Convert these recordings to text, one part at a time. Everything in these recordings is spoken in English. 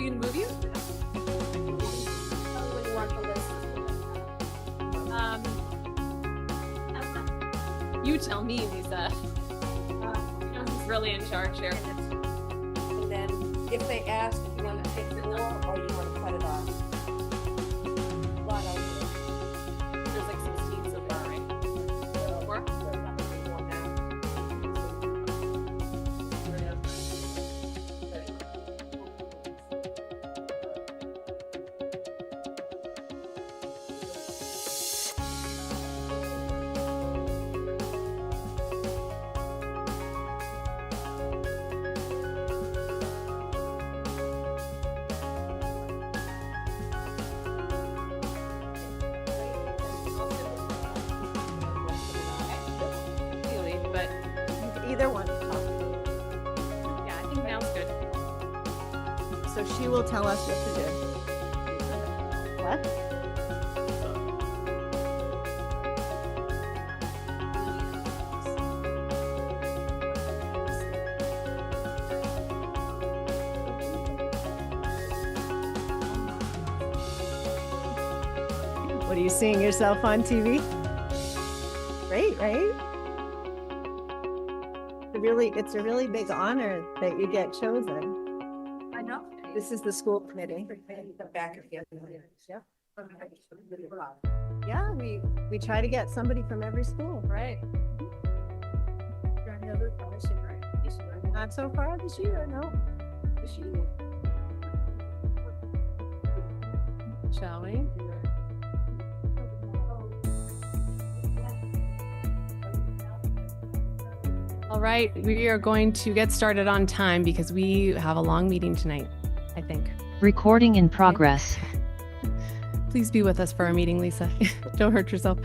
me to move you? When you want the list. You tell me, Lisa. Who's really in charge here? And then if they ask if you want to take more or you want to cut it off. What I'll do. There's like 16 so far, right? Four? But Either one. yeah, I think now's good. So she will tell us what to do. What? What are you seeing yourself on TV? Great, right? It's a really big honor that you get chosen. I know. This is the school committee. The back of the Yeah. Yeah, we try to get somebody from every school. Right. Not so far this year, no. Shall we? All right, we are going to get started on time because we have a long meeting tonight, I think. Recording in progress. Please be with us for our meeting, Lisa. Don't hurt yourself.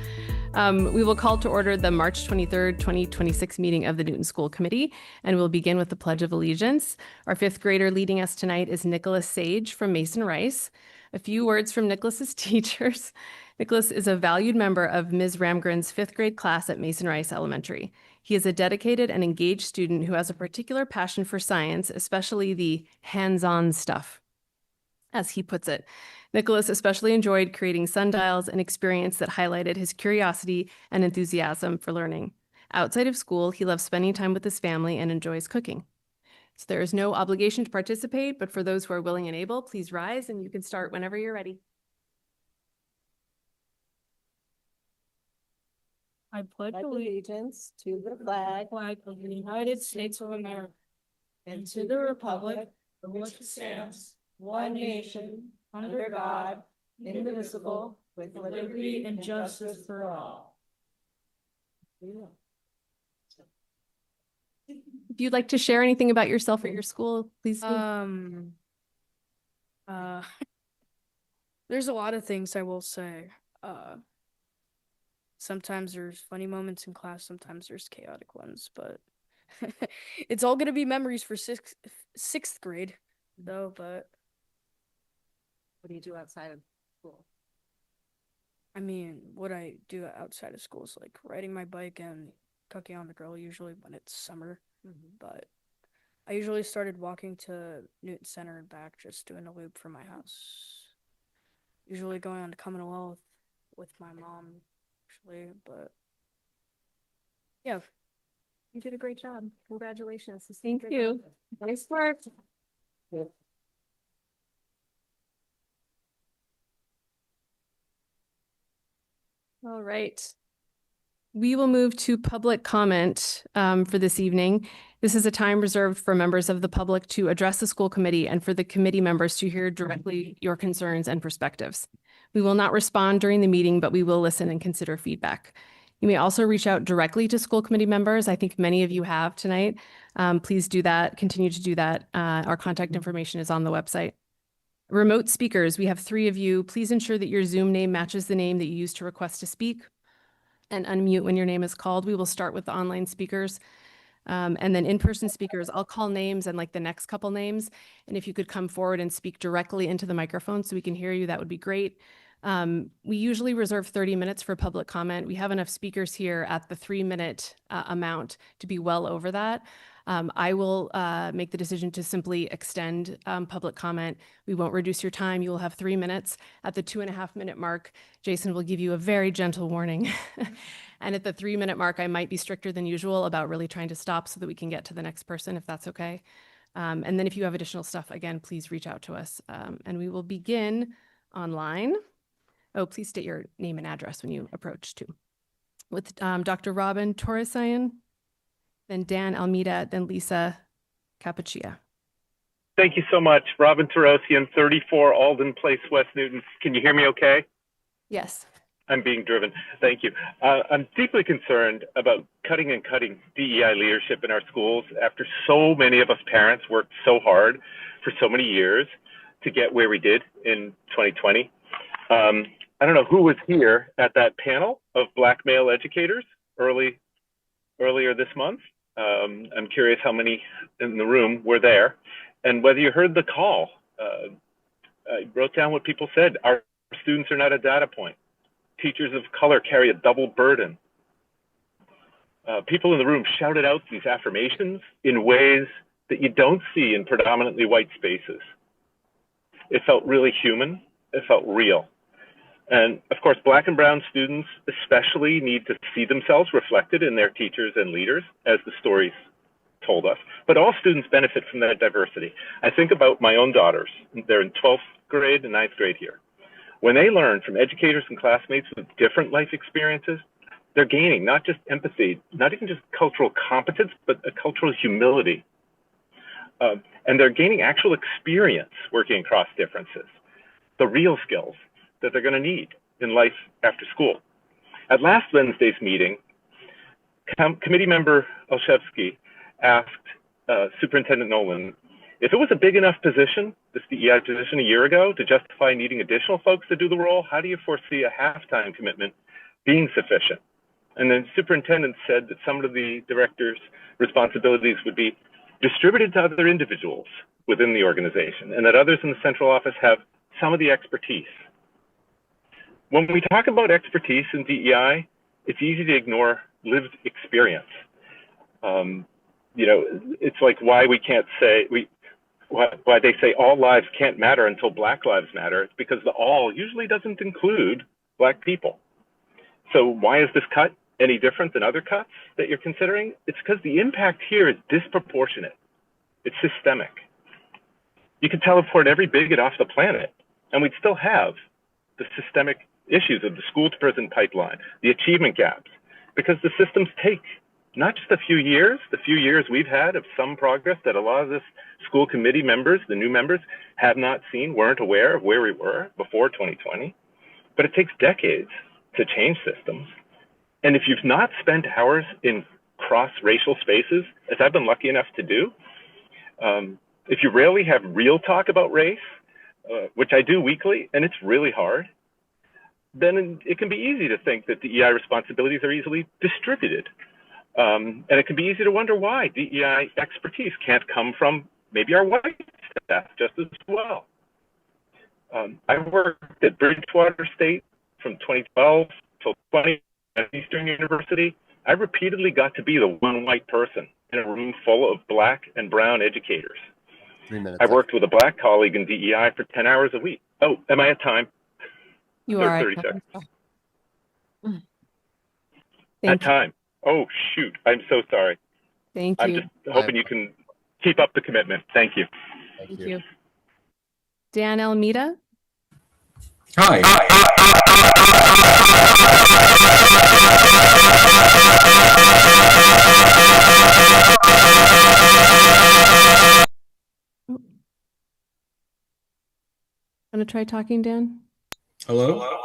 We will call to order the March 23rd, 2026 meeting of the Newton School Committee, and we'll begin with the Pledge of Allegiance. Our fifth grader leading us tonight is Nicholas Sage from Mason Rice. A few words from Nicholas's teachers. Nicholas is a valued member of Ms. Ramgren's fifth grade class at Mason Rice Elementary. He is a dedicated and engaged student who has a particular passion for science, especially the hands-on stuff, as he puts it. Nicholas especially enjoyed creating sundials, an experience that highlighted his curiosity and enthusiasm for learning. Outside of school, he loves spending time with his family and enjoys cooking. So there is no obligation to participate, but for those who are willing and able, please rise and you can start whenever you're ready. I pledge Pledge allegiance allegiance to the flag of the United States of America and to the republic for which it stands, one nation, under God, indivisible, with liberty and justice for all. If you'd like to share anything about yourself or your school, please do. There's a lot of things I will say. Sometimes there's funny moments in class, sometimes there's chaotic ones, but it's all gonna be memories for sixth grade, though. But What do you do outside of school? I mean, what I do outside of school is like riding my bike and cooking on the grill, usually when it's summer. But I usually started walking to Newton Center and back, just doing a loop from my house. Usually going on to Commonwealth with my mom, actually, but yeah. You did a great job. Congratulations. Thank you. Nice work. All right. We will move to public comment for this evening. This is a time reserved for members of the public to address the school committee and for the committee members to hear directly your concerns and perspectives. We will not respond during the meeting, but we will listen and consider feedback. You may also reach out directly to school committee members. I think many of you have tonight. Please do that. Continue to do that. Our contact information is on the website. Remote speakers, we have 3 of you. Please ensure that your Zoom name matches the name that you use to request to speak, and unmute when your name is called. We will start with the online speakers. And then in-person speakers, I'll call names and like the next couple names. And if you could come forward and speak directly into the microphone so we can hear you, that would be great. We usually reserve 30 minutes for public comment. We have enough speakers here at the 3-minute amount to be well over that. I will make the decision to simply extend public comment. We won't reduce your time. You will have 3 minutes. At the 2.5-minute mark, Jason will give you a very gentle warning. And at the 3-minute mark, I might be stricter than usual about really trying to stop so that we can get to the next person, if that's okay. And then if you have additional stuff, again, please reach out to us. And we will begin online. Oh, please state your name and address when you approach too. With Dr. Robin Torresian, then Dan Almeida, then Lisa Cappuccia. Thank you so much. Robin Terosian, 34 Alden Place, West Newton. Can you hear me okay? Yes. I'm being driven. Thank you. I'm deeply concerned about cutting DEI leadership in our schools after so many of us parents worked so hard for so many years to get where we did in 2020. I don't know who was here at that panel of Black male educators earlier this month. I'm curious how many in the room were there and whether you heard the call. I wrote down what people said. Our students are not a data point. Teachers of color carry a double burden. People in the room shouted out these affirmations in ways that you don't see in predominantly white spaces. It felt really human. It felt real. And of course, Black and brown students especially need to see themselves reflected in their teachers and leaders, as the stories told us. But all students benefit from that diversity. I think about my own daughters. They're in 12th grade and 9th grade here. When they learn from educators and classmates with different life experiences, they're gaining not just empathy, not even just cultural competence, but a cultural humility. And they're gaining actual experience working across differences, the real skills that they're going to need in life after school. At last Wednesday's meeting, committee member Olszewski asked Superintendent Nolan, if it was a big enough position, this DEI position a year ago, to justify needing additional folks to do the role, how do you foresee a half-time commitment being sufficient? And then superintendent said that some of the director's responsibilities would be distributed to other individuals within the organization, and that others in the central office have some of the expertise. When we talk about expertise in DEI, it's easy to ignore lived experience. You know, it's like why we can't say, why they say all lives can't matter until Black lives matter. It's because the all usually doesn't include Black people. So why is this cut any different than other cuts that you're considering? It's because the impact here is disproportionate. It's systemic. You could teleport every bigot off the planet, and we'd still have the systemic issues of the school to prison pipeline, the achievement gaps, because the systems take not just a few years, the few years we've had of some progress that a lot of this school committee members, the new members, have not seen, weren't aware of where we were before 2020, but it takes decades to change systems. And if you've not spent hours in cross-racial spaces, as I've been lucky enough to do, if you rarely have real talk about race, which I do weekly, and it's really hard, then it can be easy to think that DEI responsibilities are easily distributed. And it can be easy to wonder why DEI expertise can't come from maybe our white staff just as well. I worked at Bridgewater State from 2012 till 20 at Eastern University. I repeatedly got to be the one white person in a room full of Black and brown educators. 3 minutes. I worked with a Black colleague in DEI for 10 hours a week. Oh, am I at time? You are. 30 seconds. Thank At time. Oh, shoot. I'm so sorry. Thank I'm you. just hoping you can keep up the commitment. Thank you. Thank you. Dan Almeida? Hi. Want to try talking, Dan? Hello?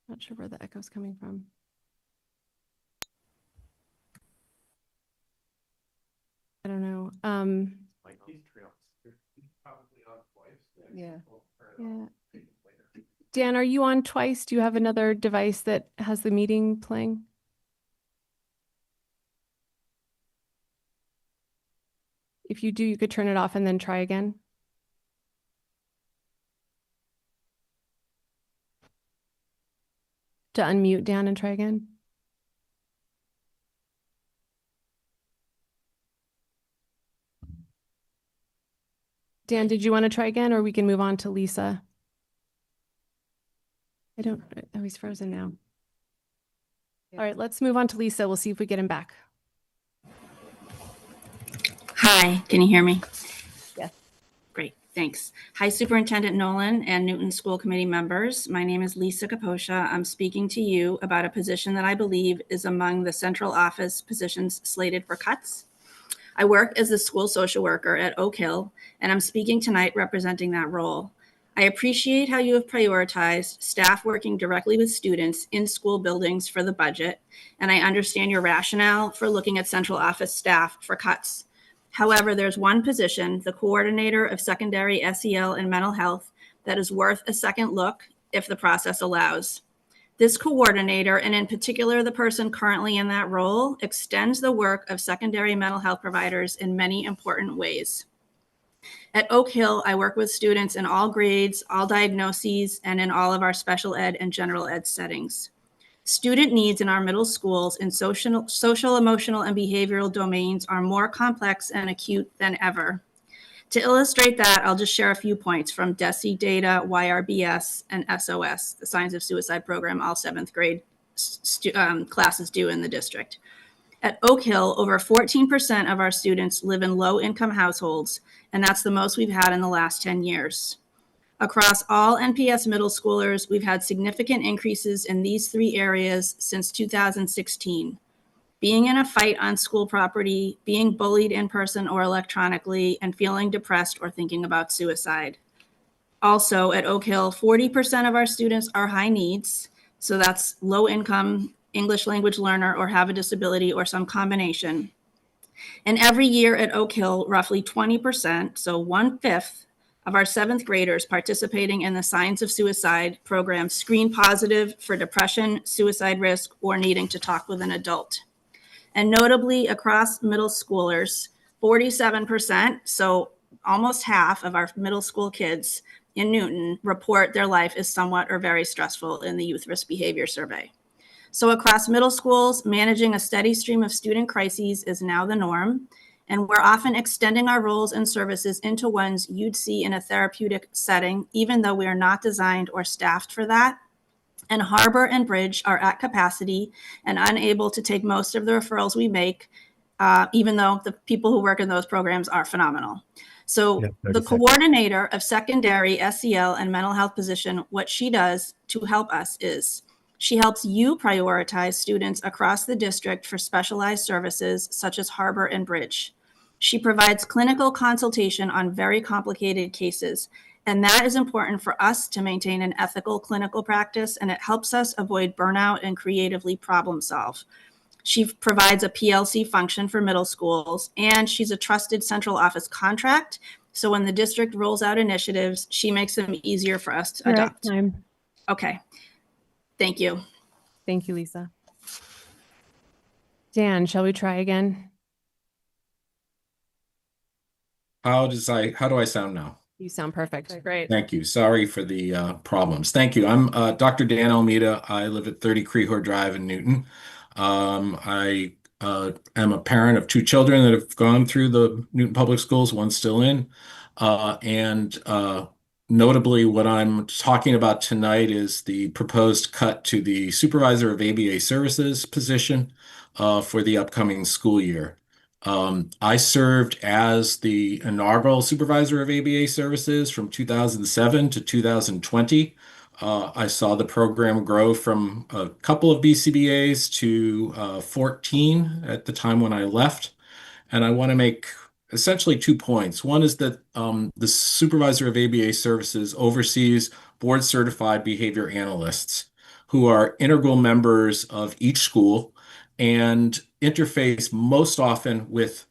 Not sure where the echo's coming from. I don't know. Yeah. Yeah. Dan, are you on twice? Do you have another device that has the meeting playing? If you do, you could turn it off and then try again. to unmute Dan and try again? Dan, did you want to try again, or we can move on to Lisa? Oh, he's frozen now. All right, let's move on to Lisa. We'll see if we get him back. Hi, can you hear me? Yes. Great, thanks. Hi, Superintendent Nolan and Newton School Committee members. My name is Lisa Kaposha. I'm speaking to you about a position that I believe is among the central office positions slated for cuts. I work as a school social worker at Oak Hill, and I'm speaking tonight representing that role. I appreciate how you have prioritized staff working directly with students in school buildings for the budget, and I understand your rationale for looking at central office staff for cuts. However, there's one position, the coordinator of secondary SEL and mental health, that is worth a second look if the process allows. This coordinator, and in particular the person currently in that role, extends the work of secondary mental health providers in many important ways. At Oak Hill, I work with students in all grades, all diagnoses, and in all of our special ed and general ed settings. Student needs in our middle schools in social, emotional, and behavioral domains are more complex and acute than ever. To illustrate that, I'll just share a few points from DESE data, YRBS, and SOS, the Signs of Suicide program all seventh grade classes do in the district. At Oak Hill, over 14% of our students live in low-income households, and that's the most we've had in the last 10 years. Across all NPS middle schoolers, we've had significant increases in these three areas since 2016. Being in a fight on school property, being bullied in person or electronically, and feeling depressed or thinking about suicide. Also, at Oak Hill, 40% of our students are high needs, so that's low income, English language learner, or have a disability or some combination. And every year at Oak Hill, roughly 20%, so 1/5, of our seventh graders participating in the Signs of Suicide program screen positive for depression, suicide risk, or needing to talk with an adult. And notably, across middle schoolers, 47%, so almost half of our middle school kids in Newton report their life is somewhat or very stressful in the Youth Risk Behavior Survey. So across middle schools, managing a steady stream of student crises is now the norm, and we're often extending our roles and services into ones you'd see in a therapeutic setting, even though we are not designed or staffed for that. And Harbor and Bridge are at capacity and unable to take most of the referrals we make, even though the people who work in those programs are phenomenal. So the coordinator of secondary SEL and mental health position, what she does to help us is she helps you prioritize students across the district for specialized services such as Harbor and Bridge. She provides clinical consultation on very complicated cases, and that is important for us to maintain an ethical clinical practice, and it helps us avoid burnout and creatively problem solve. She provides a PLC function for middle schools, and she's a trusted central office contract. So when the district rolls out initiatives, she makes them easier for us to adopt. Time. Okay. Thank you. Thank you, Lisa. Dan, shall we try again? How do I sound now? You sound perfect. Great. Thank you. Sorry for the problems. Thank you. I'm Dr. Dan Almeida. I live at 30 Crehor Drive in Newton. I am a parent of two children that have gone through the Newton Public Schools, one's still in. Notably, what I'm talking about tonight is the proposed cut to the supervisor of ABA services position for the upcoming school year. I served as the inaugural supervisor of ABA services from 2007 to 2020. I saw the program grow from a couple of BCBAs to 14 at the time when I left. And I want to make essentially 2 points. One is that the supervisor of ABA services oversees board certified behavior analysts who are integral members of each school and interface most often with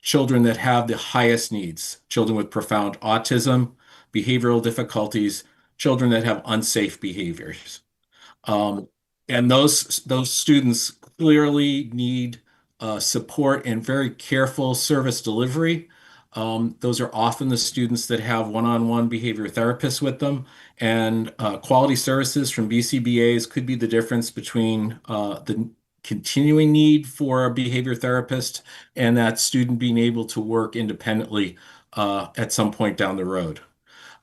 children that have the highest needs, children with profound autism, behavioral difficulties, children that have unsafe behaviors. And those students clearly need support and very careful service delivery. Those are often the students that have one-on-one behavior therapists with them, and quality services from BCBAs could be the difference between the continuing need for a behavior therapist and that student being able to work independently at some point down the road.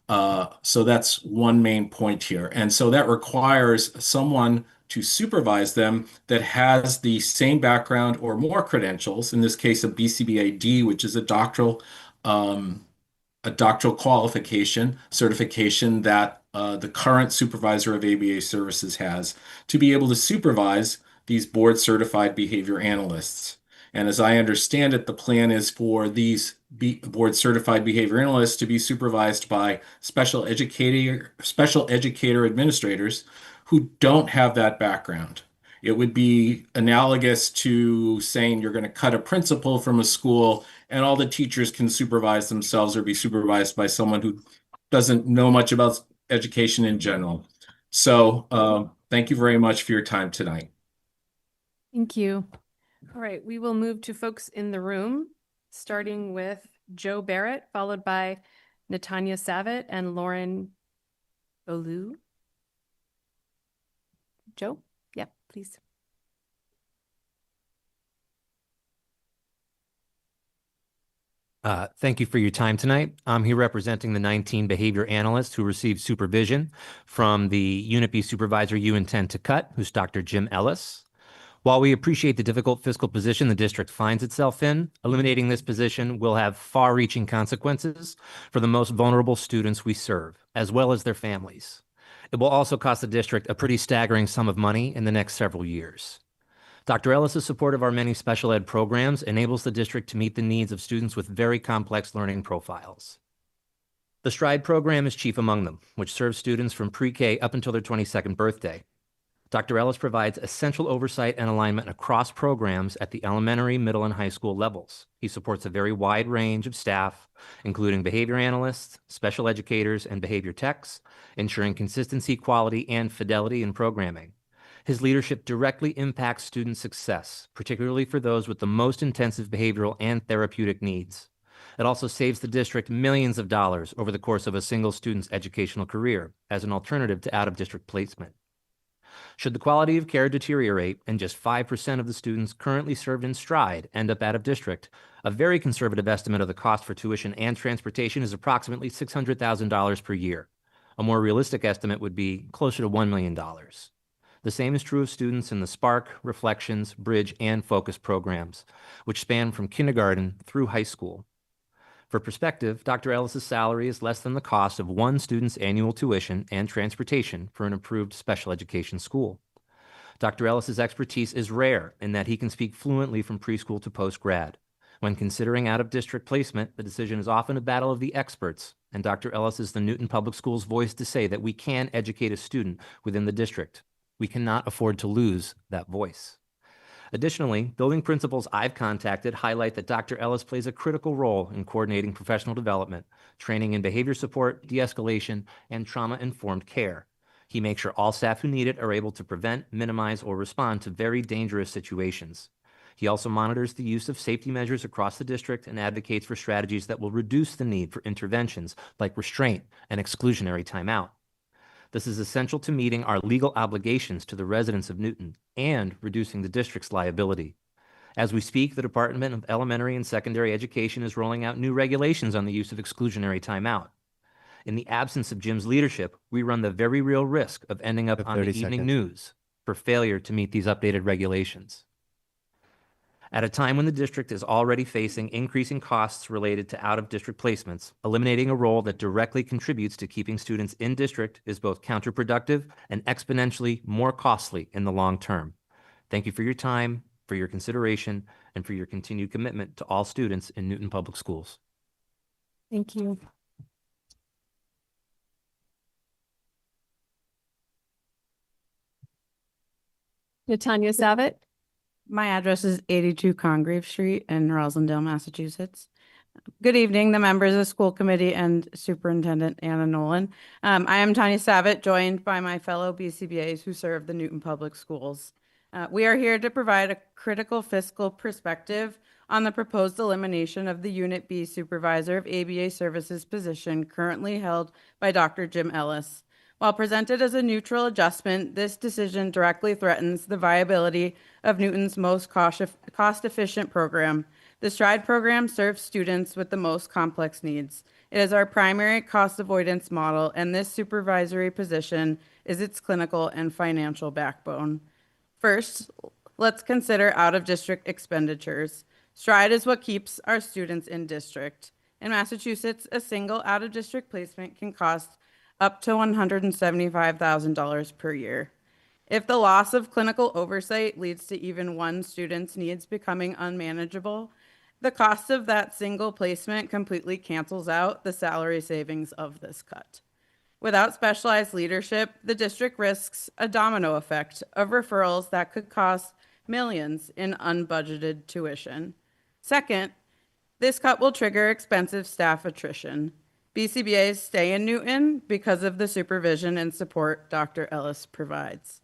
So that's one main point here. And so that requires someone to supervise them that has the same background or more credentials, in this case, a BCBA-D, which is um, a doctoral qualification, certification that the current supervisor of ABA services has to be able to supervise these board certified behavior analysts. And as I understand it, the plan is for these board certified behavior analysts to be supervised by special educator administrators who don't have that background. It would be analogous to saying you're going to cut a principal from a school and all the teachers can supervise themselves or be supervised by someone who doesn't know much about education in general. So thank you very much for your time tonight. Thank you. All right, we will move to folks in the room, starting with Joe Barrett, followed by Natanya Savitt and Lauren Bolu. Joe? Yep, please. Thank you for your time tonight. I'm here representing the 19 behavior analysts who received supervision from the Unit B supervisor you intend to cut, who's Dr. Jim Ellis. While we appreciate the difficult fiscal position the district finds itself in, eliminating this position will have far-reaching consequences for the most vulnerable students we serve, as well as their families. It will also cost the district a pretty staggering sum of money in the next several years. Dr. Ellis's support of our many special ed programs enables the district to meet the needs of students with very complex learning profiles. The STRIDE program is chief among them, which serves students from pre-K up until their 22nd birthday. Dr. Ellis provides essential oversight and alignment across programs at the elementary, middle, and high school levels. He supports a very wide range of staff, including behavior analysts, special educators, and behavior techs, ensuring consistency, quality, and fidelity in programming. His leadership directly impacts student success, particularly for those with the most intensive behavioral and therapeutic needs. It also saves the district millions of dollars over the course of a single student's educational career as an alternative to out-of-district placement. Should the quality of care deteriorate and just 5% of the students currently served in STRIDE end up out of district, a very conservative estimate of the cost for tuition and transportation is approximately $600,000 per year. A more realistic estimate would be closer to $1 million. The same is true of students in the Spark, Reflections, Bridge, and Focus programs, which span from kindergarten through high school. For perspective, Dr. Ellis's salary is less than the cost of one student's annual tuition and transportation for an approved special education school. Dr. Ellis's expertise is rare in that he can speak fluently from preschool to post-grad. When considering out-of-district placement, the decision is often a battle of the experts, and Dr. Ellis is the Newton Public Schools voice to say that we can educate a student within the district. We cannot afford to lose that voice. Additionally, building principals I've contacted highlight that Dr. Ellis plays a critical role in coordinating professional development, training in behavior support, de-escalation, and trauma-informed care. He makes sure all staff who need it are able to prevent, minimize, or respond to very dangerous situations. He also monitors the use of safety measures across the district and advocates for strategies that will reduce the need for interventions like restraint and exclusionary timeout. This is essential to meeting our legal obligations to the residents of Newton and reducing the district's liability. As we speak, the Department of Elementary and Secondary Education is rolling out new regulations on the use of exclusionary timeout. In the absence of Jim's leadership, we run the very real risk of ending up on the evening news for failure to meet these updated regulations. At a time when the district is already facing increasing costs related to out-of-district placements, eliminating a role that directly contributes to keeping students in district is both counterproductive and exponentially more costly in the long term. Thank you for your time, for your consideration, and for your continued commitment to all students in Newton Public Schools. Thank you. Natanya Savitt. My address is 82 Congreve Street in Roslindale, Massachusetts. Good evening, the members of the school committee and Superintendent Anna Nolan. I am Tanya Savitt, joined by my fellow BCBAs who serve the Newton Public Schools. We are here to provide a critical fiscal perspective on the proposed elimination of the Unit B Supervisor of ABA Services position currently held by Dr. Jim Ellis. While presented as a neutral adjustment, this decision directly threatens the viability of Newton's most cost-efficient program. The STRIDE program serves students with the most complex needs. It is our primary cost avoidance model, and this supervisory position is its clinical and financial backbone. First, let's consider out-of-district expenditures. STRIDE is what keeps our students in district. In Massachusetts, a single out-of-district placement can cost up to $175,000 per year. If the loss of clinical oversight leads to even one student's needs becoming unmanageable, the cost of that single placement completely cancels out the salary savings of this cut. Without specialized leadership, the district risks a domino effect of referrals that could cost millions in unbudgeted tuition. Second, this cut will trigger expensive staff attrition. BCBAs stay in Newton because of the supervision and support Dr. Ellis provides.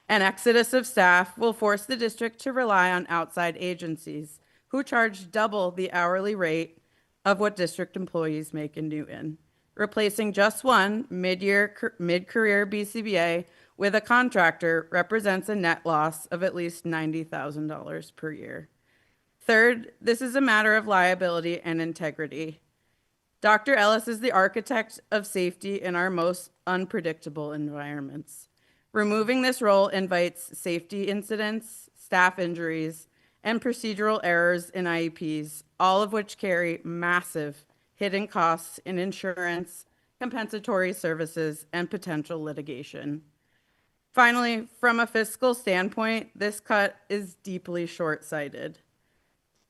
An exodus of staff will force the district to rely on outside agencies who charge double the hourly rate of what district employees make in Newton. Replacing just one mid-career BCBA with a contractor represents a net loss of at least $90,000 per year. Third, this is a matter of liability and integrity. Dr. Ellis is the architect of safety in our most unpredictable environments. Removing this role invites safety incidents, staff injuries, and procedural errors in IEPs, all of which carry massive hidden costs in insurance, compensatory services, and potential litigation. Finally, from a fiscal standpoint, this cut is deeply short-sighted.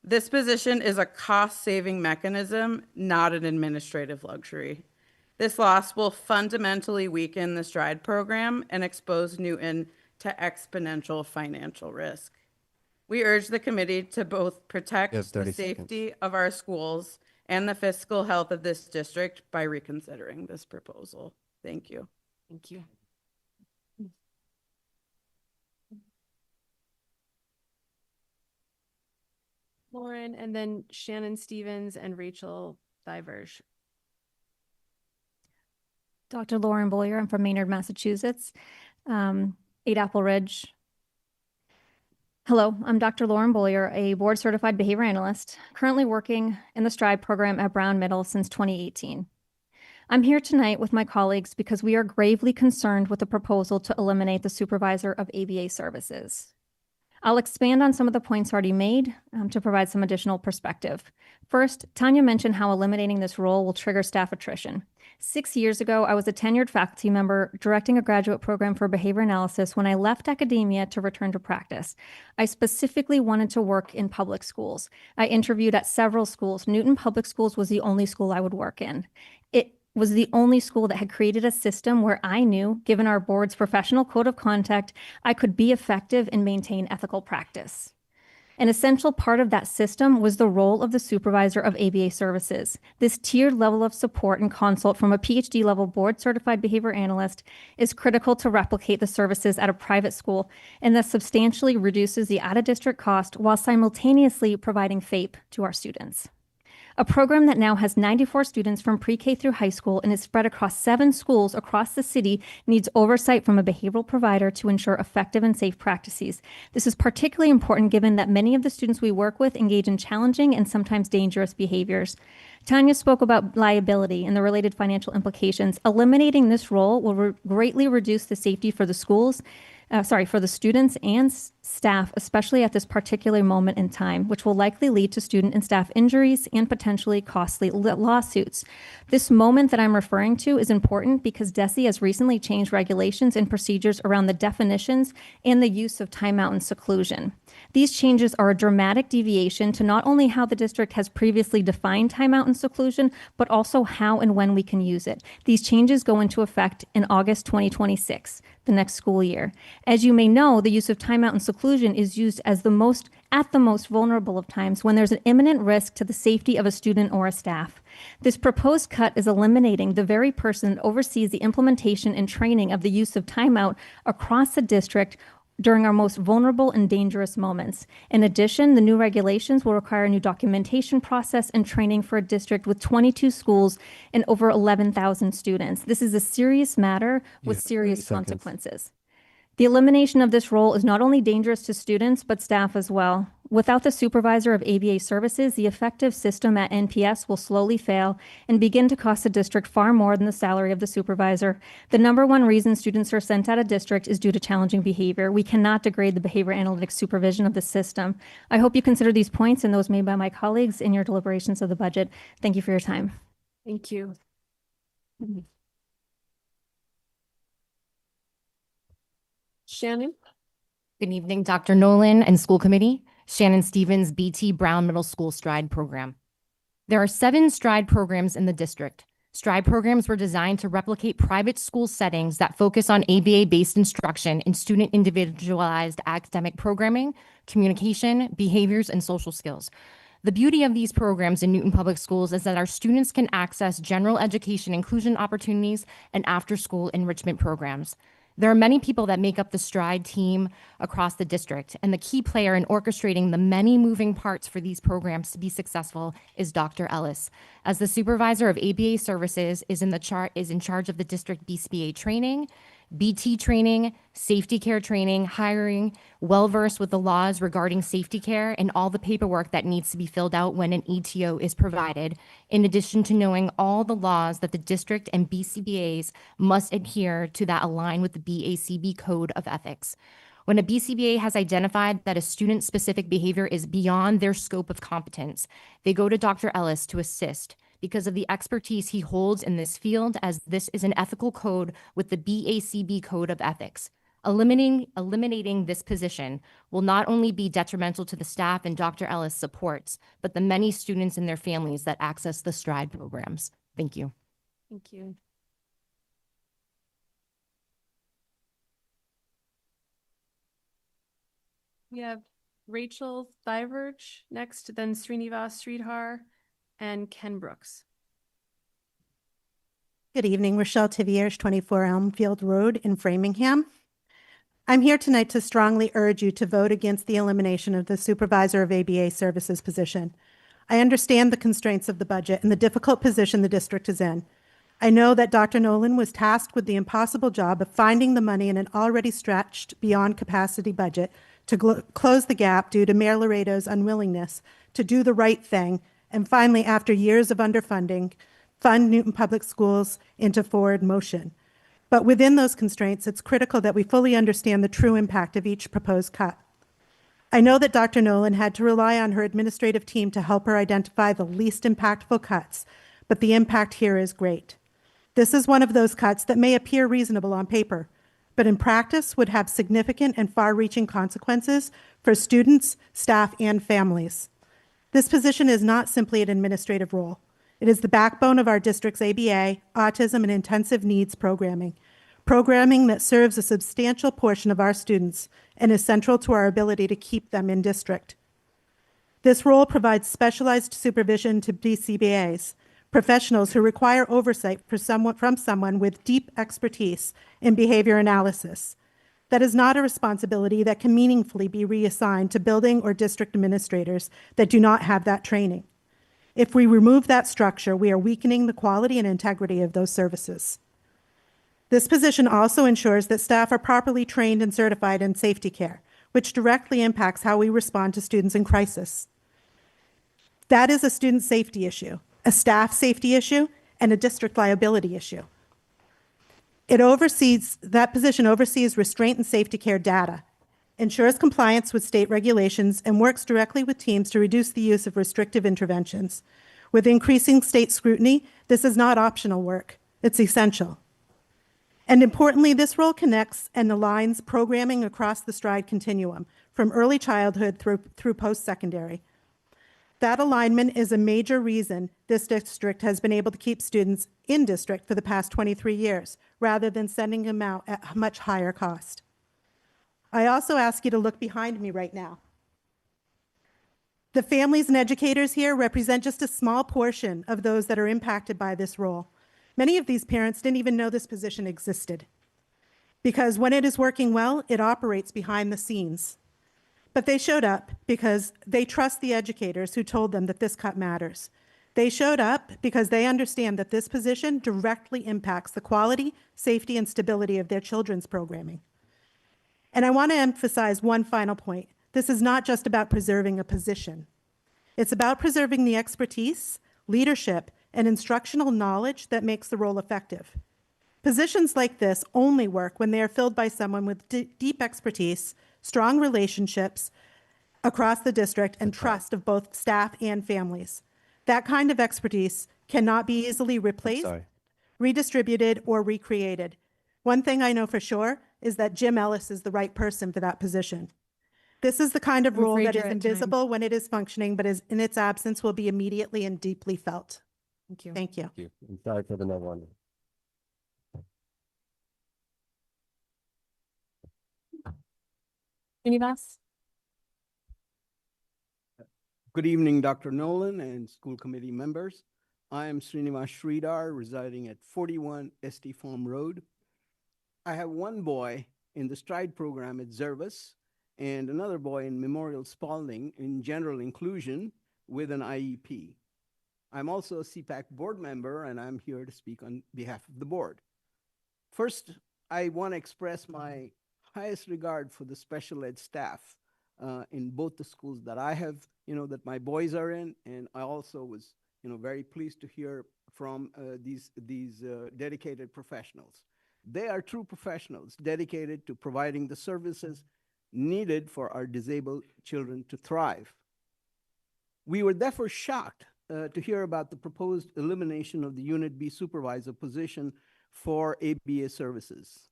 This position is a cost-saving mechanism, not an administrative luxury. This loss will fundamentally weaken the STRIDE program and expose Newton to exponential financial risk. We urge the committee to both protect the safety of our schools and the fiscal health of this district by reconsidering this proposal. Thank you. Thank you. Lauren, and then Shannon Stevens and Rachel Diverge. Dr. Lauren Boyer, I'm from Maynard, Massachusetts, 8 Apple Ridge. Hello, I'm Dr. Lauren Boyer, a board-certified behavior analyst, currently working in the STRIDE program at Brown Middle since 2018. I'm here tonight with my colleagues because we are gravely concerned with the proposal to eliminate the supervisor of ABA services. I'll expand on some of the points already made to provide some additional perspective. First, Tanya mentioned how eliminating this role will trigger staff attrition. 6 years ago, I was a tenured faculty member directing a graduate program for behavior analysis when I left academia to return to practice. I specifically wanted to work in public schools. I interviewed at several schools. Newton Public Schools was the only school I would work in. It was the only school that had created a system where I knew, given our board's professional code of conduct, I could be effective and maintain ethical practice. An essential part of that system was the role of the supervisor of ABA services. This tiered level of support and consult from a PhD level board certified behavior analyst is critical to replicate the services at a private school and thus substantially reduces the out-of-district cost while simultaneously providing FAPE to our students. A program that now has 94 students from pre-K through high school and is spread across 7 schools across the city needs oversight from a behavioral provider to ensure effective and safe practices. This is particularly important given that many of the students we work with engage in challenging and sometimes dangerous behaviors. Tanya spoke about liability and the related financial implications. Eliminating this role will greatly reduce the safety for the schools, for the students and staff, especially at this particular moment in time, which will likely lead to student and staff injuries and potentially costly lawsuits. This moment that I'm referring to is important because DESE has recently changed regulations and procedures around the definitions and the use of timeout and seclusion. These changes are a dramatic deviation to not only how the district has previously defined timeout and seclusion, but also how and when we can use it. These changes go into effect in August 2026, the next school year. As you may know, the use of timeout and seclusion is used as at the most vulnerable of times when there's an imminent risk to the safety of a student or a staff. This proposed cut is eliminating the very person that oversees the implementation and training of the use of timeout across the district during our most vulnerable and dangerous moments. In addition, the new regulations will require a new documentation process and training for a district with 22 schools and over 11,000 students. This is a serious matter with serious 30 seconds. consequences. The elimination of this role is not only dangerous to students, but staff as well. Without the supervisor of ABA services, the effective system at NPS will slowly fail and begin to cost the district far more than the salary of the supervisor. The number one reason students are sent out of district is due to challenging behavior. We cannot degrade the behavior analytics supervision of the system. I hope you consider these points and those made by my colleagues in your deliberations of the budget. Thank you for your time. Thank you. Shannon? Good evening, Dr. Nolan and school committee. Shannon Stevens, BT Brown Middle School Stride Program. There are 7 Stride programs in the district. Stride programs were designed to replicate private school settings that focus on ABA-based instruction in student individualized academic programming, communication, behaviors, and social skills. The beauty of these programs in Newton Public Schools is that our students can access general education inclusion opportunities and after-school enrichment programs. There are many people that make up the Stride team across the district, and the key player in orchestrating the many moving parts for these programs to be successful is Dr. Ellis. As the supervisor of ABA services is in charge of the district BCBA training, BT training, safety care training, hiring, well-versed with the laws regarding safety care and all the paperwork that needs to be filled out when an ETO is provided, in addition to knowing all the laws that the district and BCBAs must adhere to that align with the BACB Code of Ethics. When a BCBA has identified that a student-specific behavior is beyond their scope of competence, they go to Dr. Ellis to assist, because of the expertise he holds in this field, as this is an ethical code with the BACB Code of Ethics. Eliminating this position will not only be detrimental to the staff and Dr. Ellis supports, but the many students and their families that access the Stride programs. Thank you. Thank you. We have Rachel Thiverge next, then Srinivas Sridhar, and Ken Brooks. Good evening, Rochelle Tiviers, 24 Elmfield Road in Framingham. I'm here tonight to strongly urge you to vote against the elimination of the supervisor of ABA services position. I understand the constraints of the budget and the difficult position the district is in. I know that Dr. Nolan was tasked with the impossible job of finding the money in an already stretched beyond capacity budget to close the gap due to Mayor Laredo's unwillingness to do the right thing and finally, after years of underfunding, fund Newton Public Schools into forward motion. But within those constraints, it's critical that we fully understand the true impact of each proposed cut. I know that Dr. Nolan had to rely on her administrative team to help her identify the least impactful cuts, but the impact here is great. This is one of those cuts that may appear reasonable on paper, but in practice would have significant and far-reaching consequences for students, staff, and families. This position is not simply an administrative role. It is the backbone of our district's ABA, autism, and intensive needs programming that serves a substantial portion of our students and is central to our ability to keep them in district. This role provides specialized supervision to BCBAs, professionals who require oversight from someone with deep expertise in behavior analysis. That is not a responsibility that can meaningfully be reassigned to building or district administrators that do not have that training. If we remove that structure, we are weakening the quality and integrity of those services. This position also ensures that staff are properly trained and certified in safety care, which directly impacts how we respond to students in crisis. That is a student safety issue, a staff safety issue, and a district liability issue. That position oversees restraint and safety care data, ensures compliance with state regulations, and works directly with teams to reduce the use of restrictive interventions. With increasing state scrutiny, this is not optional work. It's essential. And importantly, this role connects and aligns programming across the Stride continuum, from early childhood through post-secondary. That alignment is a major reason this district has been able to keep students in district for the past 23 years, rather than sending them out at a much higher cost. I also ask you to look behind me right now. The families and educators here represent just a small portion of those that are impacted by this role. Many of these parents didn't even know this position existed. because when it is working well, it operates behind the scenes. But they showed up because they trust the educators who told them that this cut matters. They showed up because they understand that this position directly impacts the quality, safety, and stability of their children's programming. And I want to emphasize one final point. This is not just about preserving a position. It's about preserving the expertise, leadership, and instructional knowledge that makes the role effective. Positions like this only work when they are filled by someone with deep expertise, strong relationships across the district, and trust of both staff and families. That kind of expertise cannot be easily replaced, redistributed, or recreated. One thing I know for sure is that Jim Ellis is the right person for that position. This is the kind of I'm role afraid that is you're at time. invisible when it is functioning, but is in its absence will be immediately and deeply felt. Thank you. Thank you. I'm sorry for the no one. Srinivas? Good evening, Dr. Nolan and school committee members. I am Srinivas Sridhar, residing at 41 ST Farm Road. I have one boy in the Stride program at Zervis and another boy in Memorial Spalding in general inclusion with an IEP. I'm also a CPAC board member, and I'm here to speak on behalf of the board. First, I want to express my highest regard for the special ed staff in both the schools that I have, that my boys are in, and I also was, very pleased to hear from these dedicated professionals. They are true professionals dedicated to providing the services needed for our disabled children to thrive. We were therefore shocked to hear about the proposed elimination of the Unit B supervisor position for ABA services.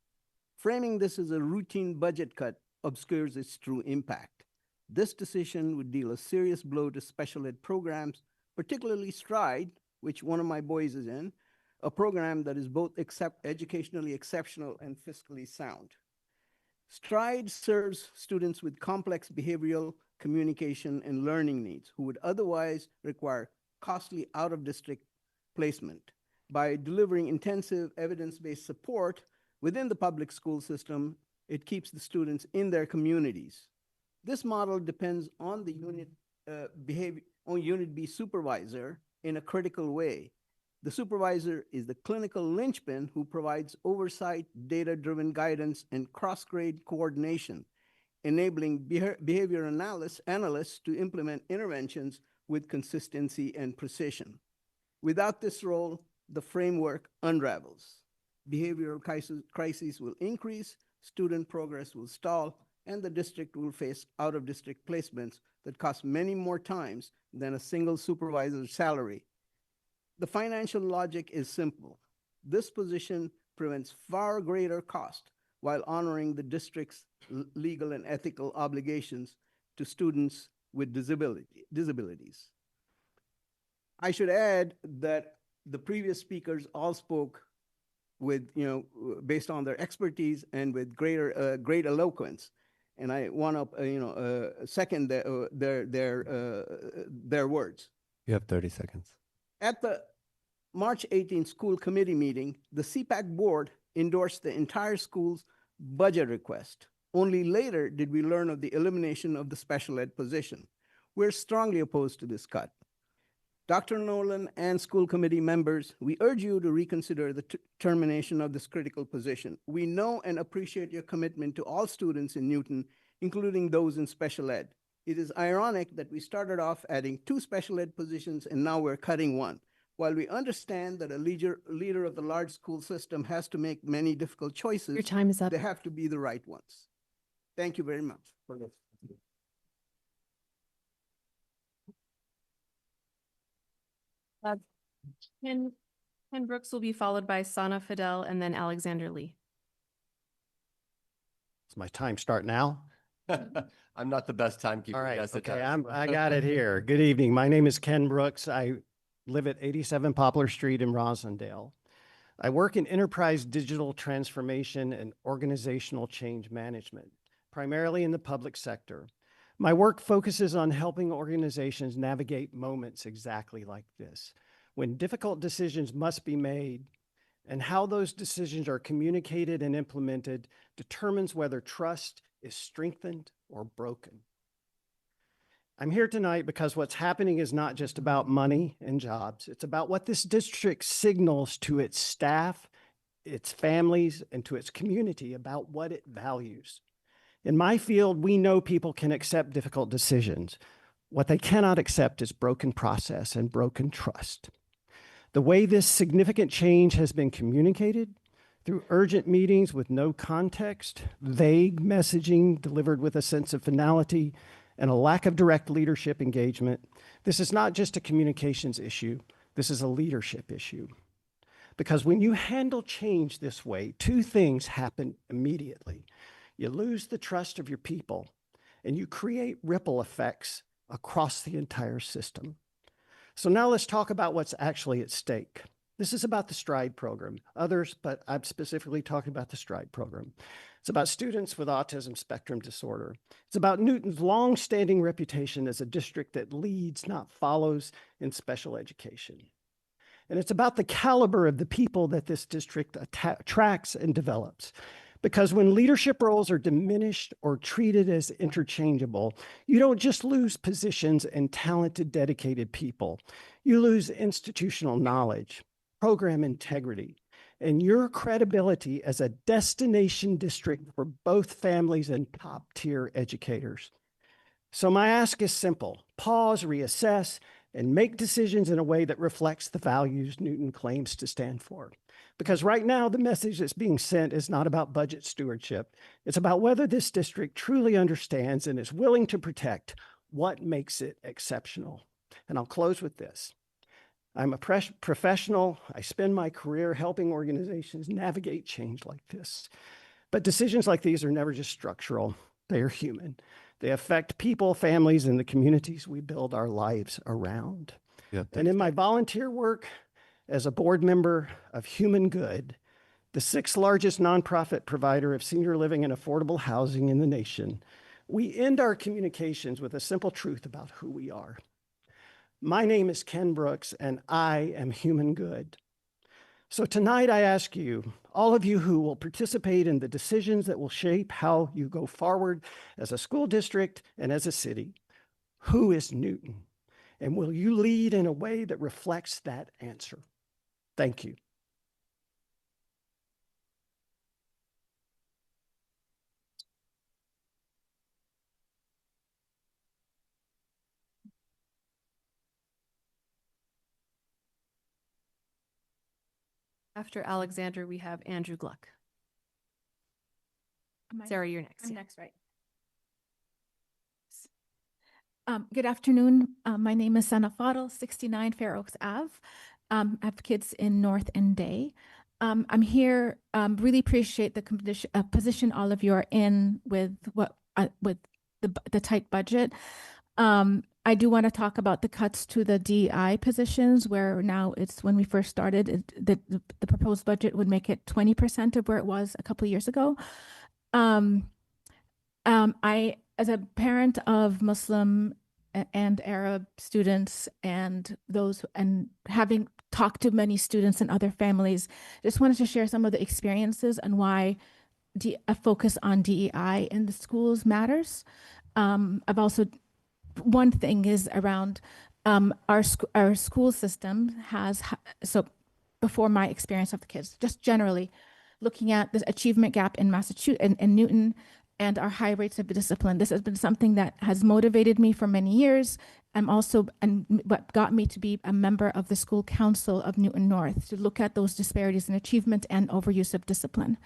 Framing this as a routine budget cut obscures its true impact. This decision would deal a serious blow to special ed programs, particularly Stride, which one of my boys is in, a program that is both educationally exceptional and fiscally sound. Stride serves students with complex behavioral, communication, and learning needs who would otherwise require costly out-of-district placement. By delivering intensive evidence-based support within the public school system, it keeps the students in their communities. This model depends on the Unit B supervisor in a critical way. The supervisor is the clinical linchpin who provides oversight, data-driven guidance, and cross-grade coordination, enabling behavior analysts to implement interventions with consistency and precision. Without this role, the framework unravels. Behavioral crises will increase, student progress will stall, and the district will face out-of-district placements that cost many more times than a single supervisor's salary. The financial logic is simple. This position prevents far greater cost while honoring the district's legal and ethical obligations to students with disabilities. I should add that the previous speakers all spoke with, based on their expertise and with great eloquence. And I want to, second their words. You have 30 seconds. At the March 18th school committee meeting, the CPAC board endorsed the entire school's budget request. Only later did we learn of the elimination of the special ed position. We're strongly opposed to this cut. Dr. Nolan and school committee members, we urge you to reconsider the termination of this critical position. We know and appreciate your commitment to all students in Newton, including those in special ed. It is ironic that we started off adding 2 special ed positions and now we're cutting 1. While we understand that a leader of the large school system has to make many difficult choices, Your time is up. they have to be the right ones. Thank you very much for this. Ken Brooks will be followed by Sana Fidel and then Alexander Lee. Does my time start now? I'm not the best timekeeper. All right, Yes, it okay, does. I got it here. Good evening. My name is Ken Brooks. I live at 87 Poplar Street in Rosendale. I work in enterprise digital transformation and organizational change management, primarily in the public sector. My work focuses on helping organizations navigate moments exactly like this, when difficult decisions must be made And how those decisions are communicated and implemented determines whether trust is strengthened or broken. I'm here tonight because what's happening is not just about money and jobs. It's about what this district signals to its staff, its families, and to its community about what it values. In my field, we know people can accept difficult decisions. What they cannot accept is broken process and broken trust. The way this significant change has been communicated through urgent meetings with no context, vague messaging delivered with a sense of finality, and a lack of direct leadership engagement, this is not just a communications issue, this is a leadership issue. Because when you handle change this way, two things happen immediately. You lose the trust of your people, and you create ripple effects across the entire system. So now let's talk about what's actually at stake. This is about the STRIDE program. Others, but I'm specifically talking about the STRIDE program. It's about students with autism spectrum disorder. It's about Newton's long-standing reputation as a district that leads, not follows, in special education. And it's about the caliber of the people that this district attracts and develops. Because when leadership roles are diminished or treated as interchangeable, you don't just lose positions and talented, dedicated people. You lose institutional knowledge, program integrity, and your credibility as a destination district for both families and top-tier educators. So my ask is simple: pause, reassess, and make decisions in a way that reflects the values Newton claims to stand for. Because right now, the message that's being sent is not about budget stewardship. It's about whether this district truly understands and is willing to protect what makes it exceptional. And I'll close with this. I'm a professional. I spend my career helping organizations navigate change like this. But decisions like these are never just structural. They are human. They affect people, families, and the communities we build our lives around. And in my volunteer work as a board member of Human Good, the 6th largest nonprofit provider of senior living and affordable housing in the nation, we end our communications with a simple truth about who we are. My name is Ken Brooks, and I am Human Good. So tonight I ask you, all of you who will participate in the decisions that will shape how you go forward as a school district and as a city, who is Newton? And will you lead in a way that reflects that answer? Thank you. After Alexander, we have Andrew Gluck. Sarah, you're next. I'm Yeah. next, right? Good afternoon. My name is Sana Fadl, 69 Fair Oaks Ave. I have kids in North and Day. I'm here, really appreciate the position all of you are in with the tight budget. I do want to talk about the cuts to the DEI positions, where now it's, when we first started, the proposed budget would make it 20% of where it was a couple of years ago. I, as a parent of Muslim and Arab students and those, and having talked to many students and other families, just wanted to share some of the experiences and why a focus on DEI in the schools matters. I've also, one thing is around our school system has, so before my experience of the kids, just generally looking at the achievement gap in Massachusetts and Newton and our high rates of discipline. This has been something that has motivated me for many years. I'm also, and what got me to be a member of the school council of Newton North, to look at those disparities in achievement and overuse of discipline.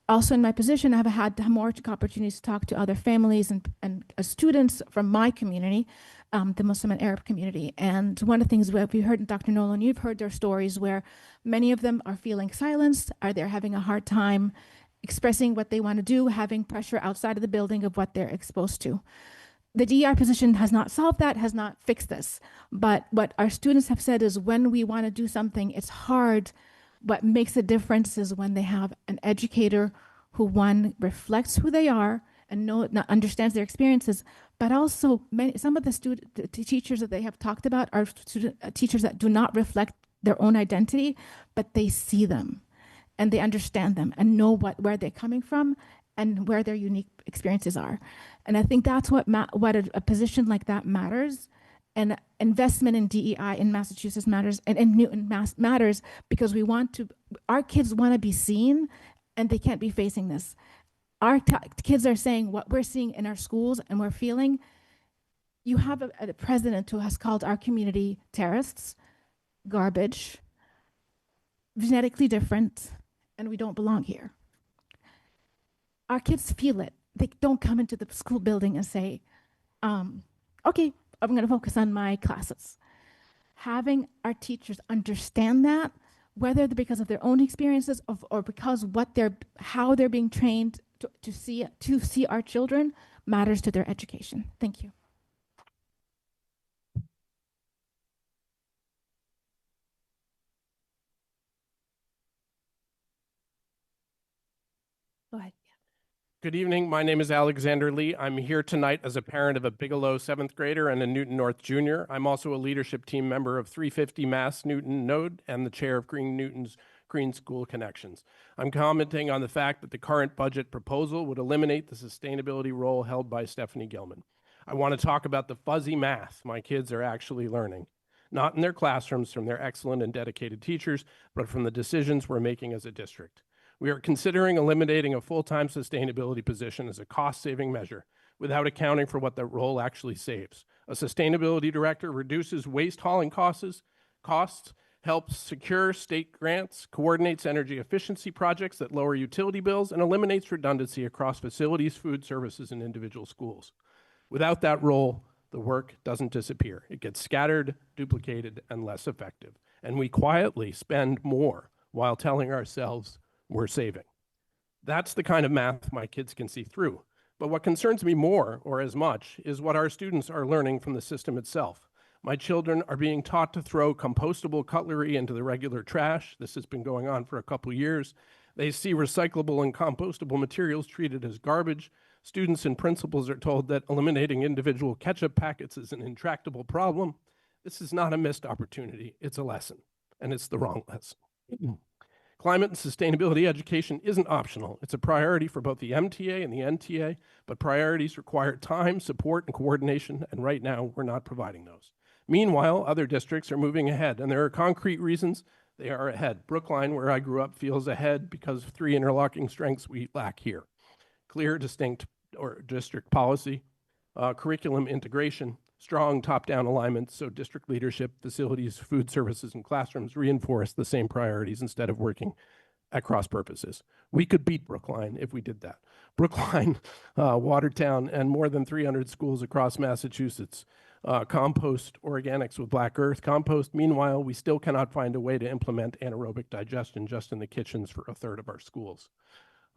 Also in my position, I've had more opportunities to talk to other families and students from my community, the Muslim and Arab community. And one of the things we heard, Dr. Nolan, you've heard their stories where many of them are feeling silenced, are they having a hard time expressing what they want to do, having pressure outside of the building of what they're exposed to. The DEI position has not solved that, has not fixed this. But what our students have said is when we want to do something, it's hard. What makes a difference is when they have an educator who, one, reflects who they are and understands their experiences, but also some of the teachers that they have talked about are teachers that do not reflect their own identity, but they see them. and they understand them and know where they're coming from and where their unique experiences are. And I think that's what a position like that matters. And investment in DEI in Massachusetts matters, and in Newton matters, because our kids want to be seen, and they can't be facing this. Our kids are saying what we're seeing in our schools, and we're feeling. You have a president who has called our community terrorists, garbage, genetically different, and we don't belong here. Our kids feel it. They don't come into the school building and say, okay, I'm going to focus on my classes. Having our teachers understand that, whether because of their own experiences or because how they're being trained to see our children, matters to their education. Thank you. Go ahead. Good evening. My name is Alexander Lee. I'm here tonight as a parent of a Bigelow 7th grader and a Newton North junior. I'm also a leadership team member of 350 Mass Newton Node and the chair of Green Newton's Green School Connections. I'm commenting on the fact that the current budget proposal would eliminate the sustainability role held by Stephanie Gilman. I want to talk about the fuzzy math my kids are actually learning, not in their classrooms from their excellent and dedicated teachers, but from the decisions we're making as a district. We are considering eliminating a full-time sustainability position as a cost-saving measure without accounting for what that role actually saves. A sustainability director reduces waste hauling costs, helps secure state grants, coordinates energy efficiency projects that lower utility bills, and eliminates redundancy across facilities, food services, and individual schools. Without that role, the work doesn't disappear. It gets scattered, duplicated, and less effective. And we quietly spend more while telling ourselves we're saving. That's the kind of math my kids can see through. But what concerns me more, or as much, is what our students are learning from the system itself. My children are being taught to throw compostable cutlery into the regular trash. This has been going on for a couple years. They see recyclable and compostable materials treated as garbage. Students and principals are told that eliminating individual ketchup packets is an intractable problem. This is not a missed opportunity, it's a lesson, and it's the wrong lesson. Climate and sustainability education isn't optional. It's a priority for both the MTA and the NTA, but priorities require time, support, and coordination, and right now we're not providing those. Meanwhile, other districts are moving ahead, and there are concrete reasons they are ahead. Brookline, where I grew up, feels ahead because of 3 interlocking strengths we lack here: clear, distinct district policy, curriculum integration, strong top-down alignment so district leadership, facilities, food services, and classrooms reinforce the same priorities instead of working at cross purposes. We could beat Brookline if we did that. Brookline, Watertown, and more than 300 schools across Massachusetts compost organics with black earth compost. Meanwhile, we still cannot find a way to implement anaerobic digestion just in the kitchens for a third of our schools.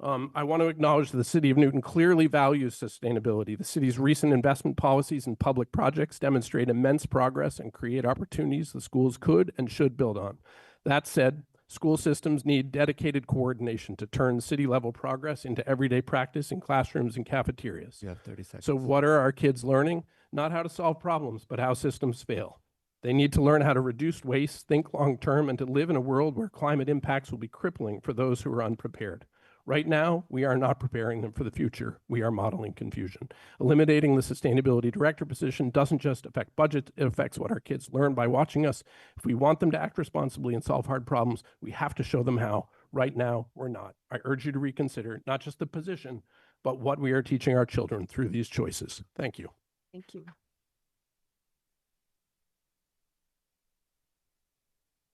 I want to acknowledge that the City of Newton clearly values sustainability. The city's recent investment policies and public projects demonstrate immense progress and create opportunities the schools could and should build on. That said, school systems need dedicated coordination to turn city-level progress into everyday practice in classrooms and cafeterias. You have 30 seconds. So what are our kids learning? Not how to solve problems, but how systems fail. They need to learn how to reduce waste, think long-term, and to live in a world where climate impacts will be crippling for those who are unprepared. Right now, we are not preparing them for the future. We are modeling confusion. Eliminating the sustainability director position doesn't just affect budget, it affects what our kids learn by watching us. If we want them to act responsibly and solve hard problems, we have to show them how. Right now, we're not. I urge you to reconsider not just the position, but what we are teaching our children through these choices. Thank you. Thank you.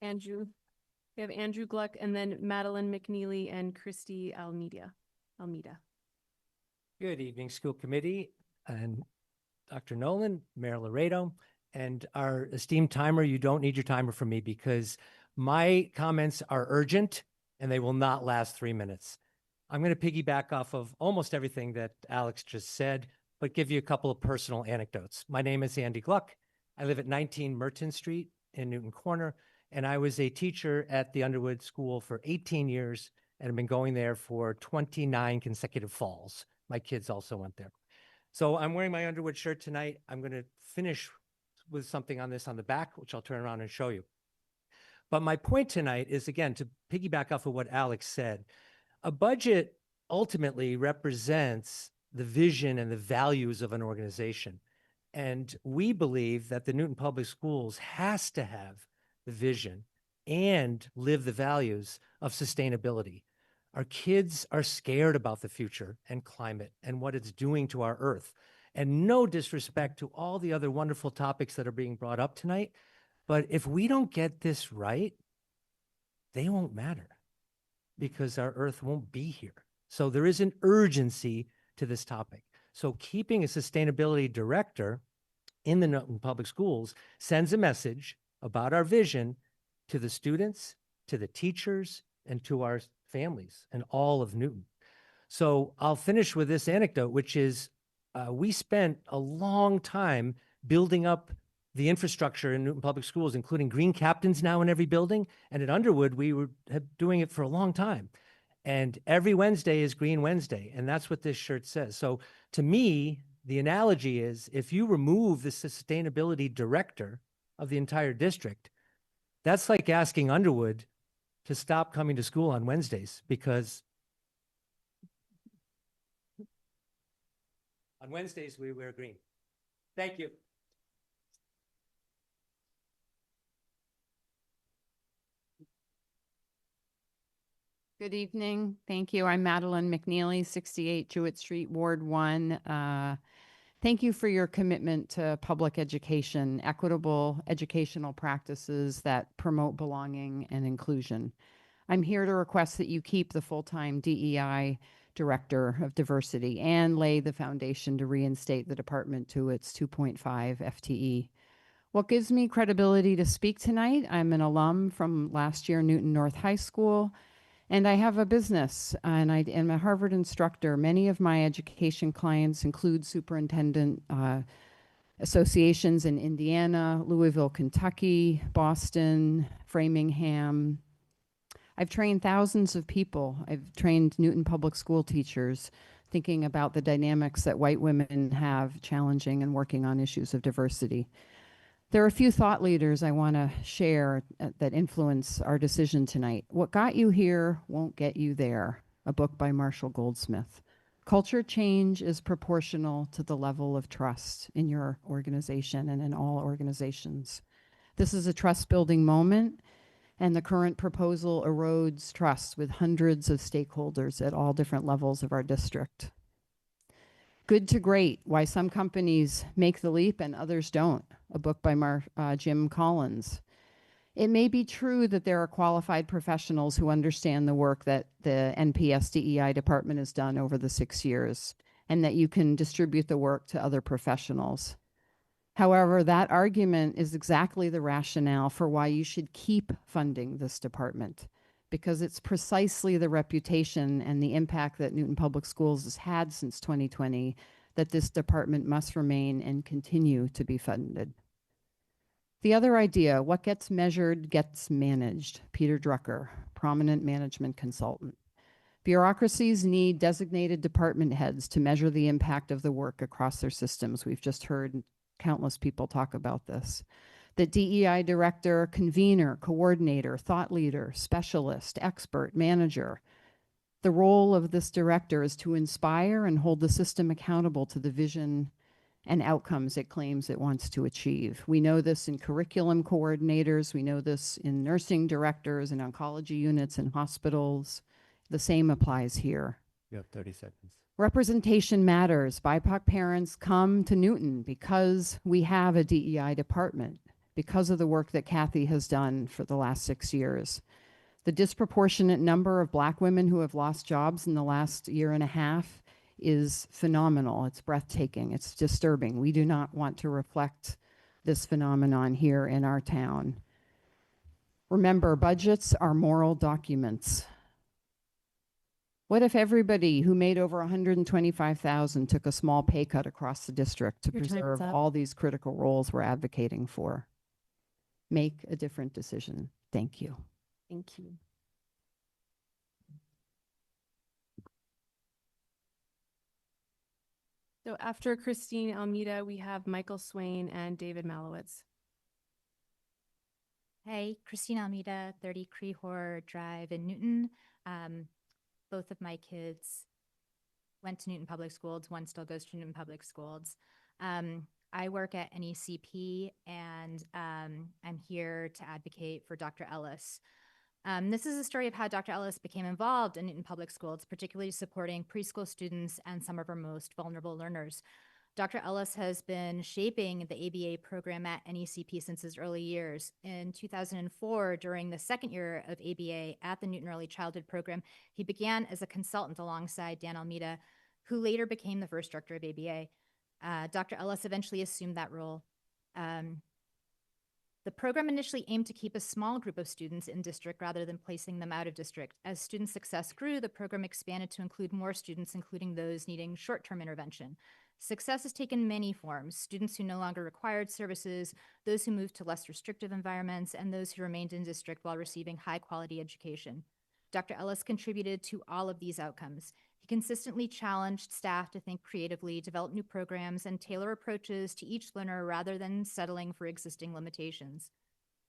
Andrew. We have Andrew Gluck and then Madeline McNeely and Christy Almeida. Good evening, school committee and Dr. Nolan, Mayor Laredo, and our esteemed timer. You don't need your timer from me because my comments are urgent and they will not last 3 minutes. I'm going to piggyback off of almost everything that Alex just said, but give you a couple of personal anecdotes. My name is Andy Gluck. I live at 19 Merton Street in Newton Corner. And I was a teacher at the Underwood School for 18 years and have been going there for 29 consecutive falls. My kids also went there. So I'm wearing my Underwood shirt tonight. I'm going to finish with something on this on the back, which I'll turn around and show you. But my point tonight is, again, to piggyback off of what Alex said, a budget ultimately represents the vision and the values of an organization. And we believe that the Newton Public Schools has to have the vision and live the values of sustainability. Our kids are scared about the future and climate and what it's doing to our earth. And no disrespect to all the other wonderful topics that are being brought up tonight, but if we don't get this right, they won't matter because our earth won't be here. So there is an urgency to this topic. So keeping a sustainability director in the Newton Public Schools sends a message about our vision to the students, to the teachers, and to our families and all of Newton. So I'll finish with this anecdote, which is we spent a long time building up the infrastructure in Newton Public Schools, including green captains now in every building. And at Underwood, we were doing it for a long time. And every Wednesday is Green Wednesday. And that's what this shirt says. So to me, the analogy is if you remove the sustainability director of the entire district, that's like asking Underwood to stop coming to school on Wednesdays because on Wednesdays we wear green. Thank you. Good evening. Thank you. I'm Madeline McNeely, 68 Jewett Street, Ward 1. Thank you for your commitment to public education, equitable educational practices that promote belonging and inclusion. I'm here to request that you keep the full-time DEI Director of Diversity and lay the foundation to reinstate the department to its 2.5 FTE. What gives me credibility to speak tonight? I'm an alum from last year Newton North High School. And I have a business, and I am a Harvard instructor. Many of my education clients include superintendent associations in Indiana, Louisville, Kentucky, Boston, Framingham. I've trained thousands of people. I've trained Newton public school teachers thinking about the dynamics that white women have challenging and working on issues of diversity. There are a few thought leaders I want to share that influence our decision tonight. What got you here won't get you there, a book by Marshall Goldsmith. Culture change is proportional to the level of trust in your organization and in all organizations. This is a trust-building moment, and the current proposal erodes trust with hundreds of stakeholders at all different levels of our district. Good to Great, Why Some Companies Make the Leap and Others Don't, a book by Jim Collins. It may be true that there are qualified professionals who understand the work that the NPS DEI department has done over the 6 years, and that you can distribute the work to other professionals. However, that argument is exactly the rationale for why you should keep funding this department, because it's precisely the reputation and the impact that Newton Public Schools has had since 2020 that this department must remain and continue to be funded. The other idea, what gets measured gets managed. Peter Drucker, prominent management consultant. Bureaucracies need designated department heads to measure the impact of the work across their systems. We've just heard countless people talk about this. The DEI director, convener, coordinator, thought leader, specialist, expert, manager. The role of this director is to inspire and hold the system accountable to the vision and outcomes it claims it wants to achieve. We know this in curriculum coordinators. We know this in nursing directors and oncology units in hospitals. The same applies here. You have 30 seconds. Representation matters. BIPOC parents come to Newton because we have a DEI department, because of the work that Kathy has done for the last 6 years. The disproportionate number of Black women who have lost jobs in the last year and a half is phenomenal. It's breathtaking. It's disturbing. We do not want to reflect this phenomenon here in our town. Remember, budgets are moral documents. What if everybody who made over $125,000 took a small pay cut across the district to Your time's preserve up. all these critical roles we're advocating for? Make a different decision. Thank you. Thank you. So after Christine Almeida, we have Michael Swain and David Malowitz. Hey, Christina Almeida, 30 Crehor Drive in Newton. Both of my kids went to Newton Public Schools. One still goes to Newton Public Schools. I work at NECP, and I'm here to advocate for Dr. Ellis. This is a story of how Dr. Ellis became involved in Newton Public Schools, particularly supporting preschool students and some of our most vulnerable learners. Dr. Ellis has been shaping the ABA program at NECP since his early years. In 2004, during the second year of ABA at the Newton Early Childhood Program, he began as a consultant alongside Dan Almeida, who later became the first director of ABA. Dr. Ellis eventually assumed that role. The program initially aimed to keep a small group of students in district rather than placing them out of district. As student success grew, the program expanded to include more students, including those needing short-term intervention. Success has taken many forms: students who no longer required services, those who moved to less restrictive environments, and those who remained in district while receiving high-quality education. Dr. Ellis contributed to all of these outcomes. He consistently challenged staff to think creatively, develop new programs, and tailor approaches to each learner rather than settling for existing limitations.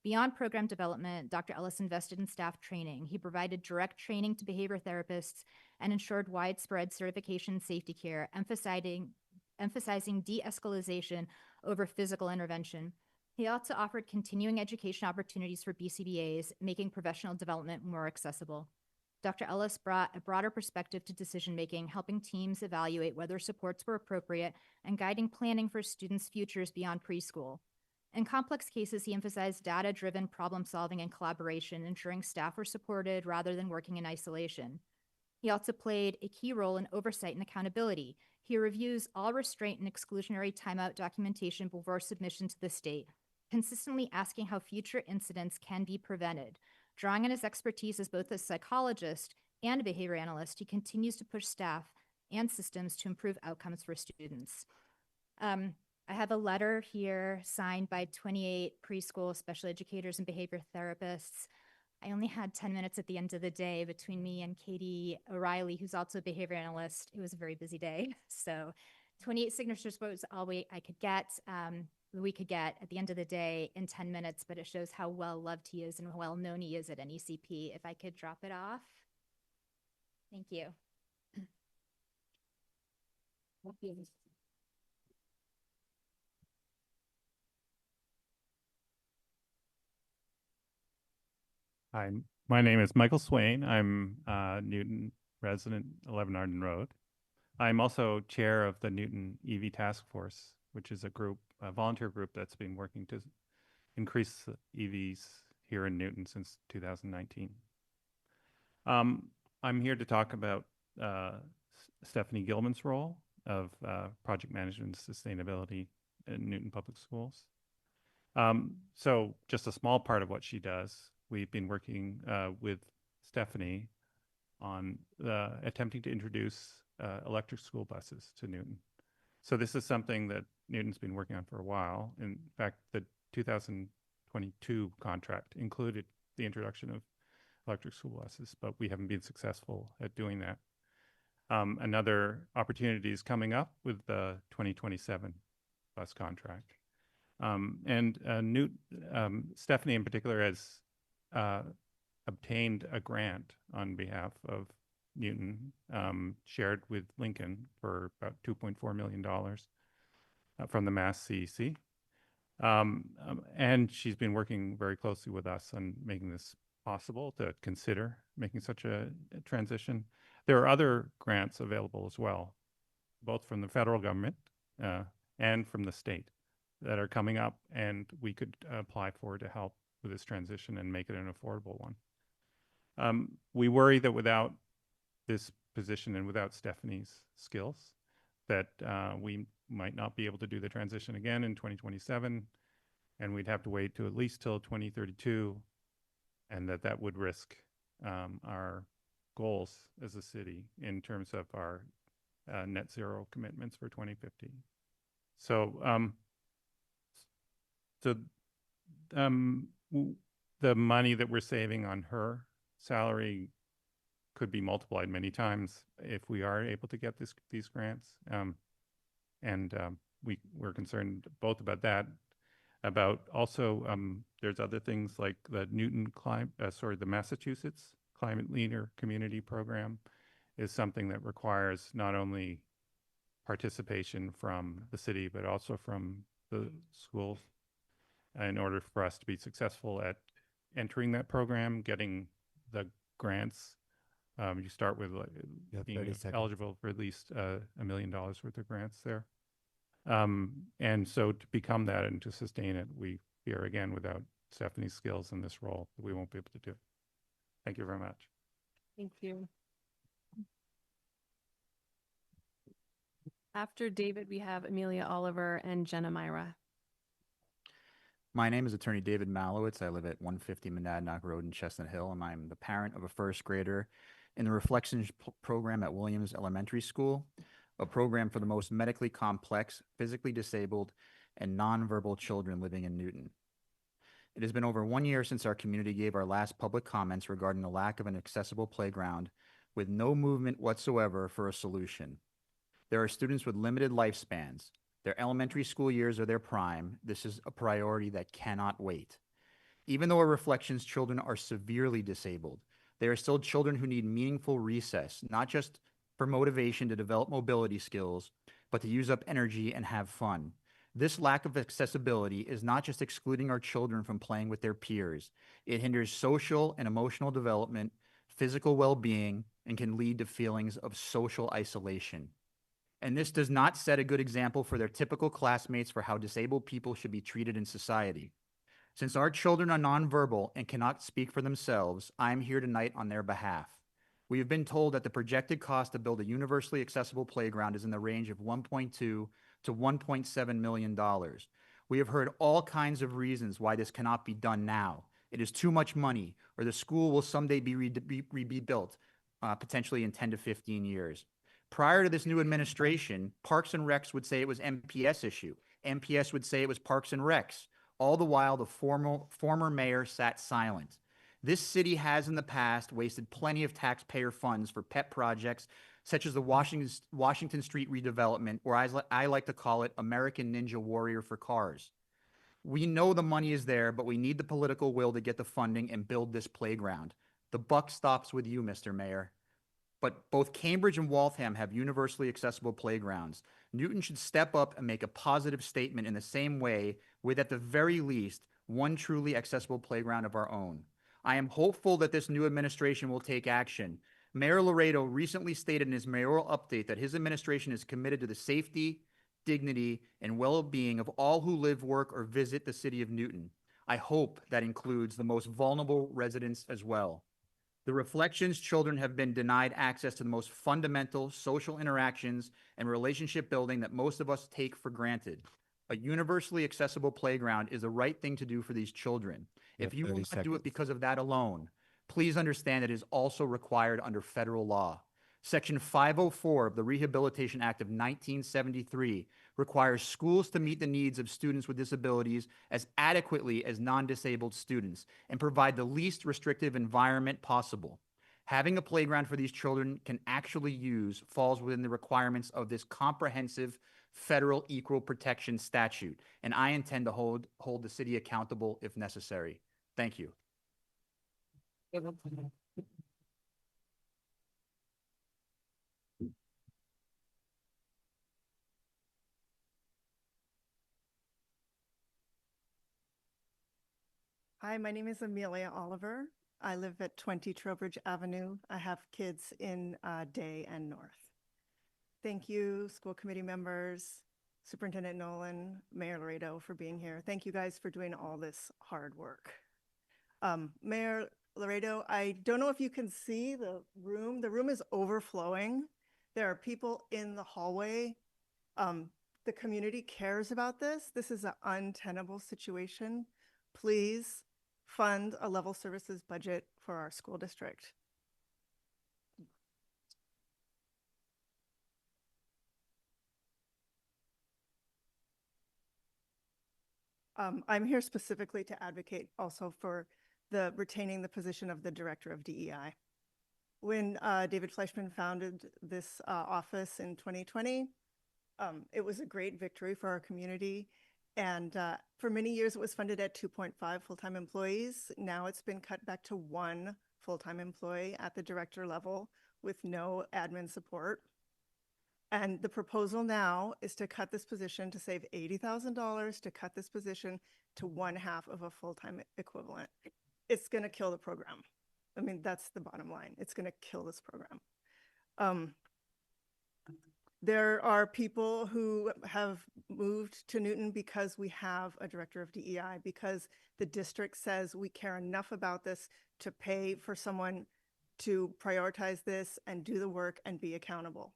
Beyond program development, Dr. Ellis invested in staff training. He provided direct training to behavior therapists and ensured widespread certification and safety care, emphasizing de-escalation over physical intervention. He also offered continuing education opportunities for BCBAs, making professional development more accessible. Dr. Ellis brought a broader perspective to decision-making, helping teams evaluate whether supports were appropriate and guiding planning for students' futures beyond preschool. In complex cases, he emphasized data-driven problem-solving and collaboration, ensuring staff were supported rather than working in isolation. He also played a key role in oversight and accountability. He reviews all restraint and exclusionary timeout documentation before submission to the state, consistently asking how future incidents can be prevented. Drawing on his expertise as both a psychologist and a behavior analyst, he continues to push staff and systems to improve outcomes for students. I have a letter here signed by 28 preschool special educators and behavior therapists. I only had 10 minutes at the end of the day between me and Katie O'Reilly, who's also a behavior analyst. It was a very busy day. So 28 signatures was all we could get at the end of the day in 10 minutes, but it shows how well loved he is and how well known he is at NECP. If I could drop it off. Thank you. Hi, my name is Michael Swain. I'm a Newton resident, 11 Arden Road. I'm also chair of the Newton EV Task Force, which is a volunteer group that's been working to increase EVs here in Newton since 2019. I'm here to talk about Stephanie Gilman's role of project management and sustainability in Newton Public Schools. So just a small part of what she does. We've been working with Stephanie on attempting to introduce electric school buses to Newton. So this is something that Newton's been working on for a while. In fact, the 2022 contract included the introduction of electric school buses, but we haven't been successful at doing that. Another opportunity is coming up with the 2027 bus contract. Stephanie in particular has obtained a grant on behalf of Newton, shared with Lincoln for about $2.4 million from the Mass CEC. And she's been working very closely with us on making this possible, to consider making such a transition. There are other grants available as well, both from the federal government and from the state, that are coming up, and we could apply for to help with this transition and make it an affordable one. We worry that without this position and without Stephanie's skills, that we might not be able to do the transition again in 2027, and we'd have to wait to at least till 2032, and that would risk our goals as a city in terms of our net zero commitments for 2050. So the money that we're saving on her salary could be multiplied many times if we are able to get these grants. We're concerned both about that. about also, there's other things like the the Massachusetts Climate Leader Community Program is something that requires not only participation from the city, but also from the schools in order for us to be successful at entering that program, getting the grants. You start with being 30 seconds. eligible for at least $1 million worth of grants there. And so to become that and to sustain it, we fear again without Stephanie's skills in this role, we won't be able to do it. Thank you very much. Thank you. After David, we have Amelia Oliver and Jenna Myra. My name is Attorney David Malowitz. I live at 150 Monadnock Road in Chestnut Hill, and I'm the parent of a first grader in the Reflections program at Williams Elementary School, a program for the most medically complex, physically disabled, and nonverbal children living in Newton. It has been over 1 year since our community gave our last public comments regarding the lack of an accessible playground, with no movement whatsoever for a solution. There are students with limited lifespans. Their elementary school years are their prime. This is a priority that cannot wait. Even though our Reflections children are severely disabled, they are still children who need meaningful recess, not just for motivation to develop mobility skills, but to use up energy and have fun. This lack of accessibility is not just excluding our children from playing with their peers. It hinders social and emotional development, physical well-being, and can lead to feelings of social isolation. And this does not set a good example for their typical classmates for how disabled people should be treated in society. Since our children are nonverbal and cannot speak for themselves, I am here tonight on their behalf. We have been told that the projected cost to build a universally accessible playground is in the range of $1.2 to $1.7 million. We have heard all kinds of reasons why this cannot be done now. It is too much money, or the school will someday be rebuilt, potentially in 10 to 15 years. Prior to this new administration, Parks and Recs would say it was MPS issue. MPS would say it was Parks and Recs. All the while, the former mayor sat silent. This city has in the past wasted plenty of taxpayer funds for pet projects such as the Washington Street redevelopment, or I like to call it American Ninja Warrior for cars. We know the money is there, but we need the political will to get the funding and build this playground. The buck stops with you, Mr. Mayor. But both Cambridge and Waltham have universally accessible playgrounds. Newton should step up and make a positive statement in the same way, with at the very least, one truly accessible playground of our own. I am hopeful that this new administration will take action. Mayor Laredo recently stated in his mayoral update that his administration is committed to the safety, dignity, and well-being of all who live, work, or visit the city of Newton. I hope that includes the most vulnerable residents as well. The Reflections children have been denied access to the most fundamental social interactions and relationship building that most of us take for granted. A universally accessible playground is the right thing to do for these children. If you will not do it because of that alone, please understand it is also required under federal law. Section 504 of the Rehabilitation Act of 1973 requires schools to meet the needs of students with disabilities as adequately as non-disabled students and provide the least restrictive environment possible. Having a playground for these children can actually use falls within the requirements of this comprehensive federal equal protection statute, and I intend to hold the city accountable if necessary. Thank you. Hi, my name is Amelia Oliver. I live at 20 Trowbridge Avenue. I have kids in Day and North. Thank you, school committee members, Superintendent Nolan, Mayor Laredo for being here. Thank you guys for doing all this hard work. Mayor Laredo, I don't know if you can see the room. The room is overflowing. There are people in the hallway. The community cares about this. This is an untenable situation. Please fund a level services budget for our school district. I'm here specifically to advocate also for retaining the position of the Director of DEI. When David Fleischman founded this office in 2020, it was a great victory for our community. And for many years, it was funded at 2.5 full-time employees. Now it's been cut back to 1 full-time employee at the director level with no admin support. And the proposal now is to cut this position to save $80,000 to cut this position to 1/2 of a full-time equivalent. It's going to kill the program. I mean, that's the bottom line. It's going to kill this program. There are people who have moved to Newton because we have a director of DEI, because the district says we care enough about this to pay for someone to prioritize this and do the work and be accountable.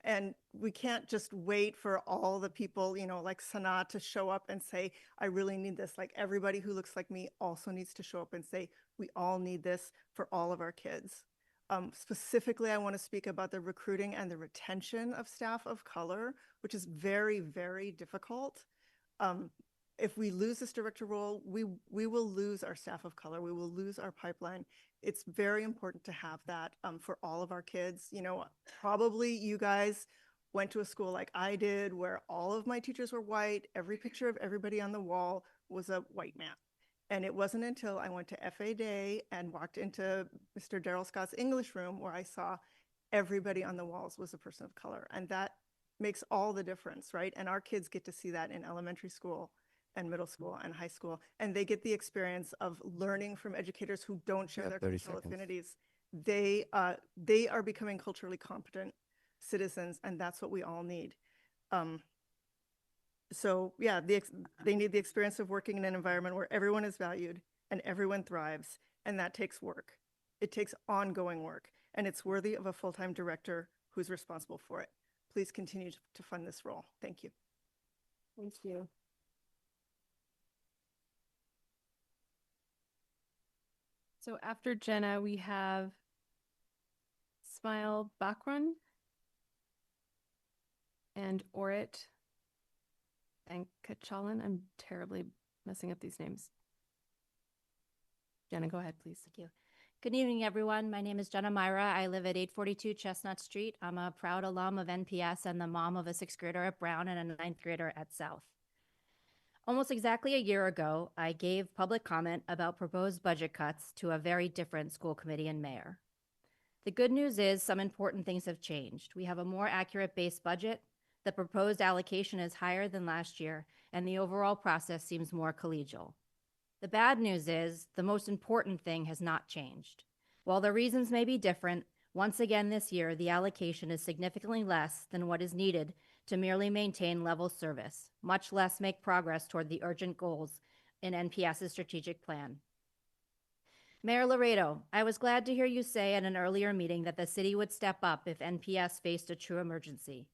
And we can't just wait for all the people, you know, like Sanaa to show up and say, I really need this. Like everybody who looks like me also needs to show up and say, we all need this for all of our kids. Specifically, I want to speak about the recruiting and the retention of staff of color, which is very, very difficult. If we lose this director role, we will lose our staff of color. We will lose our pipeline. It's very important to have that for all of our kids. You know, probably you guys went to a school like I did where all of my teachers were white. Every picture of everybody on the wall was a white man. And it wasn't until I went to FA Day and walked into Mr. Darrell Scott's English room where I saw everybody on the walls was a person of color. And that makes all the difference, right? And our kids get to see that in elementary school and middle school and high school. And they get the experience of learning from educators who don't share their cultural affinities. They are becoming culturally competent citizens, and that's what we all need. So yeah, they need the experience of working in an environment where everyone is valued and everyone thrives, and that takes work. It takes ongoing work, and it's worthy of a full-time director who's responsible for it. Please continue to fund this role. Thank you. Thank you. So after Jenna, we have Smile Bakran and Orit and Kachalan. I'm terribly messing up these names. Jenna, go ahead, please. Thank you. Good evening, everyone. My name is Jenna Myra. I live at 842 Chestnut Street. I'm a proud alum of NPS and the mom of a 6th grader at Brown and a 9th grader at South. Almost exactly a year ago, I gave public comment about proposed budget cuts to a very different school committee and mayor. The good news is some important things have changed. We have a more accurate base budget. The proposed allocation is higher than last year, and the overall process seems more collegial. The bad news is the most important thing has not changed. While the reasons may be different, once again this year, the allocation is significantly less than what is needed to merely maintain level service, much less make progress toward the urgent goals in NPS's strategic plan. Mayor Laredo, I was glad to hear you say at an earlier meeting that the city would step up if NPS faced a true emergency.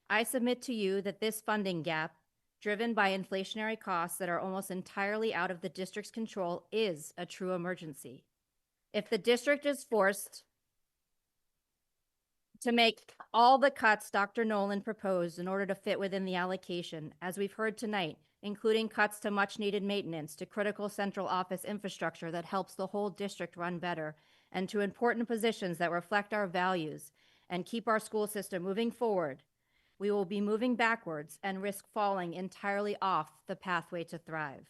I submit to you that this funding gap, driven by inflationary costs that are almost entirely out of the district's control, is a true emergency. If the district is forced to make all the cuts Dr. Nolan proposed in order to fit within the allocation, as we've heard tonight, including cuts to much-needed maintenance, to critical central office infrastructure that helps the whole district run better, and to important positions that reflect our values and keep our school system moving forward, we will be moving backwards and risk falling entirely off the pathway to thrive.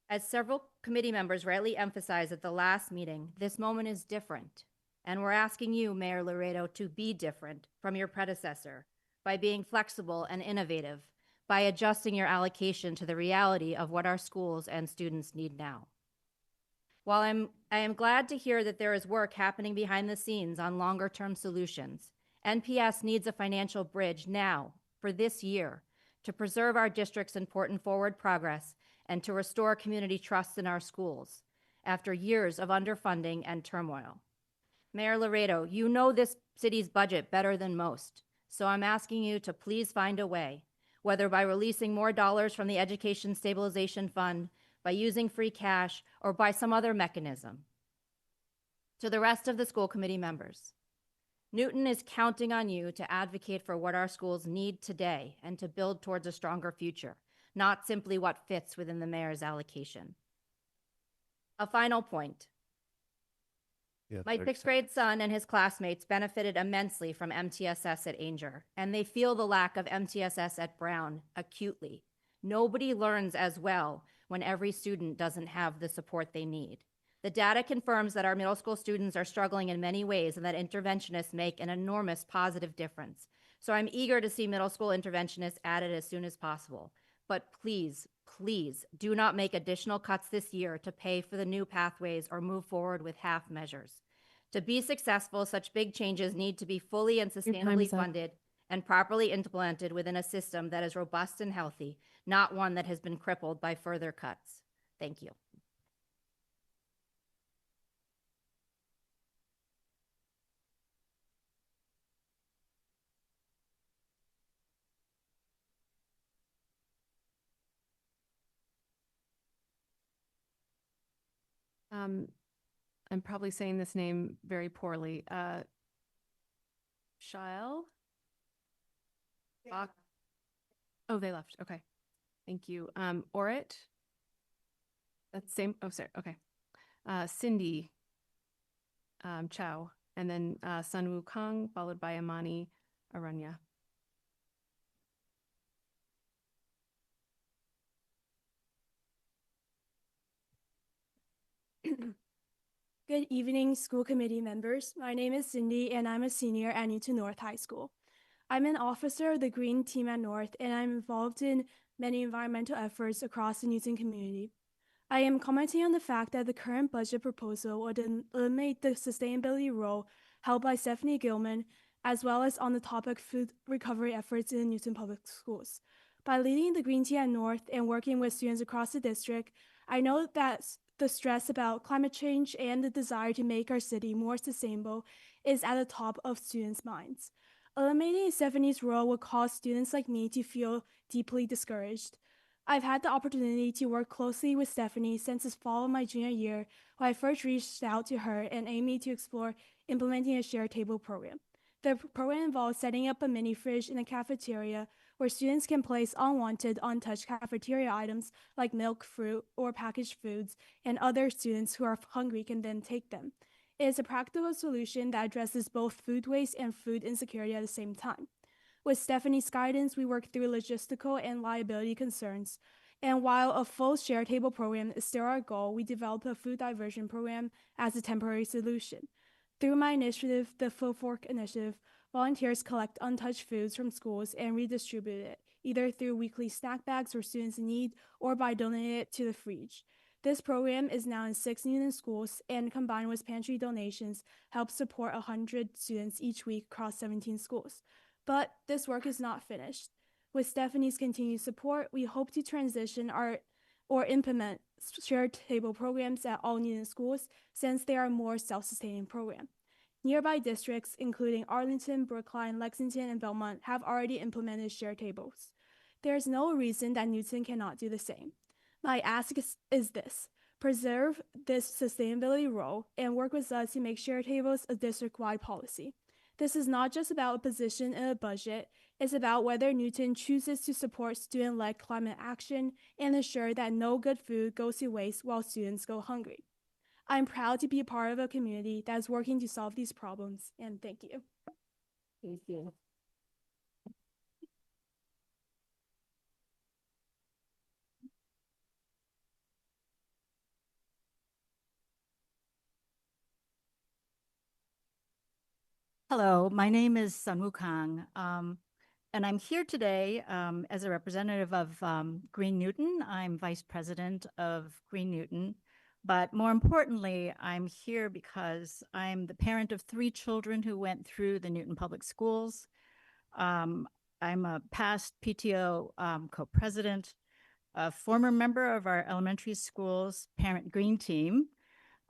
As several committee members rightly emphasized at the last meeting, this moment is different, and we're asking you, Mayor Laredo, to be different from your predecessor by being flexible and innovative, by adjusting your allocation to the reality of what our schools and students need now. While I am glad to hear that there is work happening behind the scenes on longer-term solutions, NPS needs a financial bridge now, for this year, to preserve our district's important forward progress and to restore community trust in our schools after years of underfunding and turmoil. Mayor Laredo, you know this city's budget better than most, so I'm asking you to please find a way, whether by releasing more dollars from the Education Stabilization Fund, by using free cash, or by some other mechanism. To the rest of the school committee members, Newton is counting on you to advocate for what our schools need today and to build towards a stronger future, not simply what fits within the mayor's allocation. A final point. My 6th grade son and his classmates benefited immensely from MTSS at Ainger, and they feel the lack of MTSS at Brown acutely, Nobody learns as well when every student doesn't have the support they need. The data confirms that our middle school students are struggling in many ways and that interventionists make an enormous positive difference. So I'm eager to see middle school interventionists added as soon as possible. But please, please do not make additional cuts this year to pay for the new pathways or move forward with half measures. To be successful, such big changes need to be fully and sustainably funded and properly implemented within a system that is robust and healthy, not one that has been crippled by further cuts. Thank you. I'm probably saying this name very poorly. Shael? Oh, they left. Okay. Thank you. Orit? That's same. Oh, sorry. Okay. Cindy Chow. And then Sunwoo Kang, followed by Amani Aranya. Good evening, school committee members. My name is Cindy, and I'm a senior at Newton North High School. I'm an officer of the Green Team at North, and I'm involved in many environmental efforts across the Newton community. I am commenting on the fact that the current budget proposal would eliminate the sustainability role held by Stephanie Gilman, as well as on the topic food recovery efforts in Newton Public Schools. By leading the Green Team at North and working with students across the district, I know that the stress about climate change and the desire to make our city more sustainable is at the top of students' minds. Eliminating Stephanie's role would cause students like me to feel deeply discouraged. I've had the opportunity to work closely with Stephanie since the fall of my junior year, when I first reached out to her and Amy to explore implementing a shared table program. The program involves setting up a mini fridge in the cafeteria where students can place unwanted, untouched cafeteria items like milk, fruit, or packaged foods, and other students who are hungry can then take them. It is a practical solution that addresses both food waste and food insecurity at the same time. With Stephanie's guidance, we worked through logistical and liability concerns. And while a full share table program is still our goal, we developed a food diversion program as a temporary solution. Through my initiative, the Food Fork Initiative, volunteers collect untouched foods from schools and redistribute it, either through weekly snack bags for students in need or by donating it to the fridge. This program is now in 6 Newton schools and, combined with pantry donations, helps support 100 students each week across 17 schools. But this work is not finished. With Stephanie's continued support, we hope to transition or implement shared table programs at all Newton schools, since they are a more self-sustaining program. Nearby districts, including Arlington, Brookline, Lexington, and Belmont, have already implemented shared tables. There is no reason that Newton cannot do the same. My ask is this: preserve this sustainability role and work with us to make shared tables a district-wide policy. This is not just about a position in a budget, it's about whether Newton chooses to support student-led climate action and ensure that no good food goes to waste while students go hungry. I'm proud to be a part of a community that is working to solve these problems, and thank you. Thank you. Hello, my name is Sunwoo Kang, and I'm here today as a representative of Green Newton. I'm vice president of Green Newton, but more importantly, I'm here because I'm the parent of 3 children who went through the Newton Public Schools. I'm a past PTO co-president, a former member of our elementary school's parent Green Team,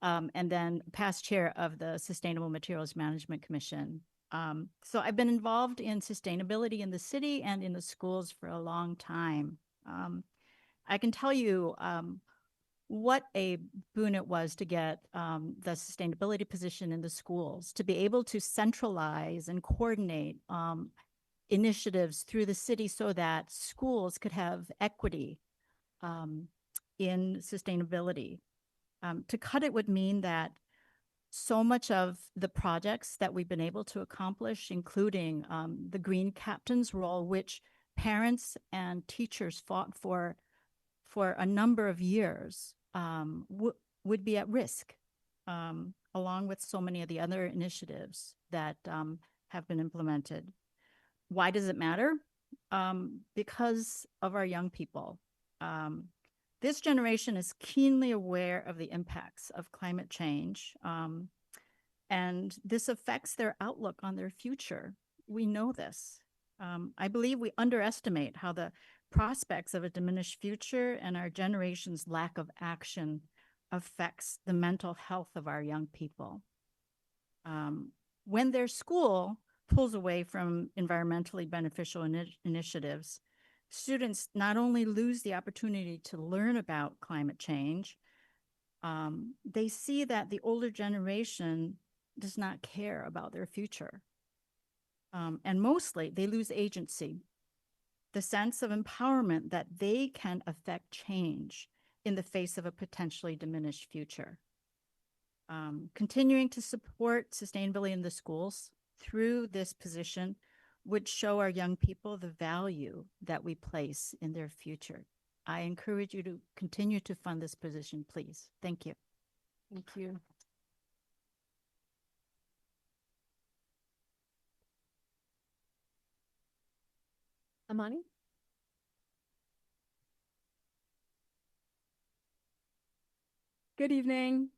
and then past chair of the Sustainable Materials Management Commission. So I've been involved in sustainability in the city and in the schools for a long time. I can tell you what a boon it was to get the sustainability position in the schools, to be able to centralize and coordinate initiatives through the city so that schools could have equity in sustainability. To cut it would mean that so much of the projects that we've been able to accomplish, including the Green Captain's role, which parents and teachers fought for a number of years would be at risk, along with so many of the other initiatives that have been implemented. Why does it matter? Because of our young people. This generation is keenly aware of the impacts of climate change, and this affects their outlook on their future. We know this. I believe we underestimate how the prospects of a diminished future and our generation's lack of action affects the mental health of our young people. When their school pulls away from environmentally beneficial initiatives, students not only lose the opportunity to learn about climate change, they see that the older generation does not care about their future. And mostly, they lose agency, the sense of empowerment that they can affect change in the face of a potentially diminished future. Continuing to support sustainability in the schools through this position would show our young people the value that we place in their future. I encourage you to continue to fund this position, please. Thank you. Thank you. Amani? Good evening.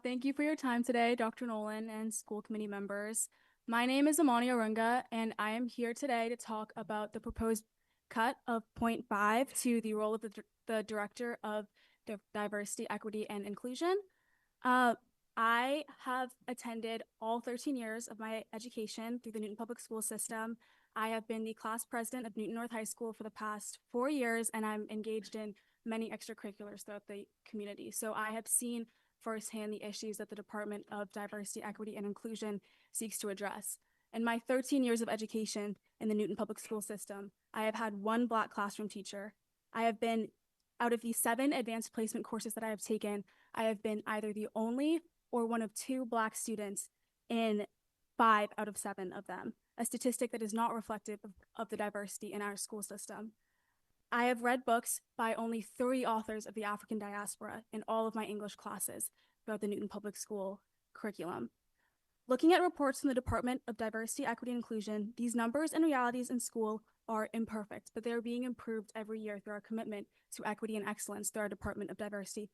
Thank you for your time today, Dr. Nolan and school committee members. My name is Amani Arunga, and I am here today to talk about the proposed cut of 0.5 to the role of the Director of Diversity, Equity, and Inclusion. I have attended all 13 years of my education through the Newton Public School System. I have been the class president of Newton North High School for the past 4 years, and I'm engaged in many extracurriculars throughout the community. So I have seen firsthand the issues that the Department of Diversity, Equity, and Inclusion seeks to address. In my 13 years of education in the Newton Public School System, I have had one Black classroom teacher. I have been, out of the 7 advanced placement courses that I have taken, I have been either the only or one of 2 Black students in 5 out of 7 of them, a statistic that is not reflective of the diversity in our school system. I have read books by only 3 authors of the African diaspora in all of my English classes throughout the Newton Public School curriculum. Looking at reports from the Department of Diversity, Equity, and Inclusion, these numbers and realities in school are imperfect, but they are being improved every year through our commitment to equity and excellence through our Department of Diversity,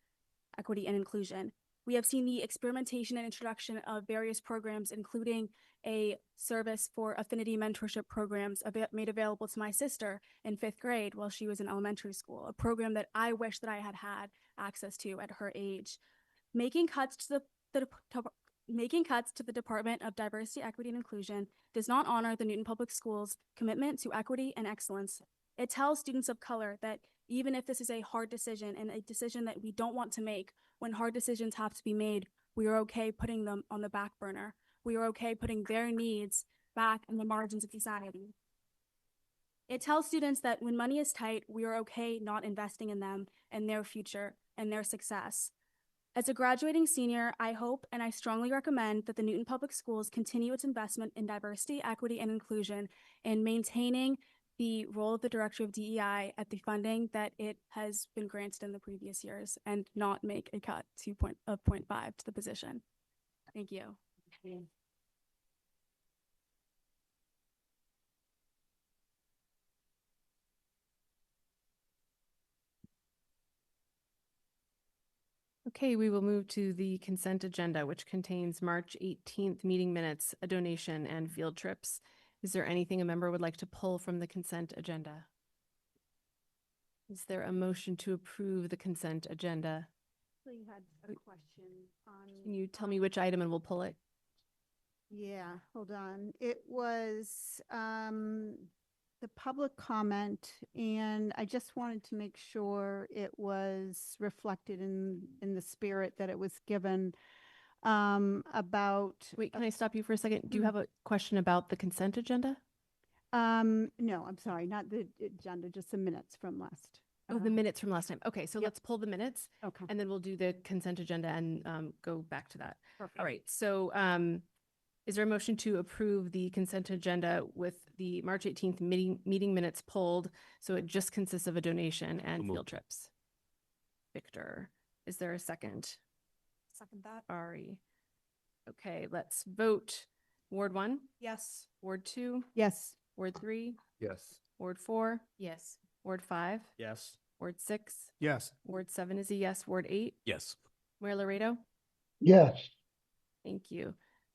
Equity, and Inclusion. We have seen the experimentation and introduction of various programs, including a service for affinity mentorship programs made available to my sister in 5th grade while she was in elementary school, a program that I wish that I had had access to at her age. Making cuts to the Department of Diversity, Equity, and Inclusion does not honor the Newton Public Schools' commitment to equity and excellence. It tells students of color that even if this is a hard decision and a decision that we don't want to make, when hard decisions have to be made, we are okay putting them on the back burner. We are okay putting their needs back in the margins of society. It tells students that when money is tight, we are okay not investing in them and their future and their success. As a graduating senior, I hope and I strongly recommend that the Newton Public Schools continue its investment in diversity, equity, and inclusion and maintaining the role of the Director of DEI at the funding that it has been granted in the previous years and not make a cut of 0.5 to the position. Thank you. Okay, we will move to the consent agenda, which contains March 18th meeting minutes, a donation, and field trips. Is there anything a member would like to pull from the consent agenda? Is there a motion to approve the consent agenda? You had a question on. Can you tell me which item and we'll pull it? Yeah, hold on. It was the public comment, and I just wanted to make sure it was reflected in the spirit that it was given about. Wait, can I stop you for a second? Do you have a question about the consent agenda? No, I'm sorry, not the agenda, just the minutes from last. Oh, the minutes from last time. Okay, so let's pull the minutes. Okay. And then we'll do the consent agenda and go back to that. Perfect. All right, so Is there a motion to approve the consent agenda with the March 18th meeting minutes pulled? So it just consists of a donation and field trips. Victor, is there a second? Second that. Ari. Okay, let's vote. Ward 1, Yes. Ward 2, Yes. Ward 3, Yes. Ward 4, Yes. Ward 5, Yes. Ward 6, Yes. Ward 7 is a yes, Ward 8, Yes. Mayor Laredo? Yes. Thank you.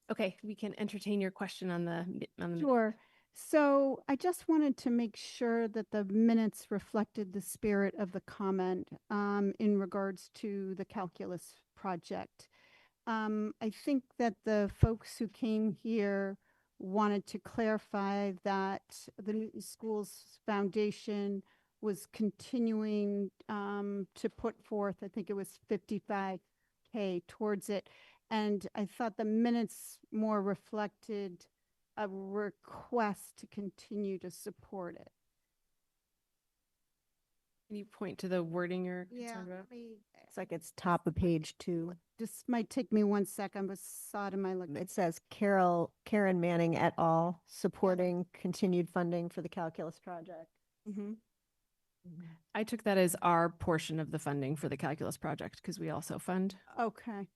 Okay, we can entertain your question on the Sure. So I just wanted to make sure that the minutes reflected the spirit of the comment in regards to the calculus project. I think that the folks who came here wanted to clarify that the Newton Schools Foundation was continuing to put forth, I think it was 55K towards it. And I thought the minutes more reflected a request to continue to support it. Can you point to the wording you're concerned about? It's like it's top of page 2. This might take me 1 second, but saw it in my look. It says Karen Manning et al. Supporting continued funding for the calculus project. Mm-hmm. I took that as our portion of the funding for the calculus project because we also fund. Okay.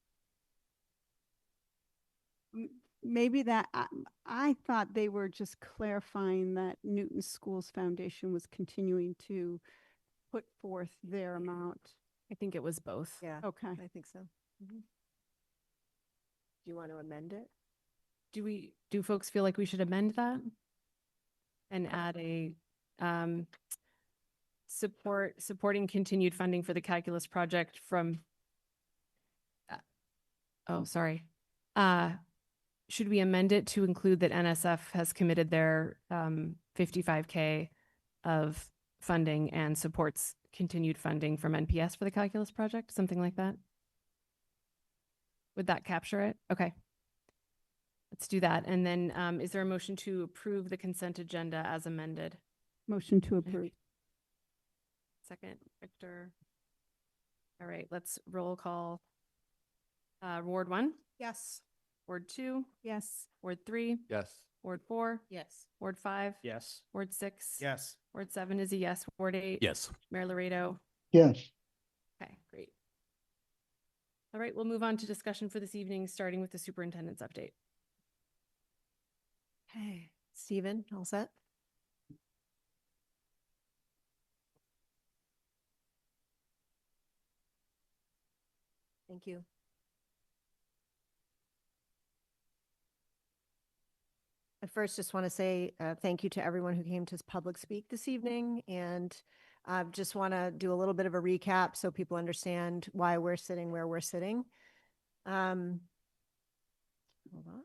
Maybe that, I thought they were just clarifying that Newton Schools Foundation was continuing to put forth their amount. I think it was both. Yeah. Okay. I think so. Do you want to amend it? Do folks feel like we should amend that? And add a supporting continued funding for the calculus project from sorry. Should we amend it to include that NSF has committed their 55K of funding and supports continued funding from NPS for the calculus project? Something like that? Would that capture it? Okay. Let's do that. And then is there a motion to approve the consent agenda as amended? Motion to approve. Second, Victor. All right, let's roll call. Ward 1? Yes. Ward 2? Yes. Ward 3? Yes. Ward 4? Yes. Ward 5? Yes. Ward 6? Yes. Ward 7 is a yes. Ward 8? Yes. Mayor Laredo? Yes. Okay, great. All right, we'll move on to discussion for this evening, starting with the superintendent's update. Okay. Stephen, all set? Thank you. I first just want to say thank you to everyone who came to public speak this evening, and just want to do a little bit of a recap so people understand why we're sitting where we're sitting. Hold on.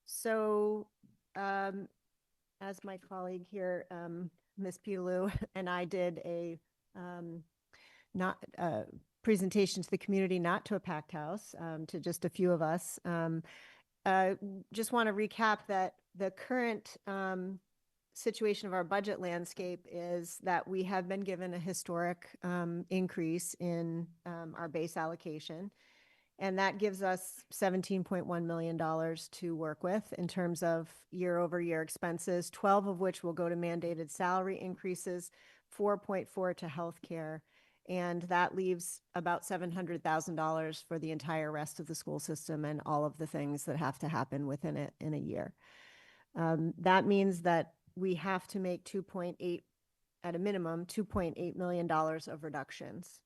So as my colleague here, Ms. Pilu, and I did a presentation to the community, not to a packed house, to just a few of us. Just want to recap that the current situation of our budget landscape is that we have been given a historic increase in our base allocation. And that gives us $17.1 million to work with in terms of year-over-year expenses, 12 of which will go to mandated salary increases, 4.4 to healthcare. And that leaves about $700,000 for the entire rest of the school system and all of the things that have to happen within it in a year. That means that we have to make at a minimum, $2.8 million of reductions.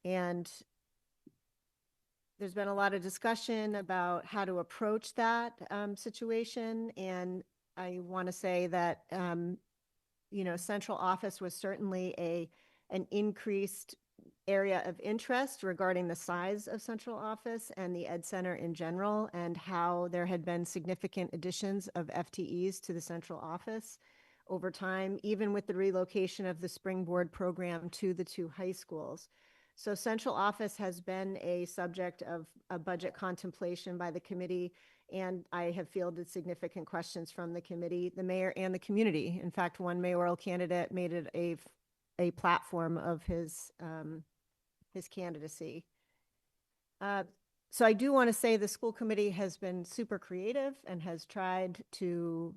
And there's been a lot of discussion about how to approach that situation. And I want to say that, central office was certainly an increased area of interest regarding the size of central office and the Ed Center in general, and how there had been significant additions of FTEs to the central office over time, even with the relocation of the Springboard program to the 2 high schools. So central office has been a subject of a budget contemplation by the committee, and I have fielded significant questions from the committee, the mayor, and the community. In fact, one mayoral candidate made it a platform of his candidacy. So I do want to say the school committee has been super creative and has tried to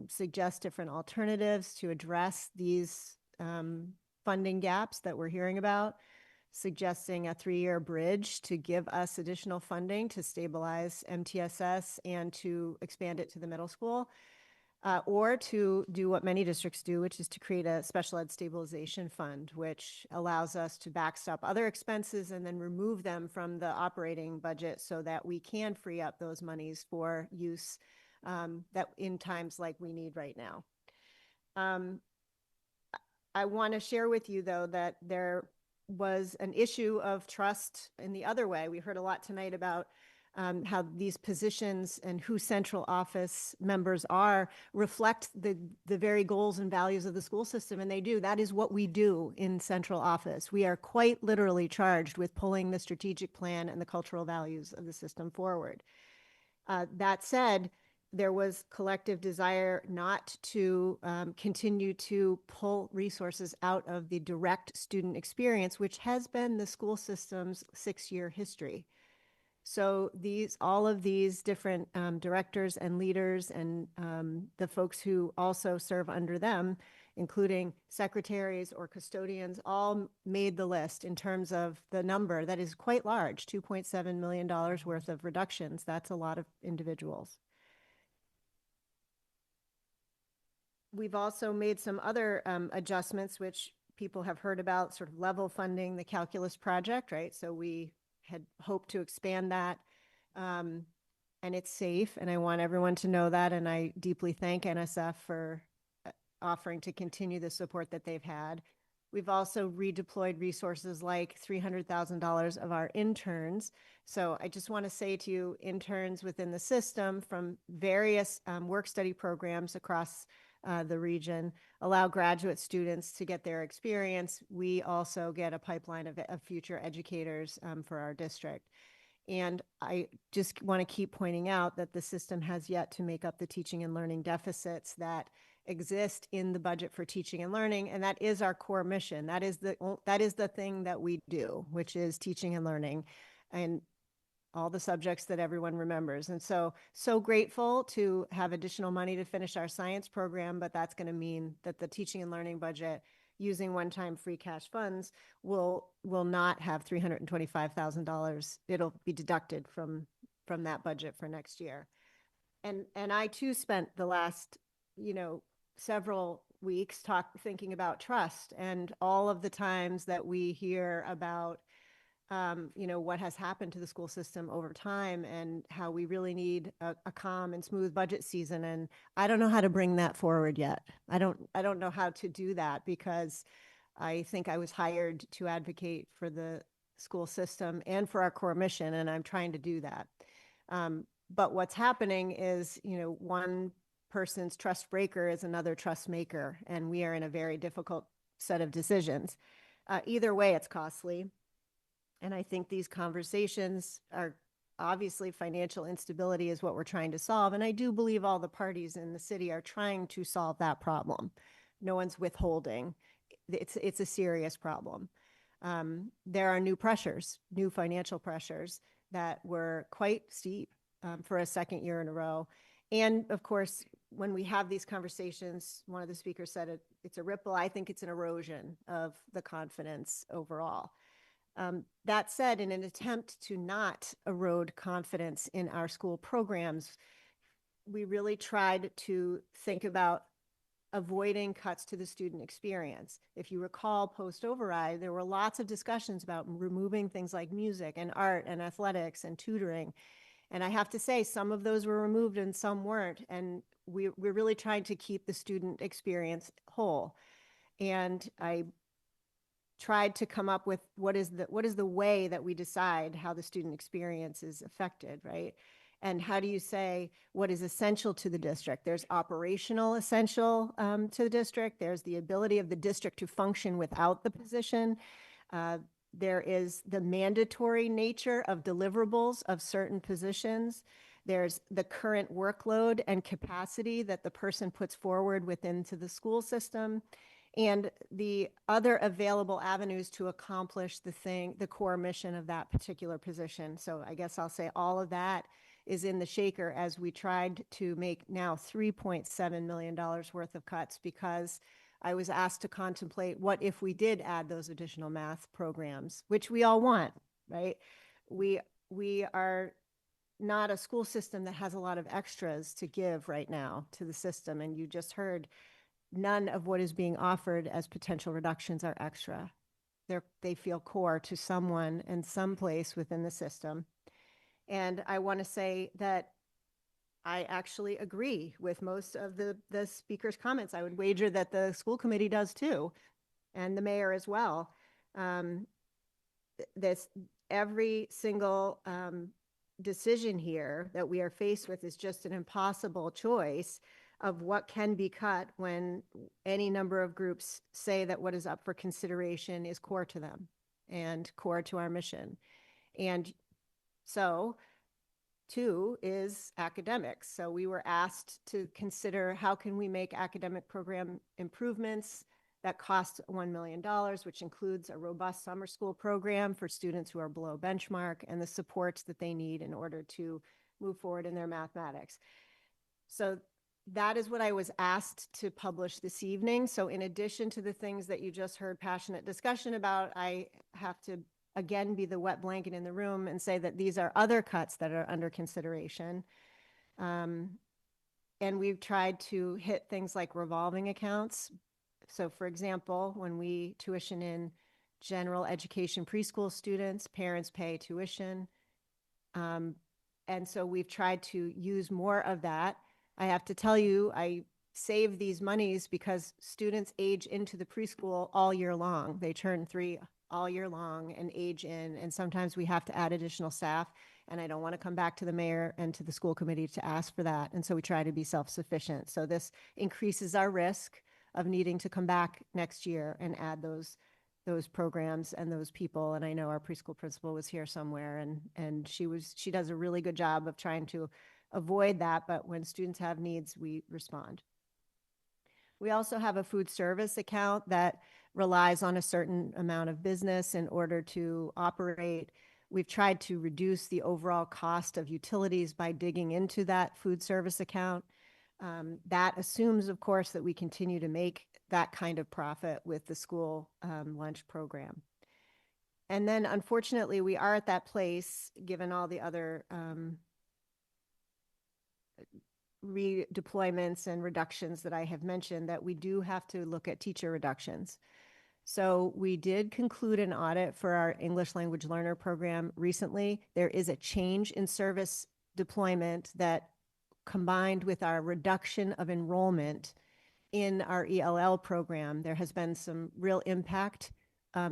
suggest different alternatives to address these funding gaps that we're hearing about, suggesting a 3-year bridge to give us additional funding to stabilize MTSS and to expand it to the middle school. Or to do what many districts do, which is to create a special ed stabilization fund, which allows us to backstop other expenses and then remove them from the operating budget so that we can free up those monies for use that in times like we need right now. I want to share with you, though, that there was an issue of trust in the other way. We heard a lot tonight about how these positions and who central office members are reflect the very goals and values of the school system, and they do. That is what we do in central office. We are quite literally charged with pulling the strategic plan and the cultural values of the system forward. That said, there was collective desire not to continue to pull resources out of the direct student experience, which has been the school system's 6-year history. So all of these different directors and leaders and the folks who also serve under them, including secretaries or custodians, all made the list in terms of the number that is quite large, $2.7 million worth of reductions. That's a lot of individuals. We've also made some other adjustments, which people have heard about, sort of level funding the calculus project, right? So we had hoped to expand that, and it's safe, and I want everyone to know that, and I deeply thank NSF for offering to continue the support that they've had. We've also redeployed resources like $300,000 of our interns. So I just want to say to you, interns within the system from various work study programs across the region allow graduate students to get their experience. We also get a pipeline of future educators for our district. And I just want to keep pointing out that the system has yet to make up the teaching and learning deficits that exist in the budget for teaching and learning, and that is our core mission. That is the thing that we do, which is teaching and learning, and all the subjects that everyone remembers. And so grateful to have additional money to finish our science program, but that's going to mean that the teaching and learning budget using one-time free cash funds will not have $325,000. It'll be deducted from that budget for next year. And I too spent the last, several weeks thinking about trust and all of the times that we hear about what has happened to the school system over time and how we really need a calm and smooth budget season. And I don't know how to bring that forward yet. I don't know how to do that because I think I was hired to advocate for the school system and for our core mission, and I'm trying to do that. But what's happening is, one person's trust breaker is another trust maker, and we are in a very difficult set of decisions. Either way, it's costly. And I think these conversations are obviously financial instability is what we're trying to solve. And I do believe all the parties in the city are trying to solve that problem. No one's withholding. It's a serious problem. There are new pressures, new financial pressures that were quite steep for a second year in a row. And of course, when we have these conversations, one of the speakers said it's a ripple. I think it's an erosion of the confidence overall. That said, in an attempt to not erode confidence in our school programs, we really tried to think about avoiding cuts to the student experience. If you recall, post-override, there were lots of discussions about removing things like music and art and athletics and tutoring. And I have to say, some of those were removed and some weren't. And we're really trying to keep the student experience whole. And I tried to come up with what is the way that we decide how the student experience is affected, right? And how do you say what is essential to the district? There's operational essential to the district. There's the ability of the district to function without the position. There is the mandatory nature of deliverables of certain positions. There's the current workload and capacity that the person puts forward within to the school system. and the other available avenues to accomplish the core mission of that particular position. So I guess I'll say all of that is in the shaker as we tried to make now $3.7 million worth of cuts, because I was asked to contemplate what if we did add those additional math programs, which we all want, right? We are not a school system that has a lot of extras to give right now to the system. And you just heard none of what is being offered as potential reductions are extra. They feel core to someone and someplace within the system. And I want to say that I actually agree with most of the speaker's comments. I would wager that the school committee does too, and the mayor as well. Every single decision here that we are faced with is just an impossible choice of what can be cut when any number of groups say that what is up for consideration is core to them and core to our mission. And so, two is academics. So we were asked to consider how can we make academic program improvements that cost $1 million, which includes a robust summer school program for students who are below benchmark and the supports that they need in order to move forward in their mathematics. So that is what I was asked to publish this evening. So in addition to the things that you just heard passionate discussion about, I have to again be the wet blanket in the room and say that these are other cuts that are under consideration. And we've tried to hit things like revolving accounts. So for example, when we tuition in general education preschool students, parents pay tuition. And so we've tried to use more of that. I have to tell you, I save these monies because students age into the preschool all year long. They turn 3 all year long and age in, and sometimes we have to add additional staff, and I don't want to come back to the mayor and to the school committee to ask for that, and so we try to be self-sufficient. So this increases our risk of needing to come back next year and add those programs and those people. And I know our preschool principal was here somewhere, and she does a really good job of trying to avoid that, but when students have needs, we respond. We also have a food service account that relies on a certain amount of business in order to operate. We've tried to reduce the overall cost of utilities by digging into that food service account. That assumes, of course, that we continue to make that kind of profit with the school lunch program. And then, unfortunately, we are at that place, given all the other redeployments and reductions that I have mentioned, that we do have to look at teacher reductions. So we did conclude an audit for our English language learner program recently. There is a change in service deployment that, combined with our reduction of enrollment in our ELL program, there has been some real impact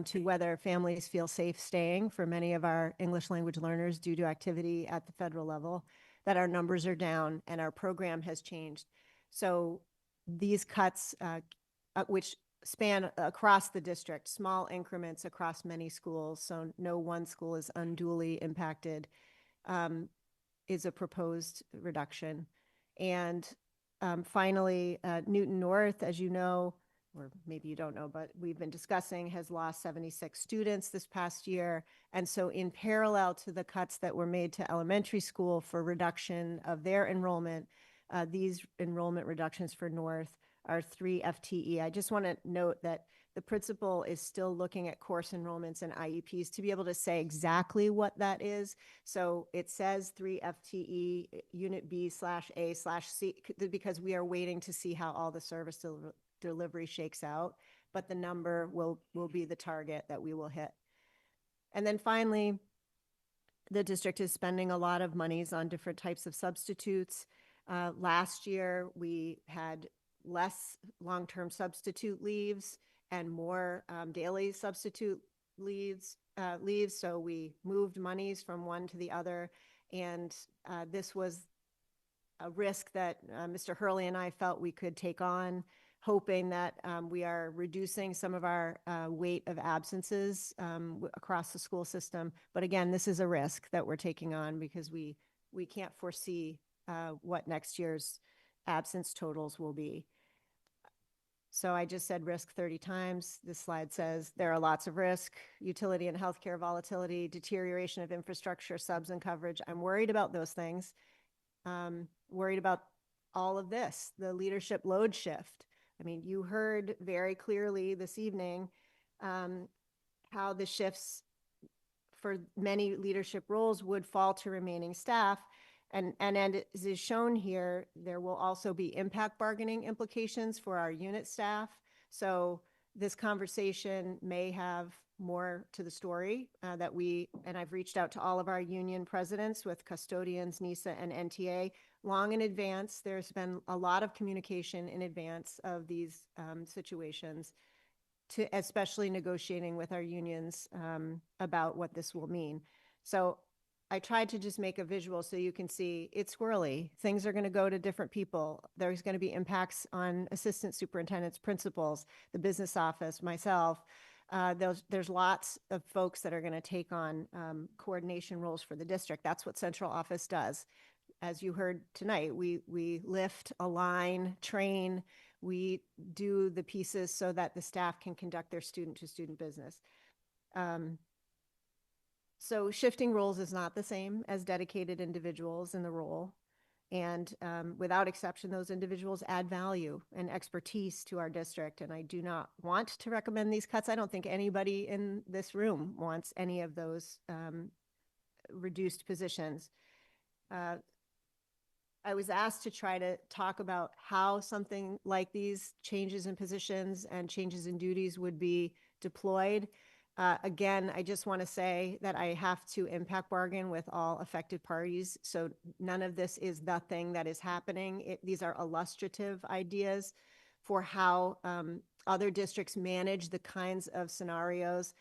to whether families feel safe staying for many of our English language learners due to activity at the federal level, that our numbers are down and our program has changed. So these cuts, which span across the district, small increments across many schools, so no one school is unduly impacted, is a proposed reduction. And finally, Newton North, as you know, or maybe you don't know, but we've been discussing, has lost 76 students this past year. And so in parallel to the cuts that were made to elementary school for reduction of their enrollment, these enrollment reductions for North are 3 FTE. I just want to note that the principal is still looking at course enrollments and IEPs to be able to say exactly what that is. So it says 3 FTE unit B/A/C because we are waiting to see how all the service delivery shakes out, but the number will be the target that we will hit. And then finally, the district is spending a lot of monies on different types of substitutes. Last year, we had less long-term substitute leaves and more daily substitute leaves. So we moved monies from one to the other. And this was a risk that Mr. Hurley and I felt we could take on, hoping that we are reducing some of our weight of absences across the school system. But again, this is a risk that we're taking on because we can't foresee what next year's absence totals will be. So I just said risk 30 times. This slide says there are lots of risk, utility and healthcare volatility, deterioration of infrastructure, subs and coverage. I'm worried about those things. Worried about all of this, the leadership load shift. I mean, you heard very clearly this evening how the shifts for many leadership roles would fall to remaining staff. And as is shown here, there will also be impact bargaining implications for our unit staff. So this conversation may have more to the story and I've reached out to all of our union presidents with custodians, NISA, and NTA long in advance. There's been a lot of communication in advance of these situations, especially negotiating with our unions about what this will mean. So I tried to just make a visual so you can see it's squirrely. Things are going to go to different people. There's going to be impacts on assistant superintendents, principals, the business office, myself. There's lots of folks that are going to take on coordination roles for the district. That's what central office does. As you heard tonight, we lift, align, train. We do the pieces so that the staff can conduct their student-to-student business. So shifting roles is not the same as dedicated individuals in the role. And without exception, those individuals add value and expertise to our district. And I do not want to recommend these cuts. I don't think anybody in this room wants any of those reduced positions. I was asked to try to talk about how something like these changes in positions and changes in duties would be deployed. Again, I just want to say that I have to impact bargain with all affected parties. So none of this is the thing that is happening. These are illustrative ideas for how other districts manage the kinds of scenarios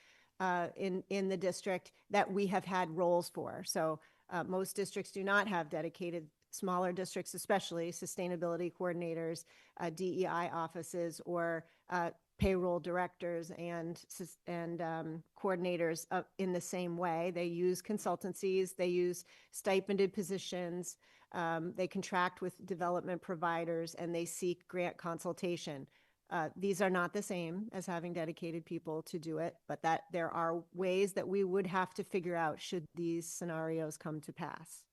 in the district that we have had roles for. So most districts do not have dedicated, smaller districts especially, sustainability coordinators, DEI offices, or payroll directors and coordinators in the same way. They use consultancies, they use stipended positions, they contract with development providers, and they seek grant consultation. These are not the same as having dedicated people to do it, but that there are ways that we would have to figure out should these scenarios come to pass.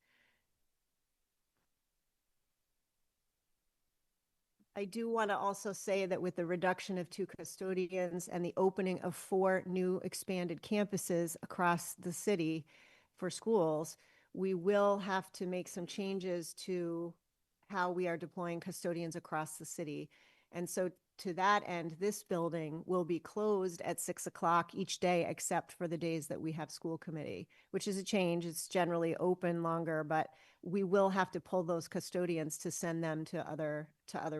I do want to also say that with the reduction of 2 custodians and the opening of 4 new expanded campuses across the city for schools, we will have to make some changes to how we are deploying custodians across the city. And so to that end, this building will be closed at 6 o'clock each day, except for the days that we have school committee, which is a change. It's generally open longer, but we will have to pull those custodians to send them to other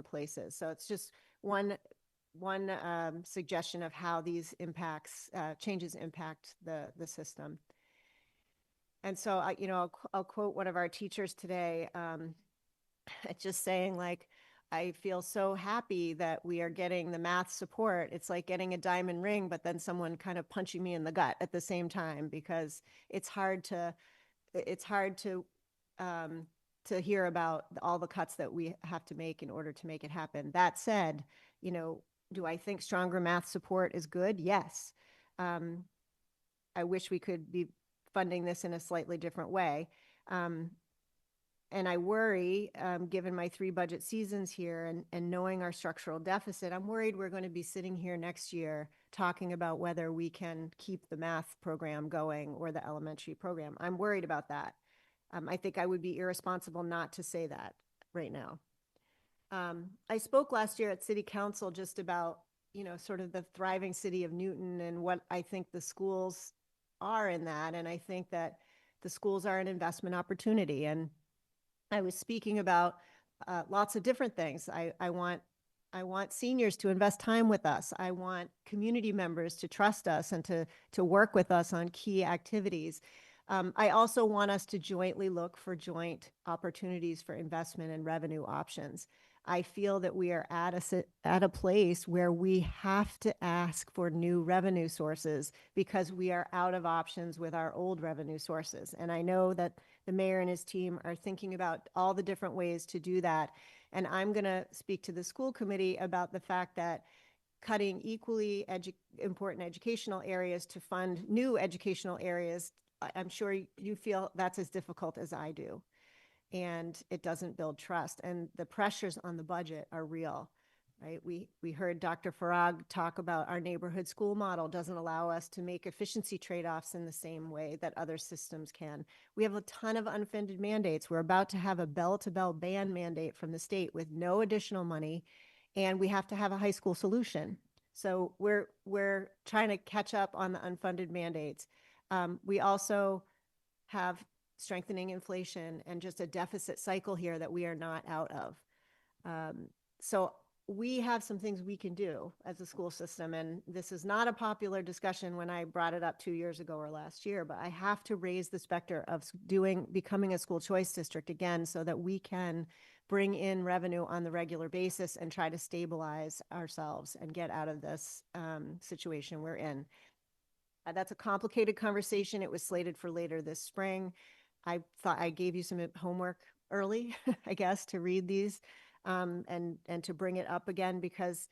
places. So it's just one suggestion of how these changes impact the system. And so I'll quote one of our teachers today, just saying, like, I feel so happy that we are getting the math support. It's like getting a diamond ring, but then someone kind of punching me in the gut at the same time, because it's hard to hear about all the cuts that we have to make in order to make it happen. That said, do I think stronger math support is good? Yes. I wish we could be funding this in a slightly different way. And I worry, given my 3 budget seasons here and knowing our structural deficit, I'm worried we're going to be sitting here next year talking about whether we can keep the math program going or the elementary program. I'm worried about that. I think I would be irresponsible not to say that right now. I spoke last year at City Council just about, sort of the thriving city of Newton and what I think the schools are in that. And I think that the schools are an investment opportunity. And I was speaking about lots of different things. I want seniors to invest time with us. I want community members to trust us and to work with us on key activities. I also want us to jointly look for joint opportunities for investment and revenue options. I feel that we are at a place where we have to ask for new revenue sources because we are out of options with our old revenue sources. And I know that the mayor and his team are thinking about all the different ways to do that. And I'm going to speak to the school committee about the fact that cutting equally important educational areas to fund new educational areas, I'm sure you feel that's as difficult as I do. And it doesn't build trust. And the pressures on the budget are real, right? We heard Dr. Farag talk about our neighborhood school model doesn't allow us to make efficiency trade-offs in the same way that other systems can. We have a ton of unfunded mandates. We're about to have a bell-to-bell band mandate from the state with no additional money, and we have to have a high school solution. So we're trying to catch up on the unfunded mandates. We also have strengthening inflation and just a deficit cycle here that we are not out of. So we have some things we can do as a school system, and this is not a popular discussion when I brought it up 2 years ago or last year, but I have to raise the specter of becoming a school choice district again so that we can bring in revenue on the regular basis and try to stabilize ourselves and get out of this situation we're in. That's a complicated conversation. It was slated for later this spring. I thought I gave you some homework early, I guess, to read these and to bring it up again, because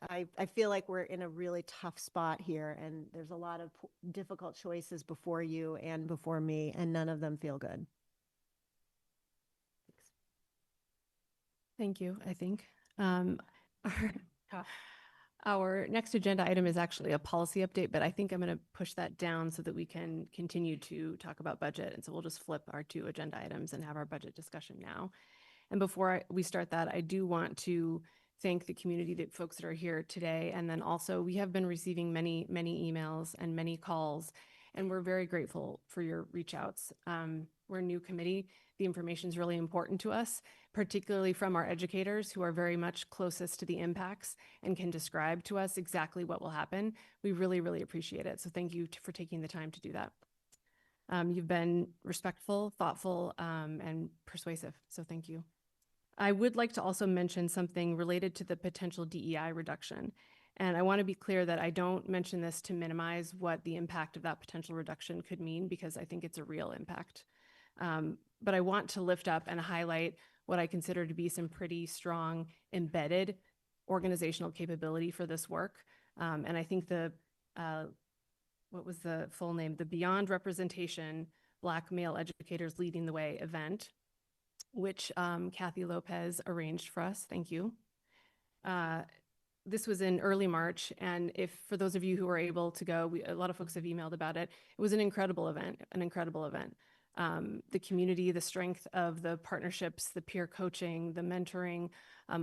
I feel like we're in a really tough spot here, and there's a lot of difficult choices before you and before me, and none of them feel good. Thank you, I think. Our next agenda item is actually a policy update, but I think I'm going to push that down so that we can continue to talk about budget. And so we'll just flip our 2 agenda items and have our budget discussion now. And before we start that, I do want to thank the community, the folks that are here today. And then also we have been receiving many, many emails and many calls, and we're very grateful for your reach outs. We're a new committee. The information is really important to us, particularly from our educators who are very much closest to the impacts and can describe to us exactly what will happen. We really, really appreciate it. So thank you for taking the time to do that. You've been respectful, thoughtful, and persuasive. So thank you. I would like to also mention something related to the potential DEI reduction. And I want to be clear that I don't mention this to minimize what the impact of that potential reduction could mean, because I think it's a real impact. But I want to lift up and highlight what I consider to be some pretty strong embedded organizational capability for this work. And I think what was the full name? The Beyond Representation Black Male Educators Leading the Way event, which Kathy Lopez arranged for us. Thank you. This was in early March, and for those of you who were able to go, a lot of folks have emailed about it. It was an incredible event, the community, the strength of the partnerships, the peer coaching, the mentoring,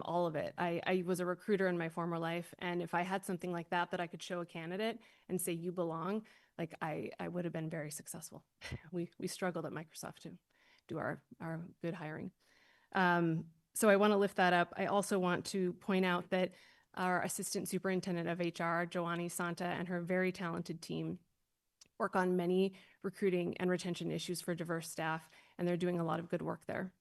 all of it. I was a recruiter in my former life, and if I had something like that I could show a candidate and say, you belong, like I would have been very successful. We struggled at Microsoft to do our good hiring. So I want to lift that up. I also want to point out that our Assistant Superintendent of HR, Joanny Santa, and her very talented team work on many recruiting and retention issues for diverse staff, and they're doing a lot of good work there.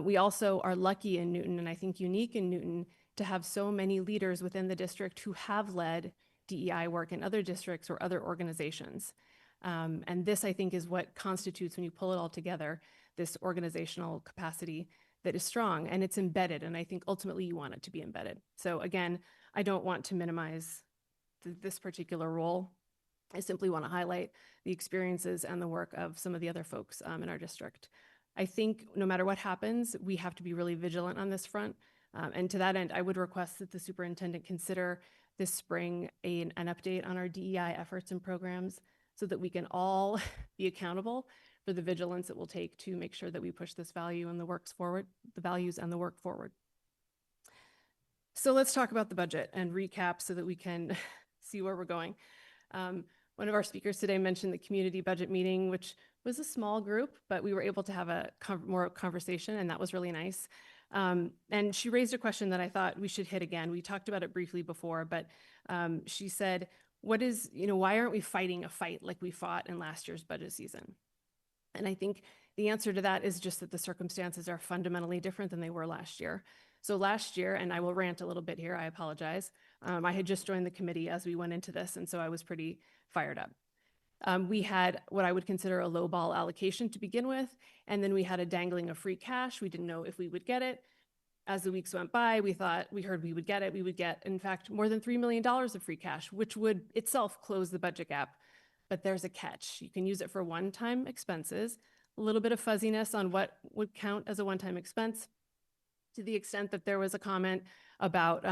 We also are lucky in Newton, and I think unique in Newton, to have so many leaders within the district who have led DEI work in other districts or other organizations. And this, I think, is what constitutes, when you pull it all together, this organizational capacity that is strong, and it's embedded. And I think ultimately you want it to be embedded. So again, I don't want to minimize this particular role. I simply want to highlight the experiences and the work of some of the other folks in our district. I think no matter what happens, we have to be really vigilant on this front. And to that end, I would request that the superintendent consider this spring an update on our DEI efforts and programs, so that we can all be accountable for the vigilance it will take to make sure that we push this value and the values and the work forward. So let's talk about the budget and recap so that we can see where we're going. One of our speakers today mentioned the community budget meeting, which was a small group, but we were able to have more conversation, and that was really nice. And she raised a question that I thought we should hit again. We talked about it briefly before, but she said, why aren't we fighting a fight like we fought in last year's budget season? And I think the answer to that is just that the circumstances are fundamentally different than they were last year. So last year, and I will rant a little bit here, I apologize. I had just joined the committee as we went into this, and so I was pretty fired up. We had what I would consider a low ball allocation to begin with, and then we had a dangling of free cash. We didn't know if we would get it. As the weeks went by, we heard we would get it. We would get, in fact, more than $3 million of free cash, which would itself close the budget gap. But there's a catch. You can use it for one-time expenses, a little bit of fuzziness on what would count as a one-time expense, to the extent that there was a comment about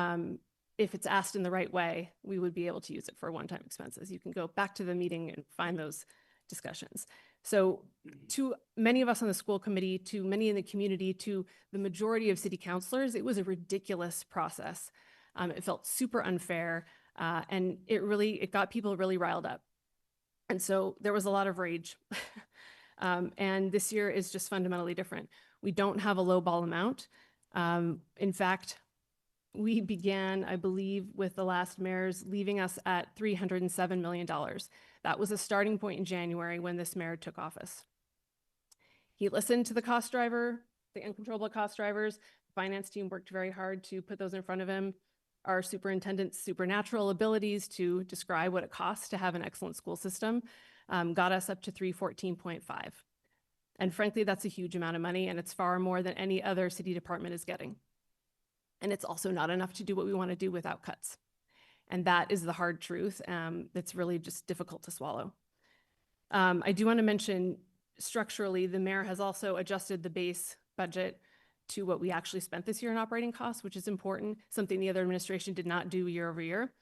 if it's asked in the right way, we would be able to use it for one-time expenses. You can go back to the meeting and find those discussions. So to many of us on the school committee, to many in the community, to the majority of city councilors, it was a ridiculous process. It felt super unfair, and it got people really riled up. And so there was a lot of rage. And this year is just fundamentally different. We don't have a low ball amount. In fact, we began, I believe, with the last mayor's leaving us at $307 million. That was a starting point in January when this mayor took office. He listened to the cost driver, the uncontrollable cost drivers. The finance team worked very hard to put those in front of him. Our superintendent's supernatural abilities to describe what it costs to have an excellent school system got us up to 314.5. And frankly, that's a huge amount of money, and it's far more than any other city department is getting. And it's also not enough to do what we want to do without cuts. And that is the hard truth that's really just difficult to swallow. I do want to mention structurally, the mayor has also adjusted the base budget to what we actually spent this year in operating costs, which is important, something the other administration did not do year over year.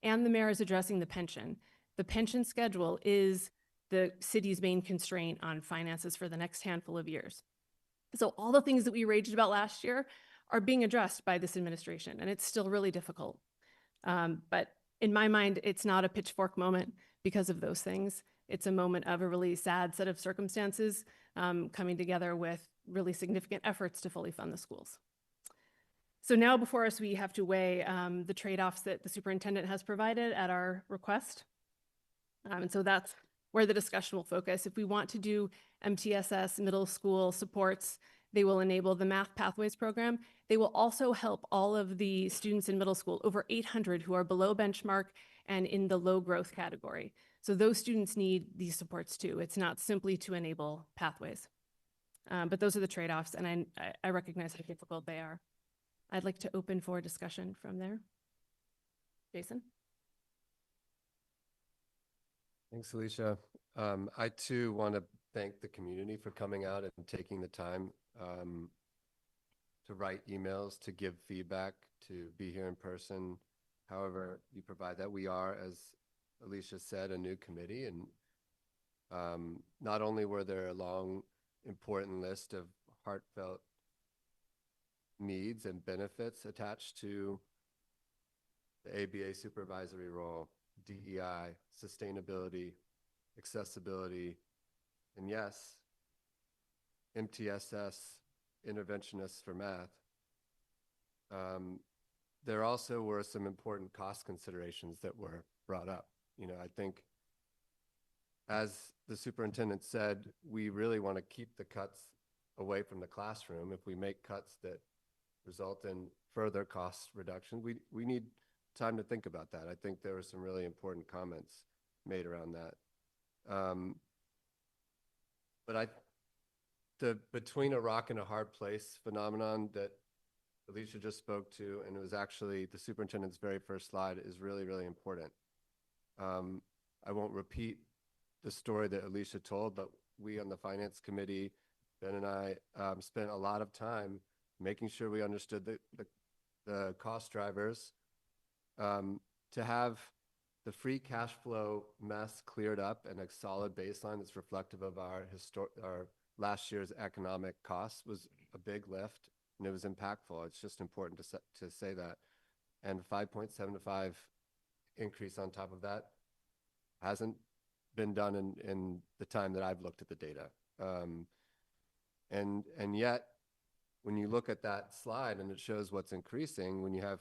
And the mayor is addressing the pension. The pension schedule is the city's main constraint on finances for the next handful of years. So all the things that we raged about last year are being addressed by this administration, and it's still really difficult. But in my mind, it's not a pitchfork moment because of those things. It's a moment of a really sad set of circumstances coming together with really significant efforts to fully fund the schools. So now before us, we have to weigh the trade-offs that the superintendent has provided at our request. And so that's where the discussion will focus. If we want to do MTSS middle school supports, they will enable the Math Pathways program. They will also help all of the students in middle school, over 800 who are below benchmark and in the low growth category. So those students need these supports too. It's not simply to enable pathways. But those are the trade-offs, and I recognize how difficult they are. I'd like to open for discussion from there. Jason? Thanks, Alicia. I too want to thank the community for coming out and taking the time to write emails, to give feedback, to be here in person. However you provide that. We are, as Alicia said, a new committee, and not only were there a long, important list of heartfelt needs and benefits attached to the ABA supervisory role, DEI, sustainability, accessibility, and yes, MTSS, interventionists for math. There also were some important cost considerations that were brought up. I think, as the superintendent said, we really want to keep the cuts away from the classroom. If we make cuts that result in further cost reduction, we need time to think about that. I think there were some really important comments made around that. But the between a rock and a hard place phenomenon that Alicia just spoke to, and it was actually the superintendent's very first slide, is really, really important. I won't repeat the story that Alicia told, but we on the finance committee, Ben and I, spent a lot of time making sure we understood the cost drivers, to have the free cash flow mess cleared up and a solid baseline that's reflective of our last year's economic costs was a big lift, and it was impactful. It's just important to say that. And 5.75 increase on top of that hasn't been done in the time that I've looked at the data. And yet, when you look at that slide and it shows what's increasing, when you have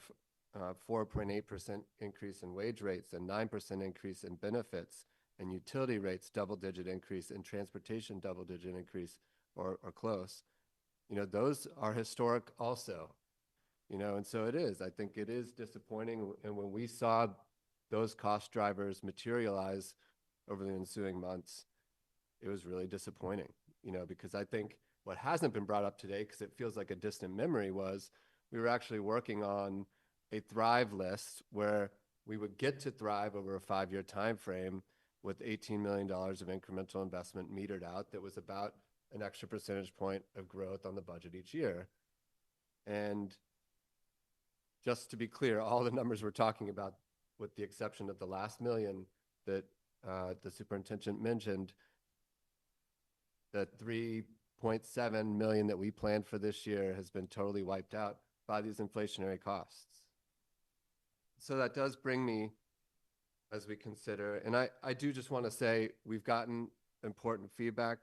4.8% increase in wage rates and 9% increase in benefits, and utility rates double-digit increase, and transportation double-digit increase or close, those are historic also. And so it is. I think it is disappointing. And when we saw those cost drivers materialize over the ensuing months, it was really disappointing, because I think what hasn't been brought up today, because it feels like a distant memory, was we were actually working on a Thrive list where we would get to Thrive over a 5-year time frame with $18 million of incremental investment metered out that was about an extra percentage point of growth on the budget each year. And just to be clear, all the numbers we're talking about, with the exception of the last million that the superintendent mentioned, the 3.7 million that we planned for this year has been totally wiped out by these inflationary costs. So that does bring me, as we consider, and I do just want to say we've gotten important feedback.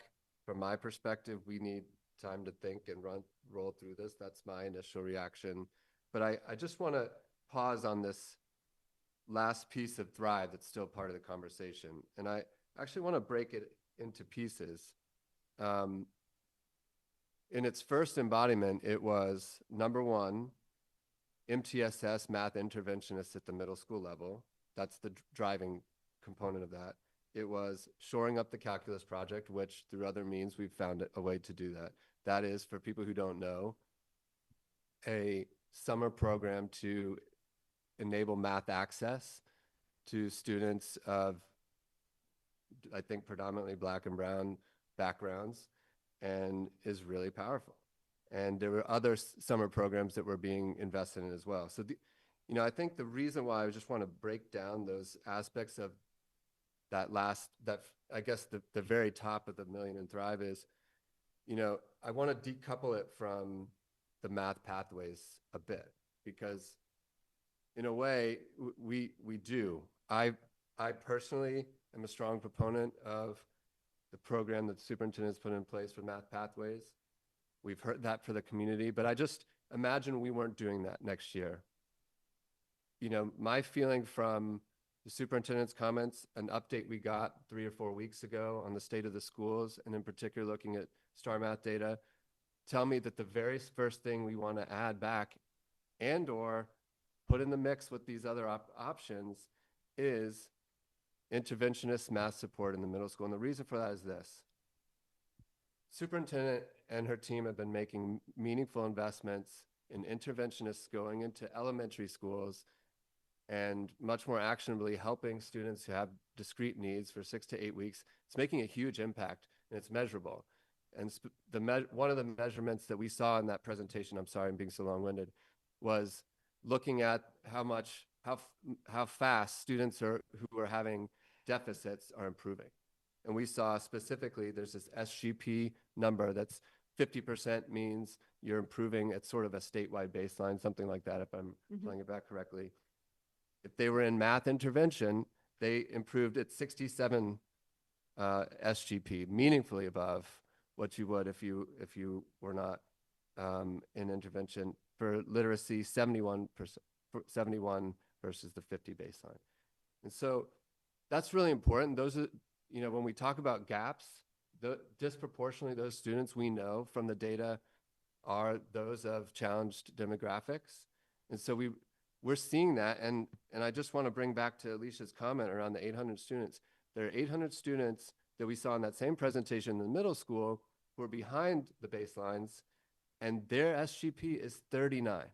From my perspective, we need time to think and roll through this. That's my initial reaction. But I just want to pause on this last piece of Thrive that's still part of the conversation. And I actually want to break it into pieces. In its first embodiment, it was, number one, MTSS math interventionists at the middle school level. That's the driving component of that. It was shoring up the calculus project, which through other means, we've found a way to do that. That is, for people who don't know, a summer program to enable math access to students of, I think, predominantly Black and brown backgrounds, and is really powerful. And there were other summer programs that were being invested in as well. So, I think the reason why I just want to break down those aspects of that I guess the very top of the million in Thrive is, I want to decouple it from the math pathways a bit, because in a way we do. I personally am a strong proponent of the program that the superintendent's put in place for math pathways. We've heard that for the community, but I just imagine we weren't doing that next year. My feeling from the superintendent's comments, an update we got 3 or 4 weeks ago on the state of the schools, and in particular looking at STAR Math data, tell me that the very first thing we want to add back and or put in the mix with these other options is interventionist math support in the middle school. And the reason for that is this. Superintendent and her team have been making meaningful investments in interventionists going into elementary schools and much more actionably helping students who have discrete needs for 6 to 8 weeks. It's making a huge impact, and it's measurable. And one of the measurements that we saw in that presentation, I'm sorry I'm being so long-winded, was looking at how fast students who are having deficits are improving. And we saw specifically there's this SGP number that's 50% means you're improving at sort of a statewide baseline, something like that, if I'm playing it back correctly. If they were in math intervention, they improved at 67 SGP, meaningfully above what you would if you were not in intervention. For literacy, 71 versus the 50 baseline. And so that's really important. Those are, when we talk about gaps, disproportionately those students we know from the data are those of challenged demographics. And so we're seeing that, and I just want to bring back to Alicia's comment around the 800 students. There are 800 students that we saw in that same presentation in the middle school who are behind the baselines, and their SGP is 39.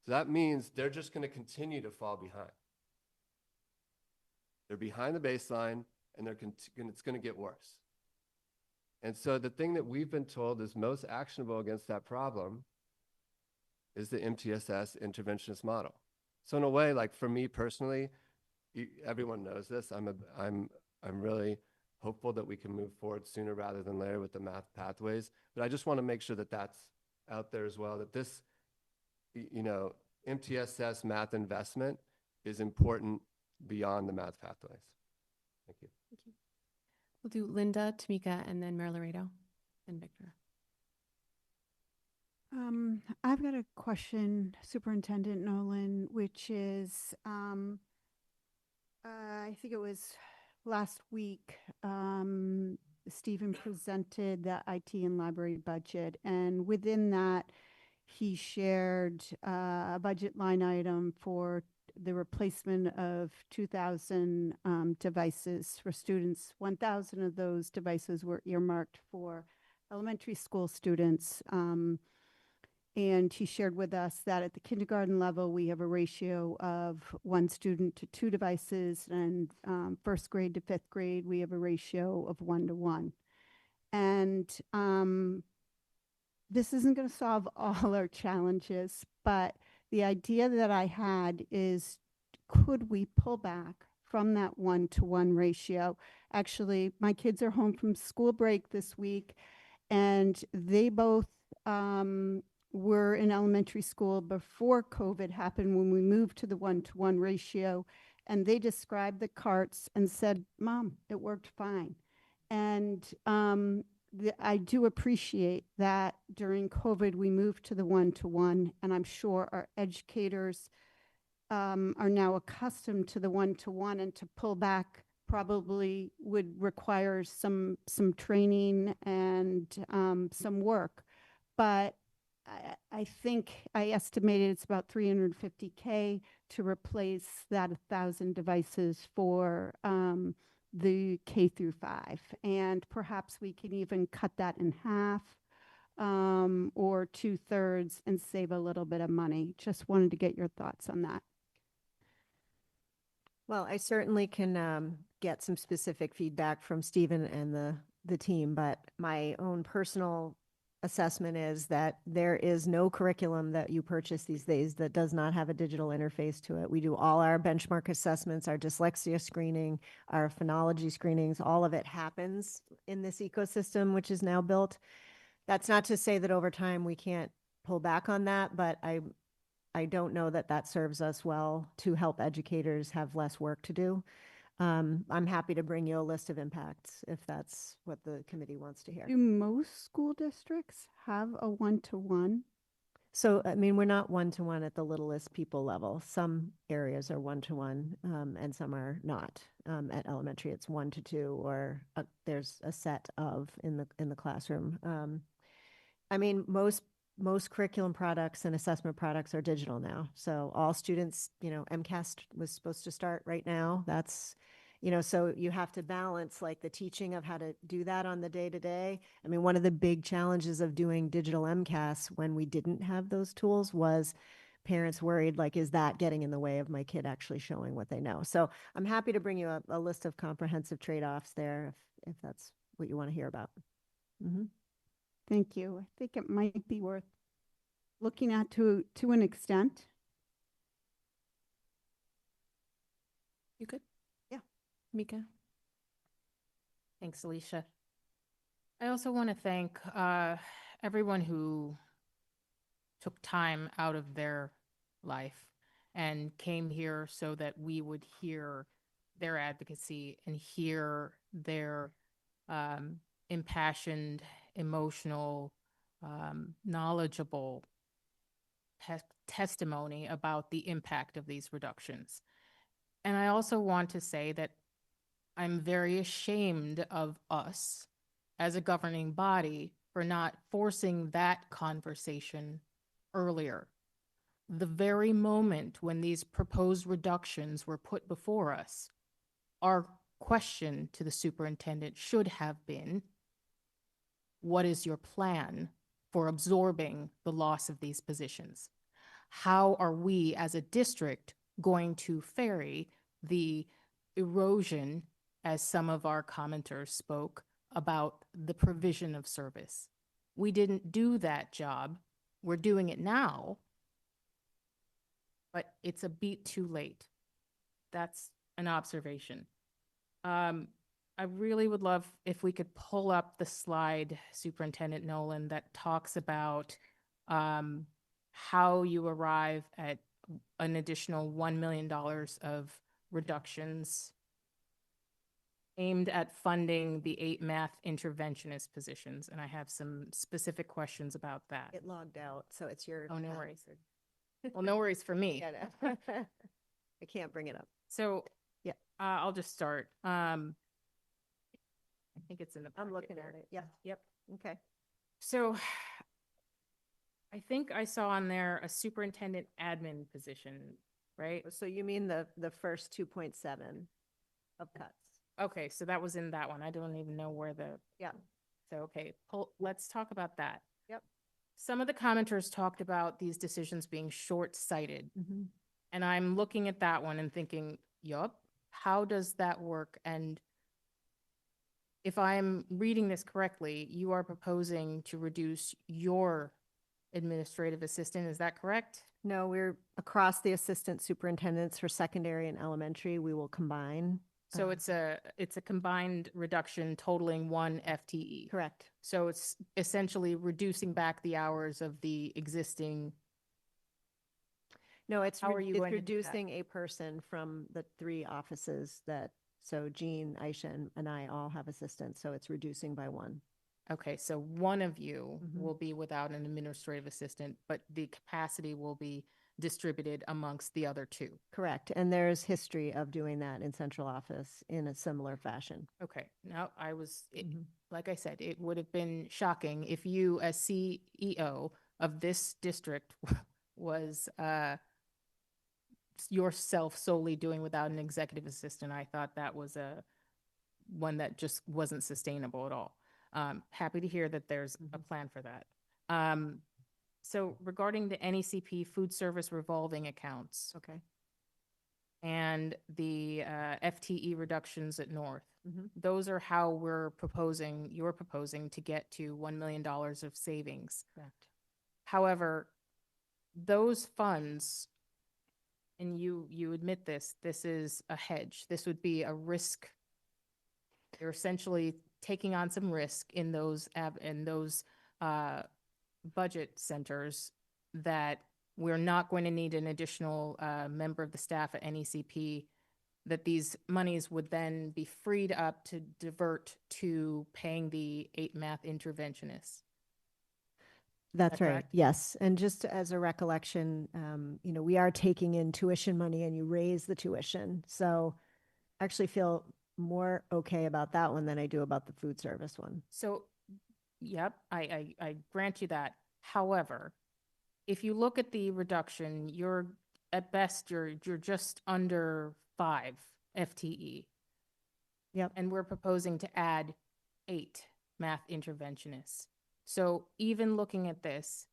So that means they're just going to continue to fall behind. They're behind the baseline, and it's going to get worse. And so the thing that we've been told is most actionable against that problem is the MTSS interventionist model. So in a way, like for me personally, everyone knows this. I'm really hopeful that we can move forward sooner rather than later with the math pathways. But I just want to make sure that that's out there as well, that this, MTSS math investment is important beyond the math pathways. Thank you. Thank you. We'll do Linda, Tamika, and then Mayor Laredo and Victor. I've got a question, Superintendent Nolan, which is, I think it was last week, Stephen presented the IT and library budget, and within that, he shared a budget line item for the replacement of 2,000 devices for students. 1,000 of those devices were earmarked for elementary school students. And he shared with us that at the kindergarten level, we have a ratio of 1 student to 2 devices, and first grade to 5th grade, we have a ratio of 1 to 1. And this isn't going to solve all our challenges, but the idea that I had is, could we pull back from that 1-to-1 ratio? Actually, my kids are home from school break this week, and they both were in elementary school before COVID happened, when we moved to the 1-to-1 ratio, and they described the carts and said, "Mom, it worked fine." And I do appreciate that during COVID we moved to the 1-to-1, and I'm sure our educators are now accustomed to the 1-to-1, and to pull back probably would require some training and some work. But I think I estimated it's about $350K to replace that 1,000 devices for the K through 5. And perhaps we can even cut that in half or 2/3 and save a little bit of money. Just wanted to get your thoughts on that. Well, I certainly can get some specific feedback from Stephen and the team, but my own personal assessment is that there is no curriculum that you purchase these days that does not have a digital interface to it. We do all our benchmark assessments, our dyslexia screening, our phonology screenings, all of it happens in this ecosystem, which is now built. That's not to say that over time we can't pull back on that, but I don't know that that serves us well to help educators have less work to do. I'm happy to bring you a list of impacts if that's what the committee wants to hear. Do most school districts have a 1-to-1? So, I mean, we're not 1-to-1 at the littlest people level. Some areas are 1-to-1 and some are not. At elementary, it's 1-to-2, or there's a set of in the classroom. I mean, most curriculum products and assessment products are digital now. So all students, MCAS was supposed to start right now. That's, so you have to balance like the teaching of how to do that on the day-to-day. I mean, one of the big challenges of doing digital MCAS when we didn't have those tools was parents worried, like, is that getting in the way of my kid actually showing what they know? So I'm happy to bring you a list of comprehensive trade-offs there if that's what you want to hear about. Mm-hmm. Thank you. I think it might be worth looking at to an extent. You good? Yeah. Mika? Thanks, Alicia. I also want to thank everyone who took time out of their life and came here so that we would hear their advocacy and hear their impassioned, emotional, knowledgeable testimony about the impact of these reductions. And I also want to say that I'm very ashamed of us as a governing body for not forcing that conversation earlier. The very moment when these proposed reductions were put before us, our question to the superintendent should have been, what is your plan for absorbing the loss of these positions? How are we as a district going to ferry the erosion, as some of our commenters spoke about the provision of service? We didn't do that job. We're doing it now, but it's a beat too late. That's an observation. I really would love if we could pull up the slide, Superintendent Nolan, that talks about how you arrive at an additional $1 million of reductions aimed at funding the 8 math interventionist positions. And I have some specific questions about that. It logged out, so it's your. Oh, no worries. Well, no worries for me. Yeah, no. I can't bring it up. So yeah, I'll just start. I think it's in the I'm looking at it. Yeah. Yep. Okay. So I think I saw on there a superintendent admin position. right? So you mean the first 2.7 of cuts? Okay, so that was in that one. I don't even know where the, Yeah. so, okay, let's talk about that. Yep. Some of the commenters talked about these decisions being short-sighted. Mm-hmm. And I'm looking at that one and thinking, yup, how does that work? And if I'm reading this correctly, you are proposing to reduce your administrative assistant, is that correct? No, we're across the assistant superintendents for secondary and elementary. We will combine. So it's a combined reduction totaling 1 FTE. Correct. So it's essentially reducing back the hours of the existing. No, it's How are you it's going to do that? reducing a person from the 3 offices that, so Jean, Aisha, and I all have assistants, so it's reducing by 1. Okay, so one of you Mhm. will be without an administrative assistant, but the capacity will be distributed amongst the other 2. Correct. And there's history of doing that in central office in a similar fashion. Okay, now Mhm. like I said, it would have been shocking if you, as CEO of this district, was yourself solely doing without an executive assistant. I thought that was one that just wasn't sustainable at all. Happy to hear that there's a plan for that. So regarding the NECP food service revolving accounts. Okay. And the FTE reductions at North. Mhm. Those are how you're proposing to get to $1 million of savings. Correct. However, those funds, and you admit this is a hedge. This would be a risk. You're essentially taking on some risk in those budget centers that we're not going to need an additional member of the staff at NECP, that these monies would then be freed up to divert to paying the 8 math interventionists. That's that right. correct? Yes. And just as a recollection, we are taking in tuition money and you raise the tuition. So I actually feel more okay about that one than I do about the food service one. So, yep, I grant you that. However, if you look at the reduction, at best, you're just under 5 FTE. Yep. And we're proposing to add 8 math interventionists. So even looking at this,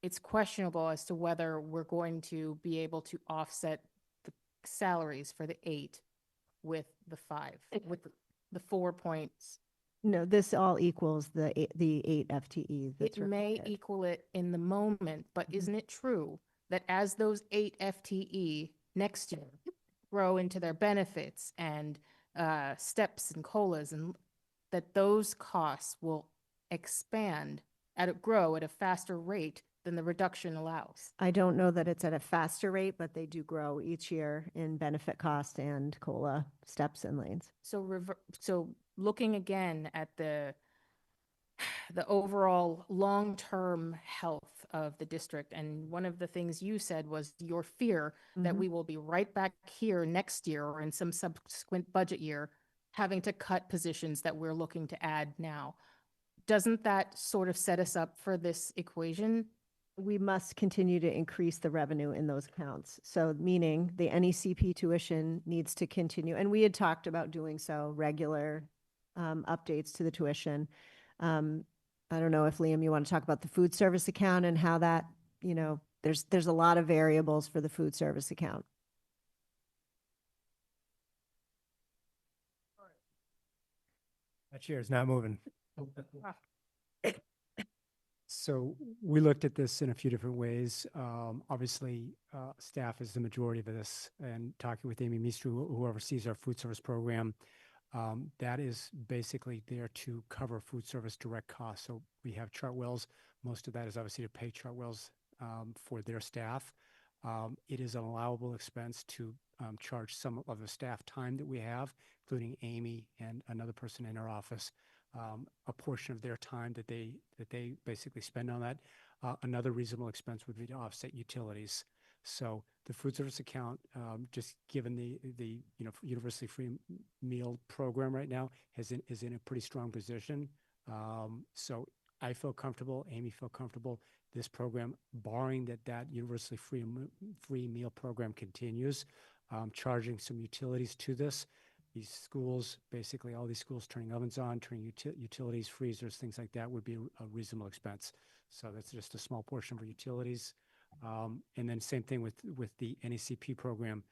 it's questionable as to whether we're going to be able to offset the salaries for the 8 with the 5, with the 4 points. No, this all equals the 8 FTE. That's It may reflected. equal it in the moment, but isn't it true that as those 8 FTE next year grow into their benefits and steps and COLAs, and that those costs will grow at a faster rate than the reduction allows? I don't know that it's at a faster rate, but they do grow each year in benefit cost and COLA steps and lanes. So looking again at the overall long-term health of the district, and one of the things you said was your fear that Mhm. we will be right back here next year or in some subsequent budget year having to cut positions that we're looking to add now. Doesn't that sort of set us up for this equation? We must continue to increase the revenue in those accounts. So meaning the NECP tuition needs to continue. And we had talked about doing so, regular updates to the tuition. I don't know if Liam, you want to talk about the food service account and how that, there's a lot of variables for the food service account. That chair is not moving. So we looked at this in a few different ways. Obviously, staff is the majority of this, and talking with Amy Meester, who oversees our food service program, that is basically there to cover food service direct costs. So we have Chartwells. Most of that is obviously to pay Chartwells for their staff. It is an allowable expense to charge some of the staff time that we have, including Amy and another person in our office, a portion of their time that they basically spend on that. Another reasonable expense would be to offset utilities. So the food service account, just given the universally free meal program right now, is in a pretty strong position. So I feel comfortable, Amy feel comfortable this program, barring that universally free meal program continues, charging some utilities to this. These schools, basically all these schools turning ovens on, turning utilities, freezers, things like that would be a reasonable expense. So that's just a small portion for utilities. And then same thing with the NACP program.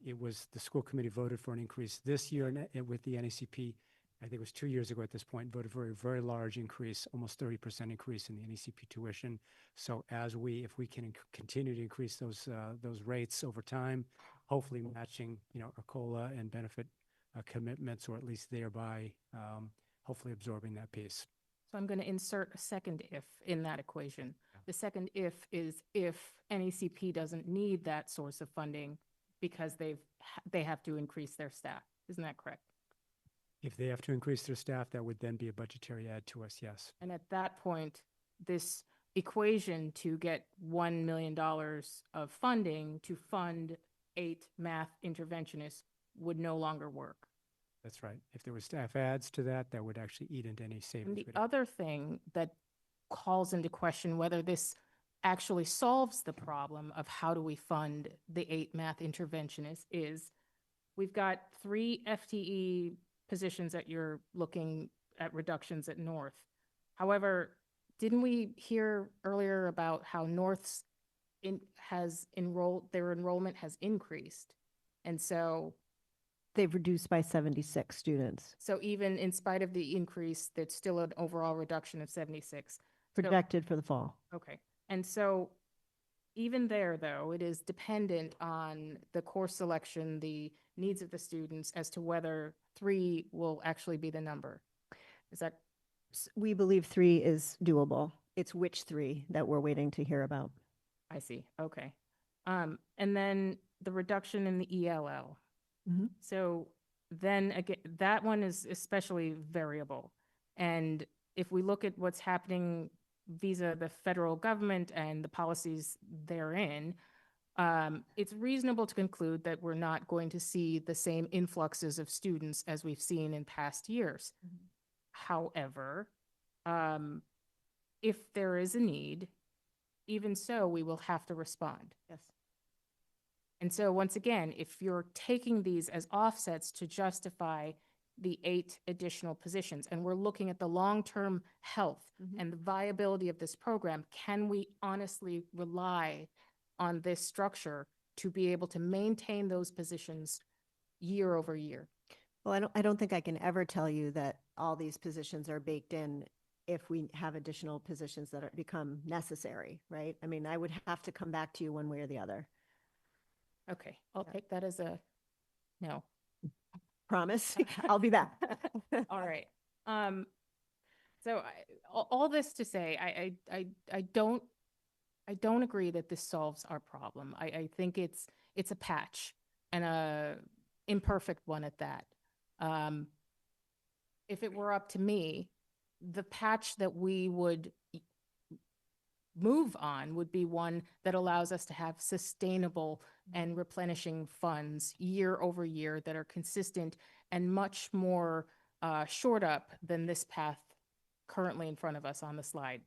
It was the school committee voted for an increase this year with the NACP. I think it was 2 years ago at this point, voted for a very large increase, almost 30% increase in the NACP tuition. So if we can continue to increase those rates over time, hopefully matching, our COLA and benefit commitments, or at least thereby hopefully absorbing that piece. So I'm going to insert a second if in that equation. The second if is if NACP doesn't need that source of funding because they have to increase their staff. Isn't that correct? If they have to increase their staff, that would then be a budgetary add to us, yes. And at that point, this equation to get $1 million of funding to fund 8 math interventionists would no longer work. That's right. If there were staff adds to that, that would actually eat into any savings. And the other thing that calls into question whether this actually solves the problem of how do we fund the 8 math interventionists is we've got 3 FTE positions that you're looking at reductions at North. However, didn't we hear earlier about how North's their enrollment has increased? And so They've reduced by 76 students. So even in spite of the increase, there's still an overall reduction of 76. Projected for the fall. Okay. And so even there, though, it is dependent on the course selection, the needs of the students as to whether 3 will actually be the number. Is that? We believe 3 is doable. It's which 3 that we're waiting to hear about. I see. Okay. And then the reduction in the ELL. So then again, that one is especially variable. And if we look at what's happening vis-a the federal government and the policies therein, it's reasonable to conclude that we're not going to see the same influxes of students as we've seen in past years. However, if there is a need, even so, we will have to respond. Yes. And so once again, if you're taking these as offsets to justify the 8 additional positions, and we're looking at the long-term health and the viability of this program, can we honestly rely on this structure to be able to maintain those positions year over year? Well, I don't think I can ever tell you that all these positions are baked in if we have additional positions that become necessary, right? I mean, I would have to come back to you one way or the other. Okay, I'll take that as a no. Promise. I'll be back. All right. So all this to say, I don't agree that this solves our problem. I think it's a patch and a imperfect one at that. If it were up to me, the patch that we would move on would be one that allows us to have sustainable and replenishing funds year over year that are consistent and much more shored up than this path currently in front of us on the slide.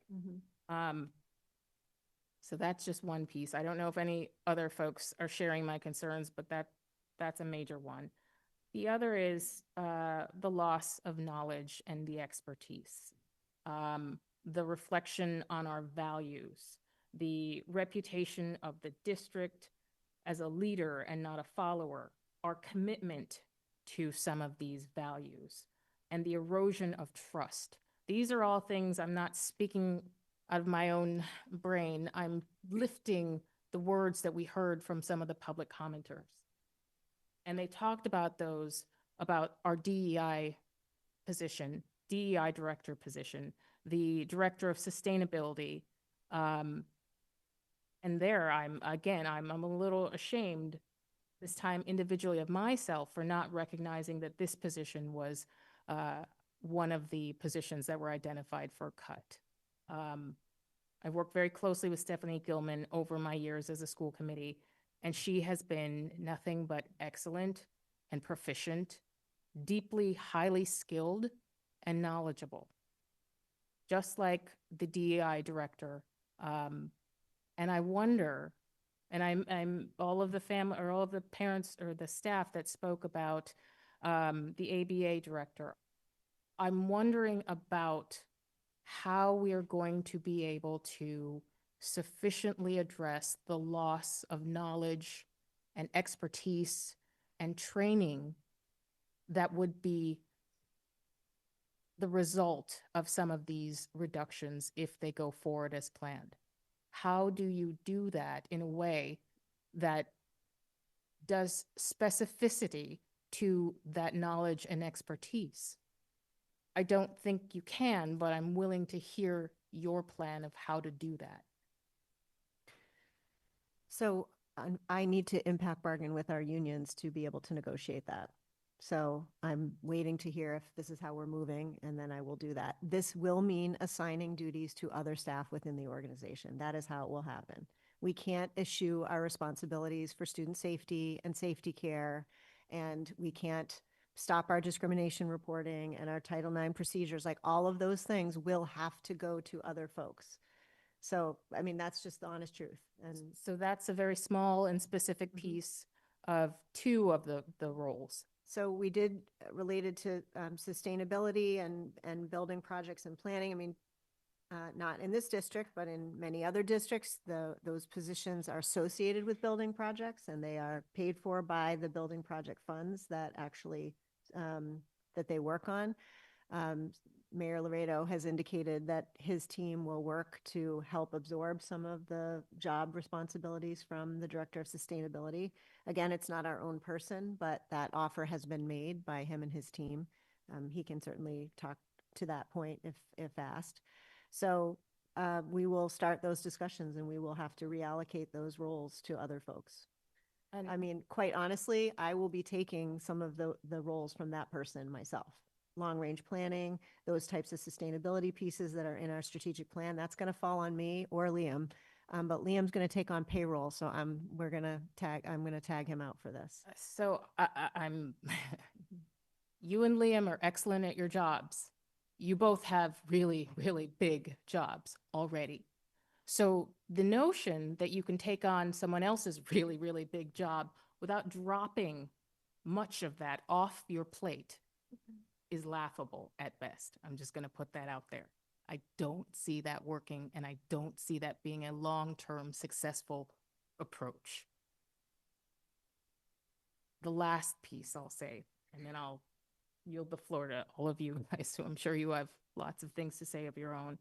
So that's just one piece. I don't know if any other folks are sharing my concerns, but that's a major one. The other is the loss of knowledge and the expertise. The reflection on our values, the reputation of the district as a leader and not a follower, our commitment to some of these values, and the erosion of trust. These are all things I'm not speaking out of my own brain. I'm lifting the words that we heard from some of the public commenters. And they talked about those, about our DEI position, DEI director position, the director of sustainability. And there I'm a little ashamed this time individually of myself for not recognizing that this position was one of the positions that were identified for cut. I've worked very closely with Stephanie Gilman over my years as a school committee, and she has been nothing but excellent and proficient, deeply, highly skilled and knowledgeable. Just like the DEI director And I wonder, and I'm all of the family or all of the parents or the staff that spoke about the ABA director. I'm wondering about how we are going to be able to sufficiently address the loss of knowledge and expertise and training that would be the result of some of these reductions if they go forward as planned. How do you do that in a way that does specificity to that knowledge and expertise? I don't think you can, but I'm willing to hear your plan of how to do that. So I need to impact bargain with our unions to be able to negotiate that. So I'm waiting to hear if this is how we're moving, and then I will do that. This will mean assigning duties to other staff within the organization. That is how it will happen. We can't issue our responsibilities for student safety and safety care, and we can't stop our discrimination reporting and our Title IX procedures. Like, all of those things will have to go to other folks. So, I mean, that's just the honest truth. And so that's a very small and specific piece of two of the roles. So we did related to sustainability and building projects and planning. I mean, not in this district, but in many other districts, those positions are associated with building projects, and they are paid for by the building project funds that actually that they work on. Mayor Laredo has indicated that his team will work to help absorb some of the job responsibilities from the Director of Sustainability. Again, it's not our own person, but that offer has been made by him and his team. He can certainly talk to that point if asked. So we will start those discussions, and we will have to reallocate those roles to other folks. And I mean, quite honestly, I will be taking some of the roles from that person myself. Long-range planning, those types of sustainability pieces that are in our strategic plan, that's going to fall on me or Liam. But Liam's going to take on payroll, so I'm going to tag him out for this. So I'm you and Liam are excellent at your jobs. You both have really, really big jobs already. So the notion that you can take on someone else's really, really big job without dropping much of that off your plate is laughable at best. I'm just going to put that out there. I don't see that working, and I don't see that being a long-term successful approach. The last piece I'll say, and then I'll yield the floor to all of you. So I'm sure you have lots of things to say of your own.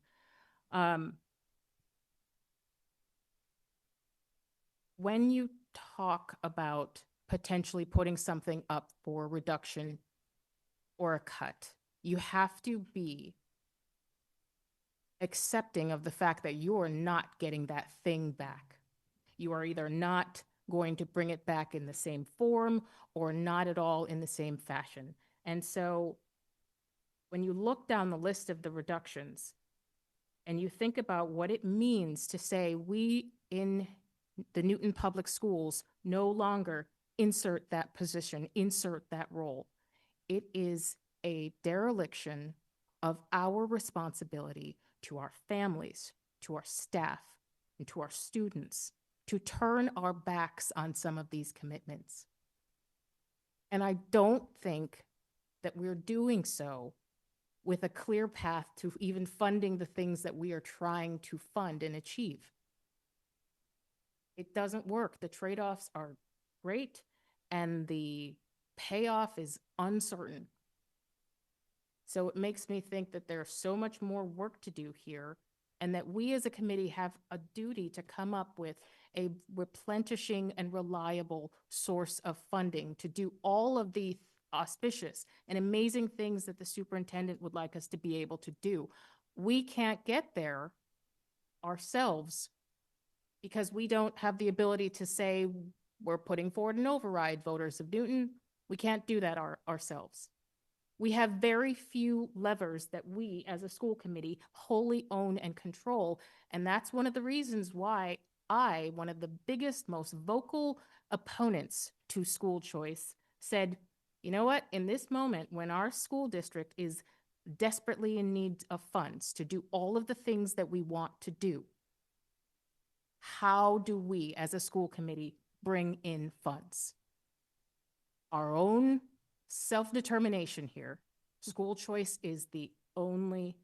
When you talk about potentially putting something up for reduction or a cut, you have to be accepting of the fact that you are not getting that thing back. You are either not going to bring it back in the same form or not at all in the same fashion. And so when you look down the list of the reductions and you think about what it means to say we in the Newton Public Schools no longer insert that position, insert that role, it is a dereliction of our responsibility to our families, to our staff, and to our students to turn our backs on some of these commitments. And I don't think that we're doing so with a clear path to even funding the things that we are trying to fund and achieve. It doesn't work. The trade-offs are great, and the payoff is uncertain. So it makes me think that there's so much more work to do here, and that we as a committee have a duty to come up with a replenishing and reliable source of funding to do all of the auspicious and amazing things that the superintendent would like us to be able to do. We can't get there ourselves because we don't have the ability to say we're putting forward an override, voters of Newton. We can't do that ourselves. We have very few levers that we as a school committee wholly own and control. And that's one of the reasons why one of the biggest, most vocal opponents to school choice, said, you know what, in this moment when our school district is desperately in need of funds to do all of the things that we want to do, how do we as a school committee bring in funds? Our own self-determination here. School choice is the only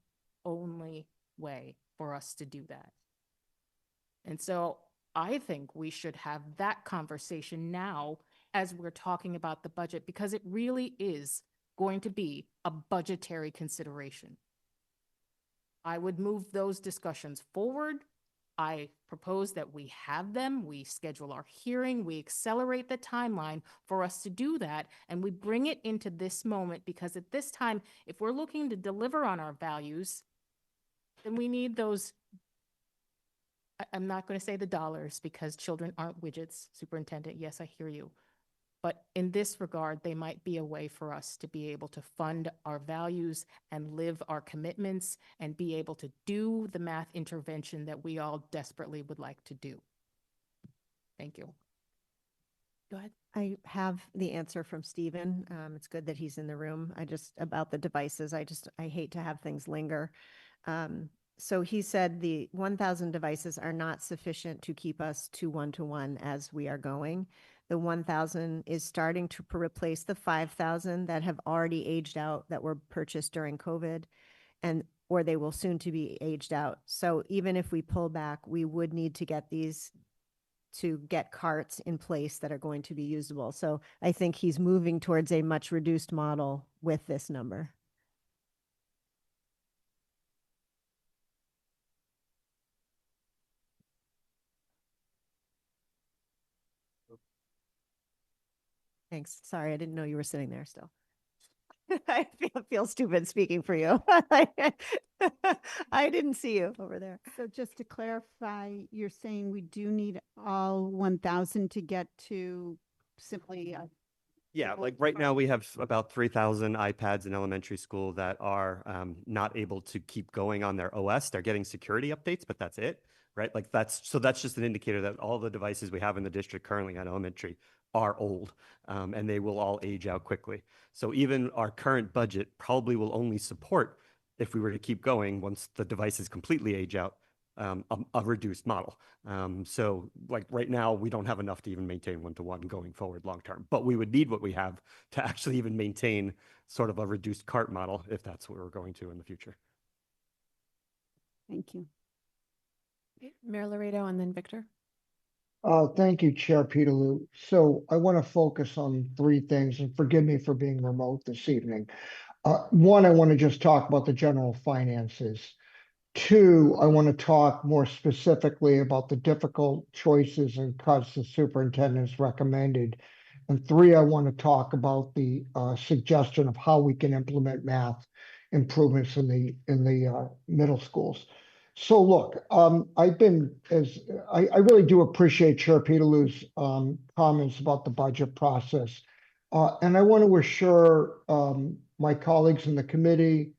way for us to do that. And so I think we should have that conversation now as we're talking about the budget, because it really is going to be a budgetary consideration. I would move those discussions forward. I propose that we have them, we schedule our hearing, we accelerate the timeline for us to do that, and we bring it into this moment, because at this time, if we're looking to deliver on our values, then we need those. I'm not going to say the dollars, because children aren't widgets, Superintendent. Yes, I hear you. But in this regard, they might be a way for us to be able to fund our values and live our commitments and be able to do the math intervention that we all desperately would like to do. Thank you. Go ahead. I have the answer from Stephen. It's good that he's in the room. About the devices, I hate to have things linger. So he said the 1,000 devices are not sufficient to keep us to one as we are going. The 1,000 is starting to replace the 5,000 that have already aged out, that were purchased during COVID, or they will soon to be aged out. So even if we pull back, we would need to get carts in place that are going to be usable. So I think he's moving towards a much reduced model with this number. Thanks. Sorry, I didn't know you were sitting there still. I feel stupid speaking for you. I didn't see you over there. So just to clarify, you're saying we do need all 1,000 to get to simply Yeah, like right now we have about 3,000 iPads in elementary school that are not able to keep going on their OS. They're getting security updates, but that's it, right? Like that's just an indicator that all the devices we have in the district currently at elementary are old, and they will all age out quickly. So even our current budget probably will only support, if we were to keep going once the devices completely age out, a reduced model. So like right now, we don't have enough to even maintain one-to-one going forward long-term, but we would need what we have to actually even maintain sort of a reduced cart model if that's what we're going to in the future. Thank you. Mayor Laredo and then Victor. Thank you, Chair Peterloo. So I want to focus on three things, and forgive me for being remote this evening. One, I want to just talk about the general finances. Two, I want to talk more specifically about the difficult choices and cuts the superintendent's recommended. And three, I want to talk about the suggestion of how we can implement math improvements in the middle schools. So look, I really do appreciate Chair Peterloo's comments about the budget process. And I want to assure my colleagues in the committee,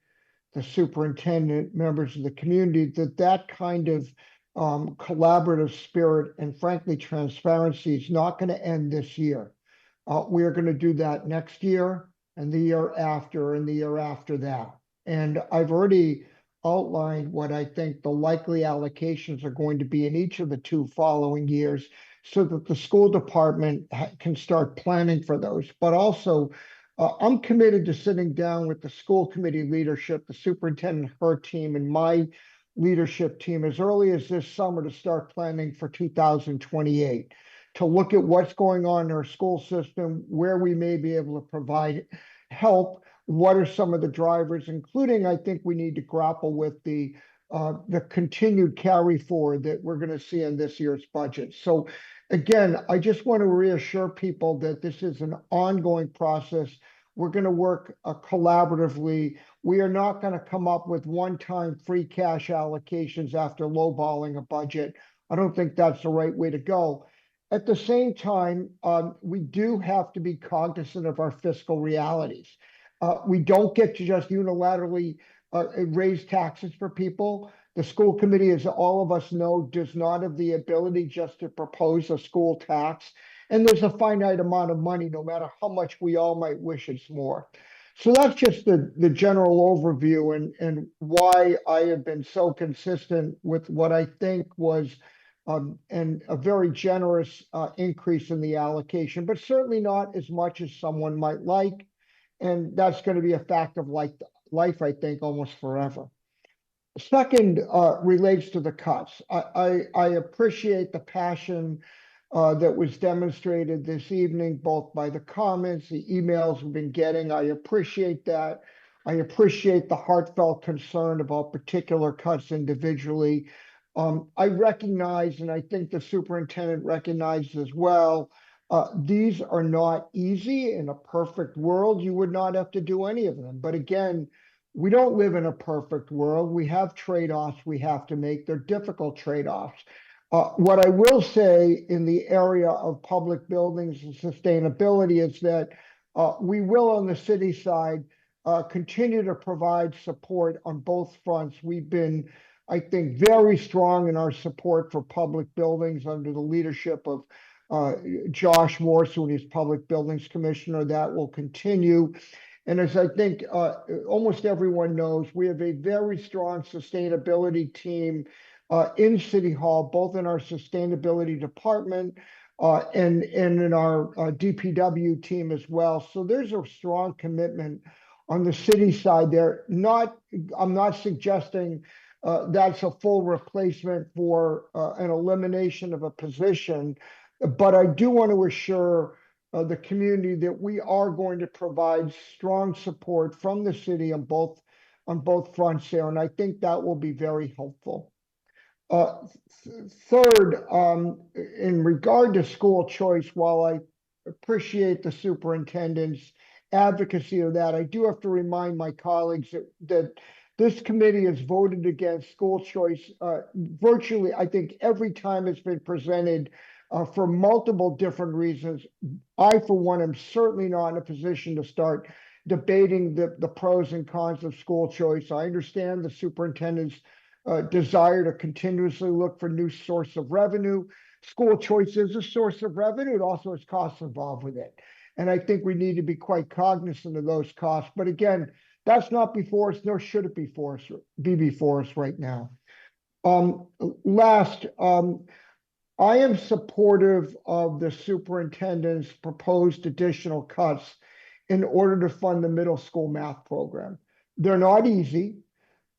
the superintendent, members of the community, that kind of collaborative spirit and frankly transparency is not going to end this year. We are going to do that next year and the year after and the year after that. And I've already outlined what I think the likely allocations are going to be in each of the two following years so that the school department can start planning for those. But also, I'm committed to sitting down with the school committee leadership, the superintendent, her team, and my leadership team as early as this summer to start planning for 2028, to look at what's going on in our school system, where we may be able to provide help, what are some of the drivers, including I think we need to grapple with the continued carry forward that we're going to see in this year's budget. So again, I just want to reassure people that this is an ongoing process. We're going to work collaboratively. We are not going to come up with one-time free cash allocations after lowballing a budget. I don't think that's the right way to go. At the same time, we do have to be cognizant of our fiscal realities. We don't get to just unilaterally raise taxes for people. The school committee, as all of us know, does not have the ability just to propose a school tax. And there's a finite amount of money, no matter how much we all might wish it's more. So that's just the general overview and why I have been so consistent with what I think was and a very generous increase in the allocation, but certainly not as much as someone might like. And that's going to be a fact of life, I think, almost forever. Second relates to the cuts. I appreciate the passion that was demonstrated this evening, both by the comments, the emails we've been getting. I appreciate that. I appreciate the heartfelt concern about particular cuts individually. I recognize, and I think the superintendent recognizes as well, these are not easy. In a perfect world, you would not have to do any of them. But again, we don't live in a perfect world. We have trade-offs we have to make. They're difficult trade-offs. What I will say in the area of public buildings and sustainability is that we will, on the city side, continue to provide support on both fronts. We've been, I think, very strong in our support for public buildings under the leadership of Josh Morse, who is Public Buildings Commissioner. That will continue. And as I think almost everyone knows, we have a very strong sustainability team in City Hall, both in our sustainability department and in our DPW team as well. So there's a strong commitment on the city side there. I'm not suggesting that's a full replacement for an elimination of a position, but I do want to assure the community that we are going to provide strong support from the city on both fronts there, and I think that will be very helpful. Third, in regard to school choice, while I appreciate the superintendent's advocacy of that, I do have to remind my colleagues that this committee has voted against school choice virtually, I think, every time it's been presented for multiple different reasons. I, for one, am certainly not in a position to start debating the pros and cons of school choice. I understand the superintendent's desire to continuously look for new source of revenue. School choice is a source of revenue. It also has costs involved with it. And I think we need to be quite cognizant of those costs. But again, that's not before us, nor should it be before us right now. Last, I am supportive of the superintendent's proposed additional cuts in order to fund the middle school math program. They're not easy.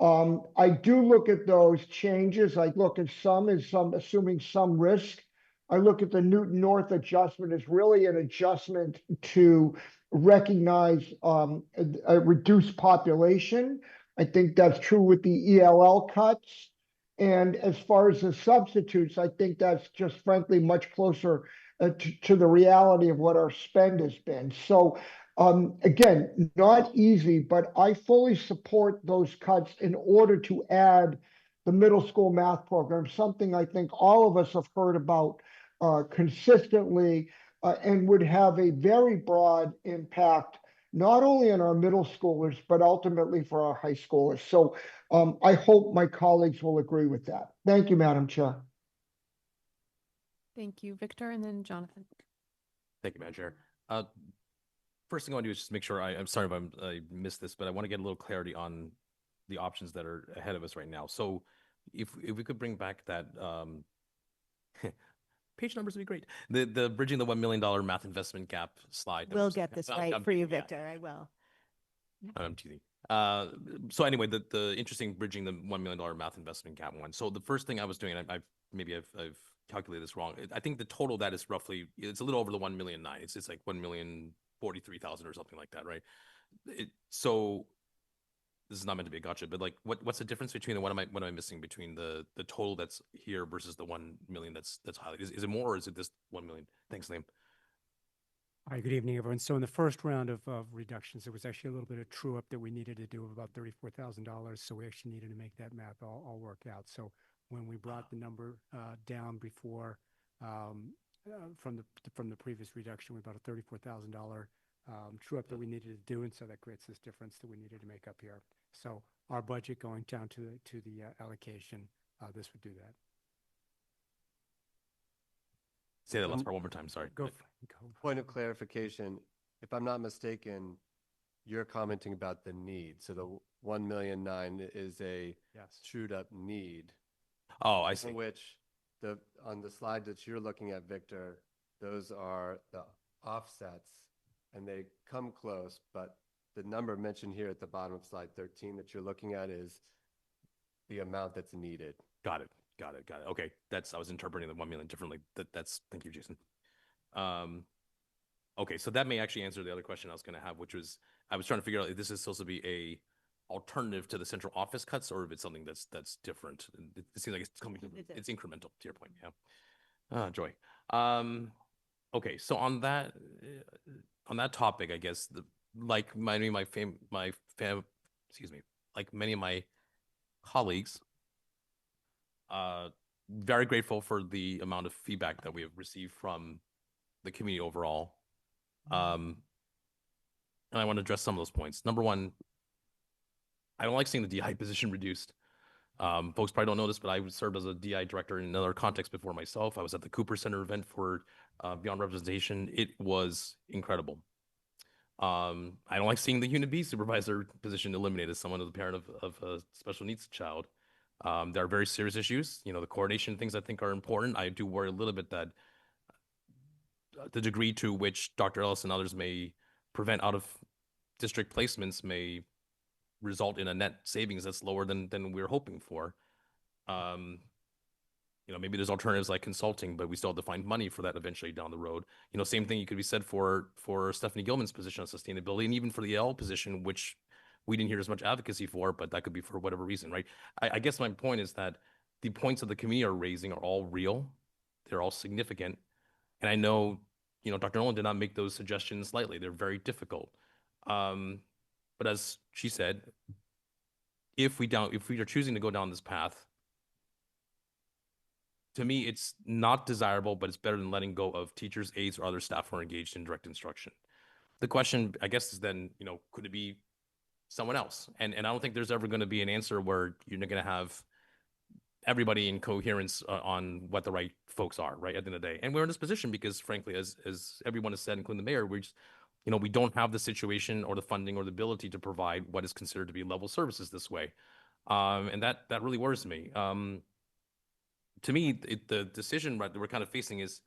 I do look at those changes. I look at some as assuming some risk. I look at the Newton North adjustment as really an adjustment to recognize a reduced population. I think that's true with the ELL cuts. And as far as the substitutes, I think that's just frankly much closer to the reality of what our spend has been. So again, not easy, but I fully support those cuts in order to add the middle school math program, something I think all of us have heard about consistently and would have a very broad impact, not only on our middle schoolers, but ultimately for our high schoolers. So I hope my colleagues will agree with that. Thank you, Madam Chair. Thank you, Victor, and then Jonathan. Thank you, Madam Chair. First thing I want to do is just make sure I'm sorry if I missed this, but I want to get a little clarity on the options that are ahead of us right now. So if we could bring back that page numbers would be great. The bridging the $1 million math investment gap slide. We'll get this right for you, Victor. I will. I'm teasing. So anyway, the interesting bridging the $1 million math investment gap one. So the first thing I was doing, I've calculated this wrong. I think the total of that is roughly, it's a little over the 1,000,009. It's like 1,043,000 or something like that, right? So this is not meant to be a gotcha, but like, what's the difference between the what am I missing between the total that's here versus the 1 million that's highlighted? Is it more or is it this 1 million? Thanks, Liam. Hi, good evening, everyone. So in the first round of reductions, there was actually a little bit of true up that we needed to do of about $34,000. So we actually needed to make that math all work out. So when we brought the number down before from the previous reduction, we brought a $34,000 true up that we needed to do, and so that creates this difference that we needed to make up here. So our budget going down to the allocation, this would do that. Say that last part one more time. Sorry. Go. Point of clarification. If I'm not mistaken, you're commenting about the need. So the 1,000,009 is a trued up need. Oh, I see. Which on the slide that you're looking at, Victor, those are the offsets, and they come close, but the number mentioned here at the bottom of slide 13 that you're looking at is the amount that's needed. Got it. Okay, I was interpreting the 1 million differently. Thank you, Jason. Okay, so that may actually answer the other question I was going to have, which was, I was trying to figure out if this is supposed to be a alternative to the central office cuts, or if it's something that's different. It seems like it's incremental to your point. Yeah. Joy. Okay, so on that topic, I guess like many of my colleagues, very grateful for the amount of feedback that we have received from the community overall. And I want to address some of those points. Number one, I don't like seeing the DI position reduced. Folks probably don't know this, but I served as a DI director in another context before myself. I was at the Cooper Center event for Beyond Representation. It was incredible. I don't like seeing the Unit B supervisor position eliminated as someone as a parent of a special needs child. There are very serious issues. The coordination things I think are important. I do worry a little bit that the degree to which Dr. Ellis and others may prevent out of district placements may result in a net savings that's lower than we're hoping for. Maybe there's alternatives like consulting, but we still have to find money for that eventually down the road. Same thing could be said for Stephanie Gilman's position on sustainability, and even for the L position, which we didn't hear as much advocacy for, but that could be for whatever reason, right? I guess my point is that the points that the community are raising are all real. They're all significant. And I know, Dr. Nolan did not make those suggestions lightly. They're very difficult. But as she said, if we are choosing to go down this path, to me, it's not desirable, but it's better than letting go of teachers, aides, or other staff who are engaged in direct instruction. The question, I guess, is then, could it be someone else? And I don't think there's ever going to be an answer where you're going to have everybody in coherence on what the right folks are, right, at the end of the day. And we're in this position because, frankly, as everyone has said, including the mayor, we don't have the situation or the funding or the ability to provide what is considered to be level services this way. And that really worries me. To me, the decision that we're kind of facing is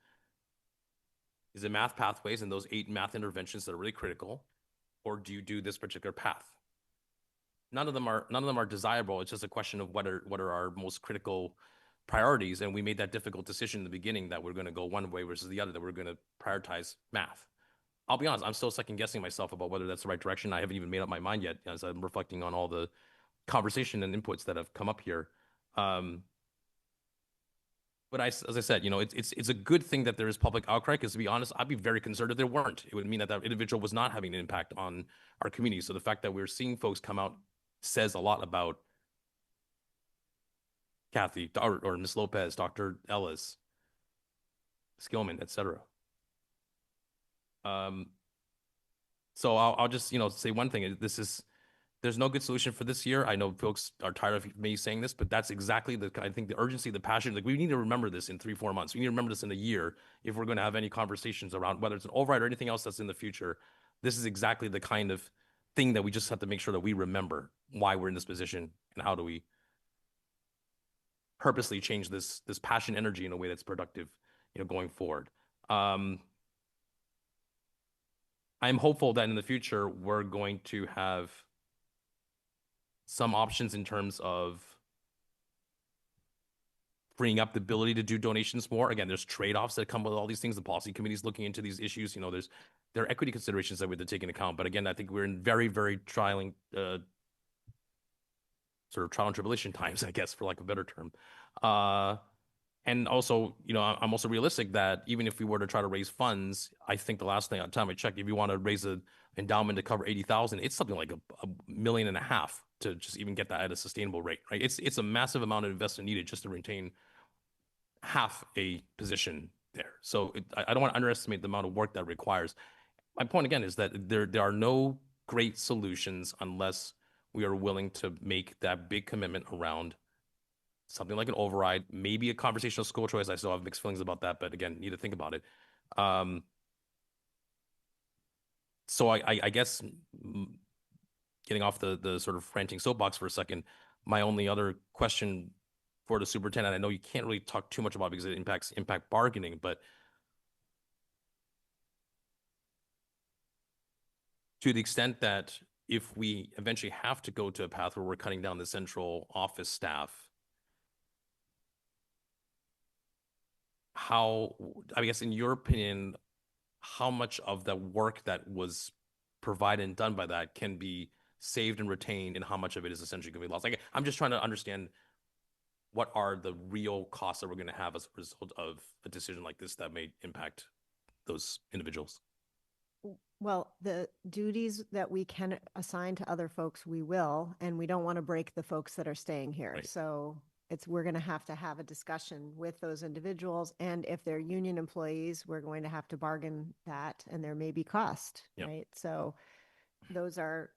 it math pathways and those 8 math interventions that are really critical, or do you do this particular path? None of them are desirable. It's just a question of what are our most critical priorities, and we made that difficult decision in the beginning that we're going to go one way versus the other, that we're going to prioritize math. I'll be honest, I'm still second guessing myself about whether that's the right direction. I haven't even made up my mind yet as I'm reflecting on all the conversation and inputs that have come up here. But as I said, it's a good thing that there is public outcry, because to be honest, I'd be very concerned if there weren't. It would mean that that individual was not having an impact on our community. So the fact that we're seeing folks come out says a lot about Kathy or Ms. Lopez, Dr. Ellis, Skillman, et cetera. So I'll just, say one thing. There's no good solution for this year. I know folks are tired of me saying this, but that's exactly I think the urgency, the passion. Like, we need to remember this in 3-4 months. We need to remember this in a year if we're going to have any conversations around whether it's an override or anything else that's in the future. This is exactly the kind of thing that we just have to make sure that we remember why we're in this position and how do we purposely change this passion energy in a way that's productive, going forward. I'm hopeful that in the future we're going to have some options in terms of freeing up the ability to do donations more. Again, there's trade-offs that come with all these things. The policy committee is looking into these issues. There are equity considerations that we have to take into account. But again, I think we're in very, very trying, sort of trial and tribulation times, I guess, for lack of a better term. And also, I'm also realistic that even if we were to try to raise funds, I think the last time I checked, if you want to raise an endowment to cover 80,000, it's something like $1.5 million to just even get that at a sustainable rate, right? It's a massive amount of investment needed just to retain half a position there. So I don't want to underestimate the amount of work that requires. My point again is that there are no great solutions unless we are willing to make that big commitment around something like an override, maybe a conversational school choice. I still have mixed feelings about that, but again, need to think about it. So I guess getting off the sort of ranting soapbox for a second, my only other question for the superintendent. I know you can't really talk too much about it because it impacts bargaining, but to the extent that if we eventually have to go to a path where we're cutting down the central office staff, how, I guess, in your opinion, how much of the work that was provided and done by that can be saved and retained, and how much of it is essentially going to be lost? Like, I'm just trying to understand what are the real costs that we're going to have as a result of a decision like this that may impact those individuals. Well, the duties that we can assign to other folks, we will, and we don't want to break the folks that are staying here. Right. So we're going to have a discussion with those individuals. And if they're union employees, we're going to have to bargain that, and there may be cost, Yep. right? So those are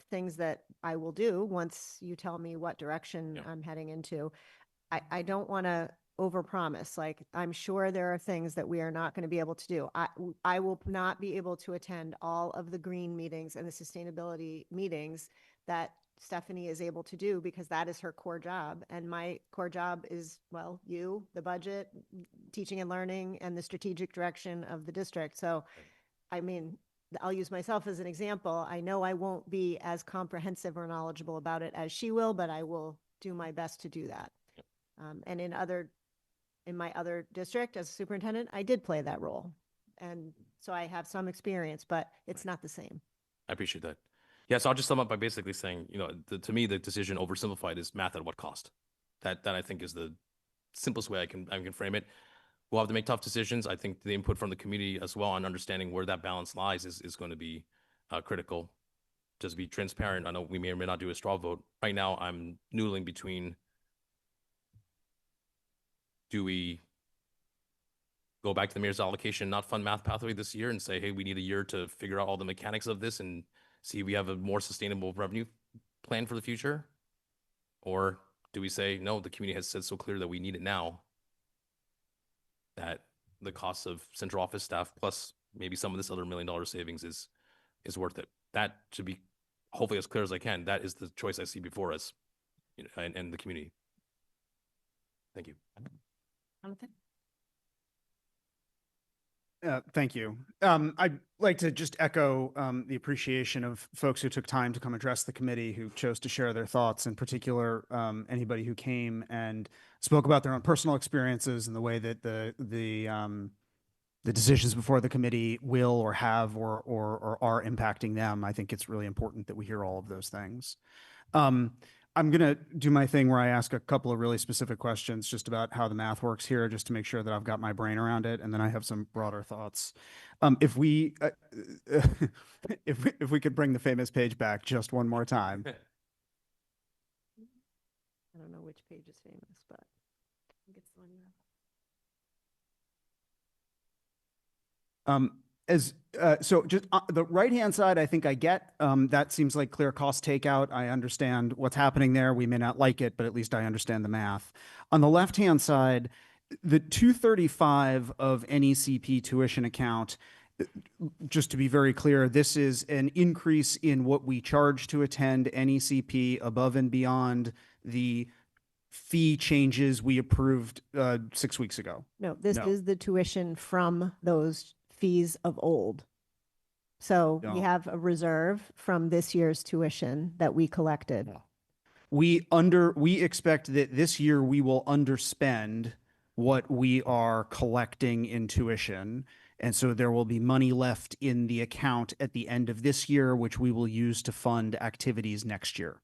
things that I will do once you tell me what direction Yep. I'm heading into. I don't want to overpromise. Like, I'm sure there are things that we are not going to be able to do. I will not be able to attend all of the green meetings and the sustainability meetings that Stephanie is able to do, because that is her core job. And my core job is, well, the budget, teaching and learning, and the strategic direction of the district. So, I mean, I'll use myself as an example. I know I won't be as comprehensive or knowledgeable about it as she will, but I will do my best to do that. And in my other district as a superintendent, I did play that role. And so I have some experience, but it's not the same. I appreciate that. Yeah, so I'll just sum up by basically saying, to me, the decision oversimplified is math at what cost. That I think is the simplest way I can frame it. We'll have to make tough decisions. I think the input from the community as well on understanding where that balance lies is going to be critical. Just be transparent. I know we may or may not do a straw vote. Right now, I'm noodling between, do we go back to the mayor's allocation, not fund math pathway this year, and say, hey, we need a year to figure out all the mechanics of this and see if we have a more sustainable revenue plan for the future? Or do we say, no, the community has said so clear that we need it now, that the cost of central office staff plus maybe some of this other $1 million savings is worth it? That should be hopefully as clear as I can. That is the choice I see before us, and the community. Thank you. Jonathan? Thank you. I'd like to just echo the appreciation of folks who took time to come address the committee, who chose to share their thoughts, in particular, anybody who came and spoke about their own personal experiences and the way that the decisions before the committee will or have or are impacting them. I think it's really important that we hear all of those things. I'm going to do my thing where I ask a couple of really specific questions just about how the math works here, just to make sure that I've got my brain around it. And then I have some broader thoughts. If we could bring the famous page back just one more time. I don't know which page is famous, but I think it's the one you have. So just the right-hand side, I think I get, that seems like clear cost takeout. I understand what's happening there. We may not like it, but at least I understand the math. On the left-hand side, the 235 of NECP tuition account, just to be very clear, this is an increase in what we charge to attend NECP above and beyond the fee changes we approved 6 weeks ago. No, this is the tuition from those fees of old. So we have a reserve from this year's tuition that we collected. We expect that this year we will underspend what we are collecting in tuition. And so there will be money left in the account at the end of this year, which we will use to fund activities next year.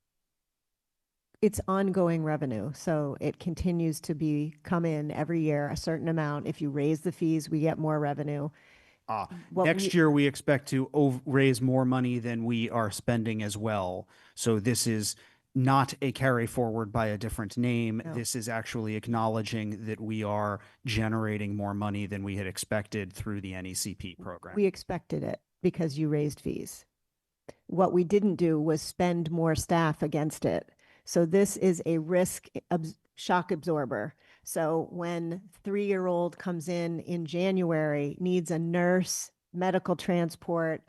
It's ongoing revenue, so it continues to come in every year, a certain amount. If you raise the fees, we get more revenue. Next year, we expect to raise more money than we are spending as well. So this is not a carry forward by a different name. No. This is actually acknowledging that we are generating more money than we had expected through the NECP program. We expected it because you raised fees. What we didn't do was spend more staff against it. So this is a risk shock absorber. So when 3-year-old comes in January, needs a nurse, medical transport,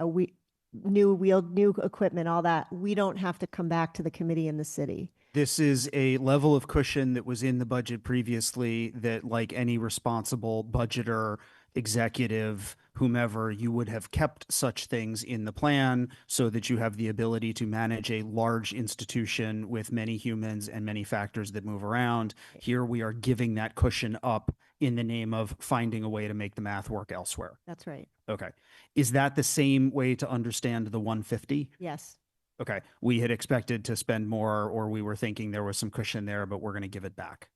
new equipment, all that, we don't have to come back to the committee in the city. This is a level of cushion that was in the budget previously that, like any responsible budgeter, executive, whomever, you would have kept such things in the plan so that you have the ability to manage a large institution with many humans and many factors that move around. Here we are giving that cushion up in the name of finding a way to make the math work elsewhere. That's right. Okay. Is that the same way to understand the 150? Yes. Okay, we had expected to spend more, or we were thinking there was some cushion there, but we're going to give it back.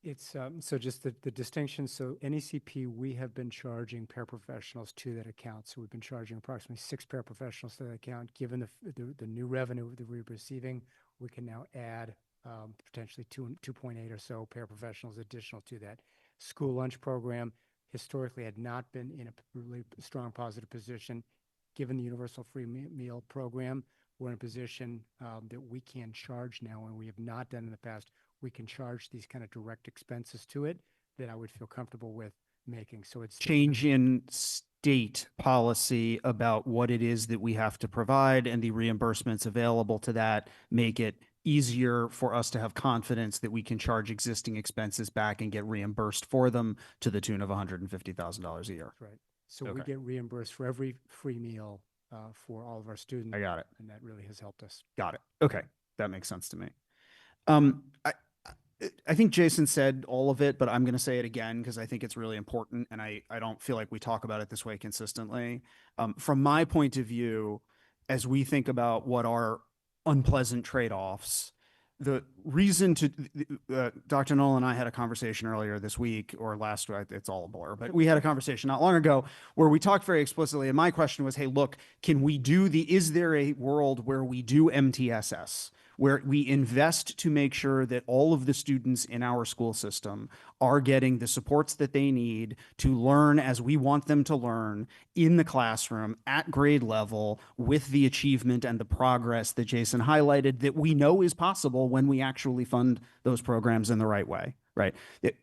It's, so just the distinction, so NECP, we have been charging paraprofessionals to that account. So we've been charging approximately 6 paraprofessionals to that account. Given the new revenue that we're receiving, we can now add potentially 2.8 or so paraprofessionals additional to that. School lunch program historically had not been in a really strong positive position. Given the universal free meal program, we're in a position that we can charge now, and we have not done in the past. We can charge these kind of direct expenses to it that I would feel comfortable with making. So it's Change in state policy about what it is that we have to provide and the reimbursements available to that make it easier for us to have confidence that we can charge existing expenses back and get reimbursed for them to the tune of $150,000 a year. That's right. So we get reimbursed for every free meal for all of our students. I got it. And that really has helped us. Got it. Okay. That makes sense to me. I think Jason said all of it, but I'm going to say it again because I think it's really important, and I don't feel like we talk about it this way consistently. From my point of view, as we think about what are unpleasant trade-offs, the reason to Dr. Nolan and I had a conversation earlier this week or last week, it's all a blur, but we had a conversation not long ago where we talked very explicitly. And my question was, hey, look, is there a world where we do MTSS, where we invest to make sure that all of the students in our school system are getting the supports that they need to learn as we want them to learn in the classroom at grade level with the achievement and the progress that Jason highlighted that we know is possible when we actually fund those programs in the right way, right?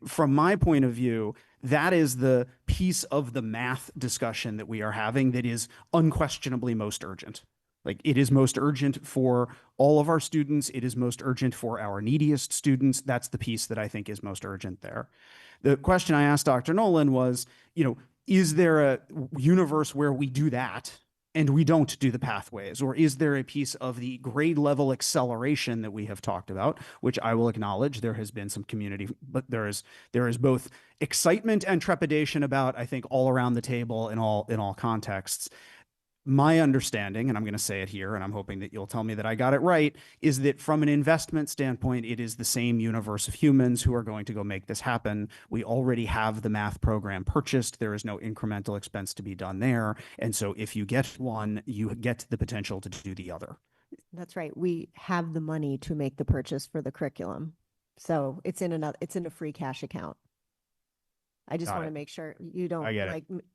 From my point of view, that is the piece of the math discussion that we are having that is unquestionably most urgent. Like, it is most urgent for all of our students. It is most urgent for our neediest students. That's the piece that I think is most urgent there. The question I asked Dr. Nolan was, is there a universe where we do that and we don't do the pathways? Or is there a piece of the grade level acceleration that we have talked about, which I will acknowledge there has been some community, but there is both excitement and trepidation about, I think, all around the table in all contexts. My understanding, and I'm going to say it here, and I'm hoping that you'll tell me that I got it right, is that from an investment standpoint, it is the same universe of humans who are going to go make this happen. We already have the math program purchased. There is no incremental expense to be done there. And so if you get one, you get the potential to do the other. That's right. We have the money to make the purchase for the curriculum. So it's in a free cash account. I just want to make sure you don't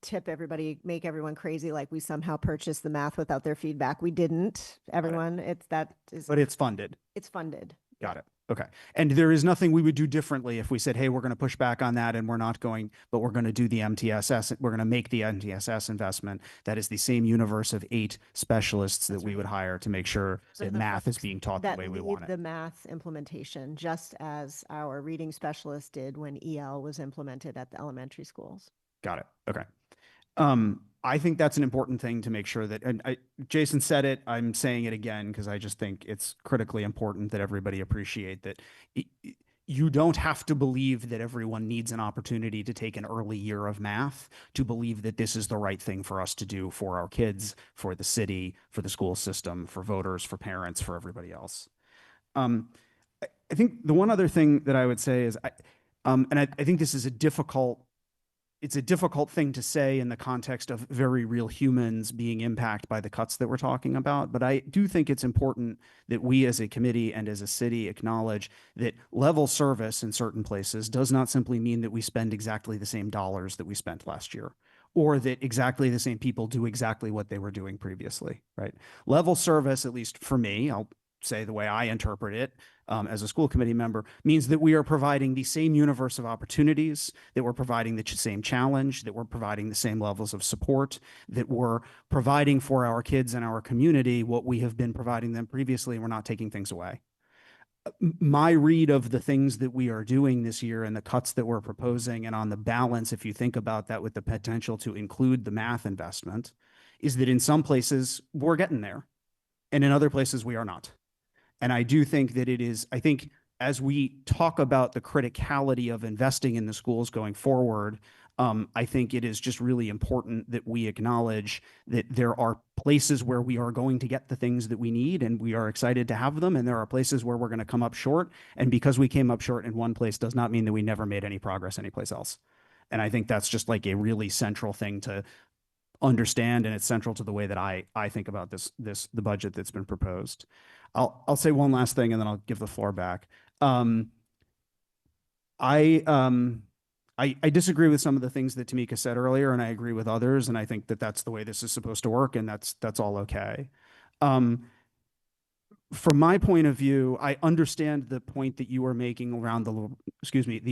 tip everybody, make everyone crazy like we somehow purchased the math without their feedback. We didn't. Everyone, But it's funded. It's funded. Got it. Okay. And there is nothing we would do differently if we said, hey, we're going to push back on that and we're going to do the MTSS. We're going to make the MTSS investment. That is the same universe of 8 specialists that we would hire to make sure that math is being taught the way we want it. The math implementation, just as our reading specialist did when EL was implemented at the elementary schools. Got it. Okay. I think that's an important thing to make sure that, and Jason said it, I'm saying it again, because I just think it's critically important that everybody appreciate that you don't have to believe that everyone needs an opportunity to take an early year of math to believe that this is the right thing for us to do for our kids, for the city, for the school system, for voters, for parents, for everybody else. I think the one other thing that I would say is, I think this is it's a difficult thing to say in the context of very real humans being impacted by the cuts that we're talking about. But I do think it's important that we as a committee and as a city acknowledge that level service in certain places does not simply mean that we spend exactly the same dollars that we spent last year, or that exactly the same people do exactly what they were doing previously, right? Level service, at least for me, I'll say the way I interpret it as a school committee member, means that we are providing the same universe of opportunities, that we're providing the same challenge, that we're providing the same levels of support, that we're providing for our kids and our community what we have been providing them previously, and we're not taking things away. my read of the things that we are doing this year and the cuts that we're proposing, and on the balance, if you think about that with the potential to include the math investment, is that in some places we're getting there, and in other places we are not. And I do think that I think as we talk about the criticality of investing in the schools going forward, I think it is just really important that we acknowledge that there are places where we are going to get the things that we need and we are excited to have them. And there are places where we're going to come up short. And because we came up short in one place does not mean that we never made any progress anyplace else. And I think that's just like a really central thing to understand. And it's central to the way that I think about the budget that's been proposed. I'll say one last thing and then I'll give the floor back. I disagree with some of the things that Tamika said earlier, and I agree with others, and I think that that's the way this is supposed to work, and that's all okay. From my point of view, I understand the point that you were making around the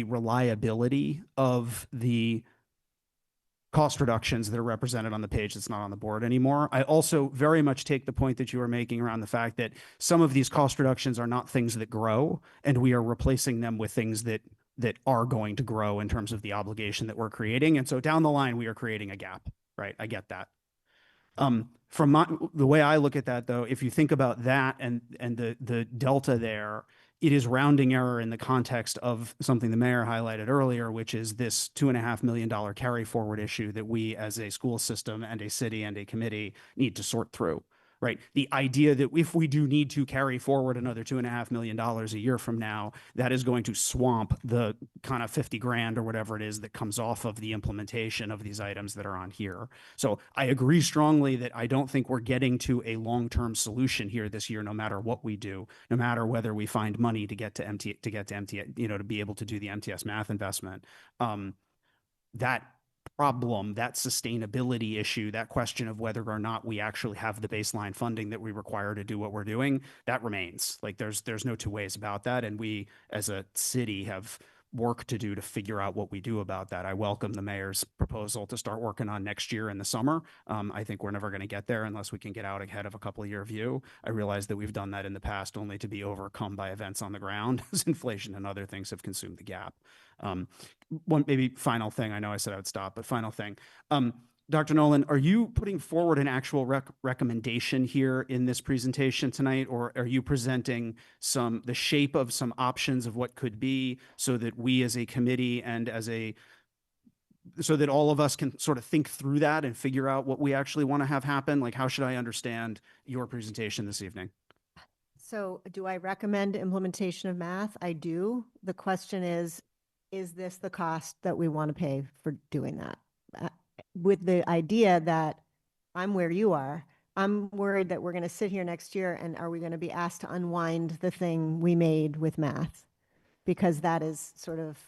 reliability of the cost reductions that are represented on the page that's not on the board anymore. I also very much take the point that you were making around the fact that some of these cost reductions are not things that grow, and we are replacing them with things that are going to grow in terms of the obligation that we're creating. And so down the line, we are creating a gap, right? I get that. From the way I look at that, though, if you think about that and the delta there, it is rounding error in the context of something the mayor highlighted earlier, which is this $2.5 million carry forward issue that we as a school system and a city and a committee need to sort through. Right. The idea that if we do need to carry forward another $2.5 million a year from now, that is going to swamp the kind of 50 grand or whatever it is that comes off of the implementation of these items that are on here. So I agree strongly that I don't think we're getting to a long-term solution here this year, no matter what we do, no matter whether we find money to get to to be able to do the MTS math investment. That problem, that sustainability issue, that question of whether or not we actually have the baseline funding that we require to do what we're doing, that remains. Like there's no two ways about that. And we as a city have work to do to figure out what we do about that. I welcome the mayor's proposal to start working on next year in the summer. I think we're never going to get there unless we can get out ahead of a couple of year view. I realize that we've done that in the past only to be overcome by events on the ground as inflation and other things have consumed the gap. One maybe final thing, I know I said I would stop, but final thing. Dr. Nolan, are you putting forward an actual recommendation here in this presentation tonight, or are you presenting the shape of some options of what could be so that we as a committee and so that all of us can sort of think through that and figure out what we actually want to have happen? Like, how should I understand your presentation this evening? So do I recommend implementation of math? I do. The question is this the cost that we want to pay for doing that? With the idea that I'm where you are, I'm worried that we're going to sit here next year and are we going to be asked to unwind the thing we made with math? Because that is sort of,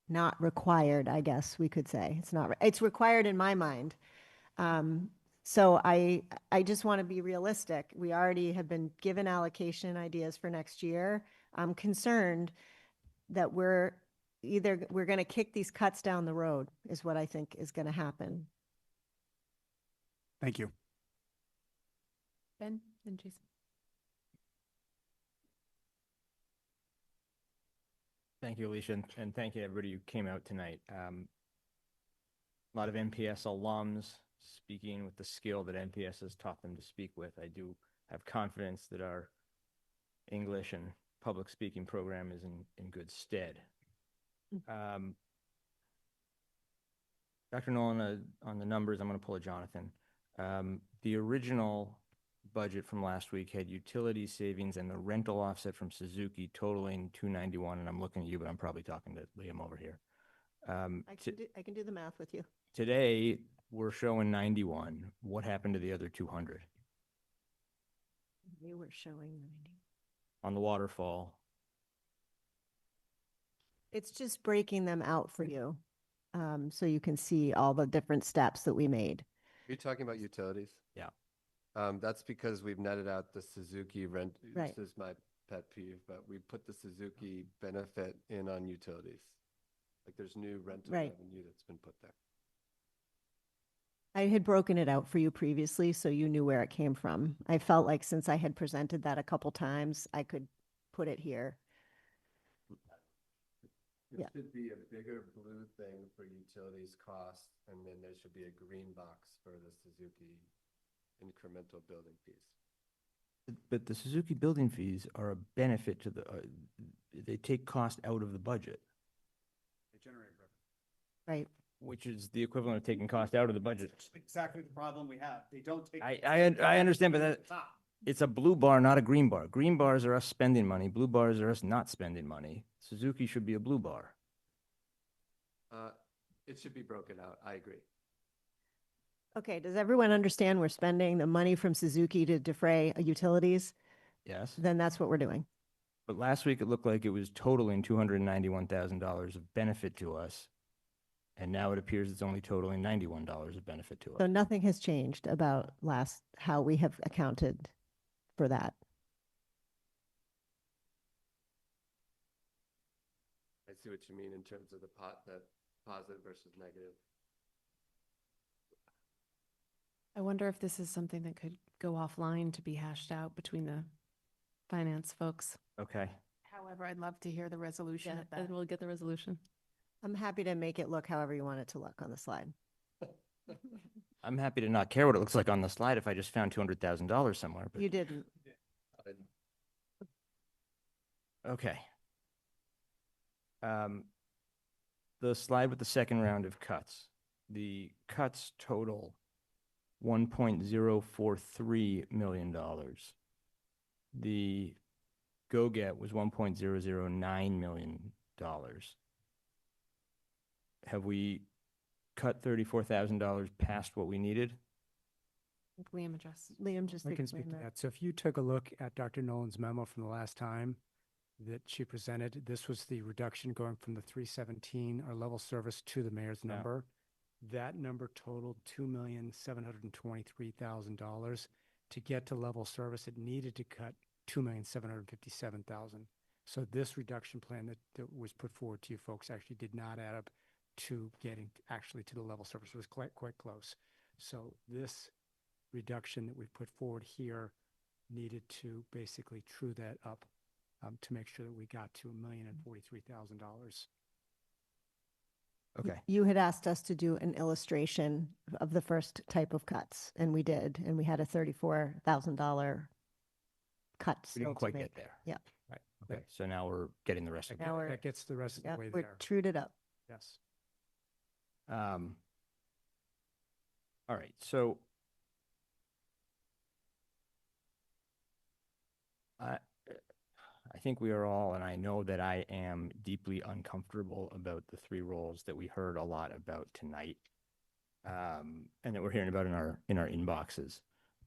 not required, I guess we could say. It's required in my mind. So I just want to be realistic. We already have been given allocation ideas for next year. I'm concerned that we're going to kick these cuts down the road is what I think is going to happen. Thank you. Ben and Jason. Thank you, Alicia, and thank you everybody who came out tonight. A lot of NPS alums speaking with the skill that NPS has taught them to speak with. I do have confidence that our English and public speaking program is in good stead. Dr. Nolan, on the numbers, I'm going to pull a Jonathan. The original budget from last week had utility savings and the rental offset from Suzuki totaling 291, and I'm looking at you, but I'm probably talking to Liam over here. I can do the math with you. Today, we're showing 91. What happened to the other 200? We were showing 90. On the waterfall. It's just breaking them out for you, so you can see all the different steps that we made. Are you talking about utilities? Yeah. That's because we've netted out the Suzuki rent. Right. This is my pet peeve, but we put the Suzuki benefit in on utilities. Like there's new rental revenue that's been put there. I had broken it out for you previously, so you knew where it came from. I felt like since I had presented that a couple times, I could put it here. There Yeah. should be a bigger blue thing for utilities costs, and then there should be a green box for the Suzuki incremental building fees. But the Suzuki building fees are a benefit to the, they take cost out of the budget, They generate revenue. Right. which is the equivalent of taking cost out of the budget. Exactly the problem we have. They don't take. I understand, but that, it's a blue bar, not a green bar. Green bars are us spending money. Blue bars are us not spending money. Suzuki should be a blue bar. It should be broken out. I agree. Okay, does everyone understand we're spending the money from Suzuki to defray utilities? Yes. Then that's what we're doing. But last week it looked like it was totaling $291,000 of benefit to us. And now it appears it's only totaling $91 of benefit to us. So nothing has changed about how we have accounted for that. I see what you mean in terms of the positive versus negative. I wonder if this is something that could go offline to be hashed out between the finance folks. Okay. However, I'd love to hear the resolution of that. And we'll get the resolution. I'm happy to make it look however you want it to look on the slide. I'm happy to not care what it looks like on the slide if I just found $200,000 somewhere. But You didn't. okay. The slide with the second round of cuts. The cuts total $1.043 million. The go-get was $1.009 million. Have we cut $34,000 past what we needed? Liam addressed. Liam just I can speak explained to that. that. So if you took a look at Dr. Nolan's memo from the last time that she presented, this was the reduction going from the 317, our level service, to the mayor's Yeah. number. That number totaled $2,723,000. To get to level service, it needed to cut $2,757,000. So this reduction plan that was put forward to you folks actually did not add up to getting actually to the level service. It was quite close. So this reduction that we put forward here needed to basically true that up to make sure that we got to $1,043,000. Okay. You had asked us to do an illustration of the first type of cuts, and we did, and we had a $34,000 cut. We still didn't to quite make. get there. Yeah. Right. Okay. So now we're getting the rest of it. Now we're- That gets the rest of Yeah, the way we're there. trued it up. Yes. All right. So I think we are all, and I know that I am deeply uncomfortable about the three roles that we heard a lot about tonight, and that we're hearing about in our inboxes.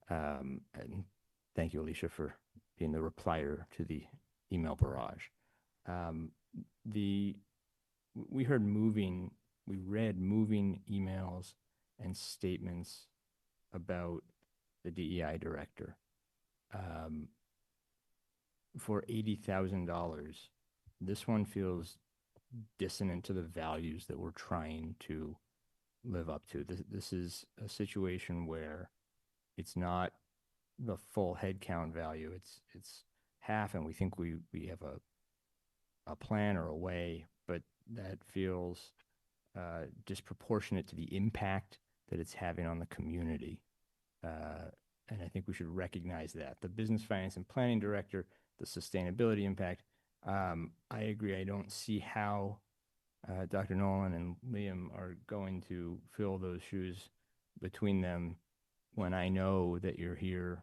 And thank you, Alicia, for being the replier to the email barrage. We read moving emails and statements about the DEI director. For $80,000, this one feels dissonant to the values that we're trying to live up to. This is a situation where it's not the full headcount value. It's half, and we think we have a plan or a way, but that feels disproportionate to the impact that it's having on the community. And I think we should recognize that. The business finance and planning director, the sustainability impact, I agree. I don't see how Dr. Nolan and Liam are going to fill those shoes between them when I know that you're here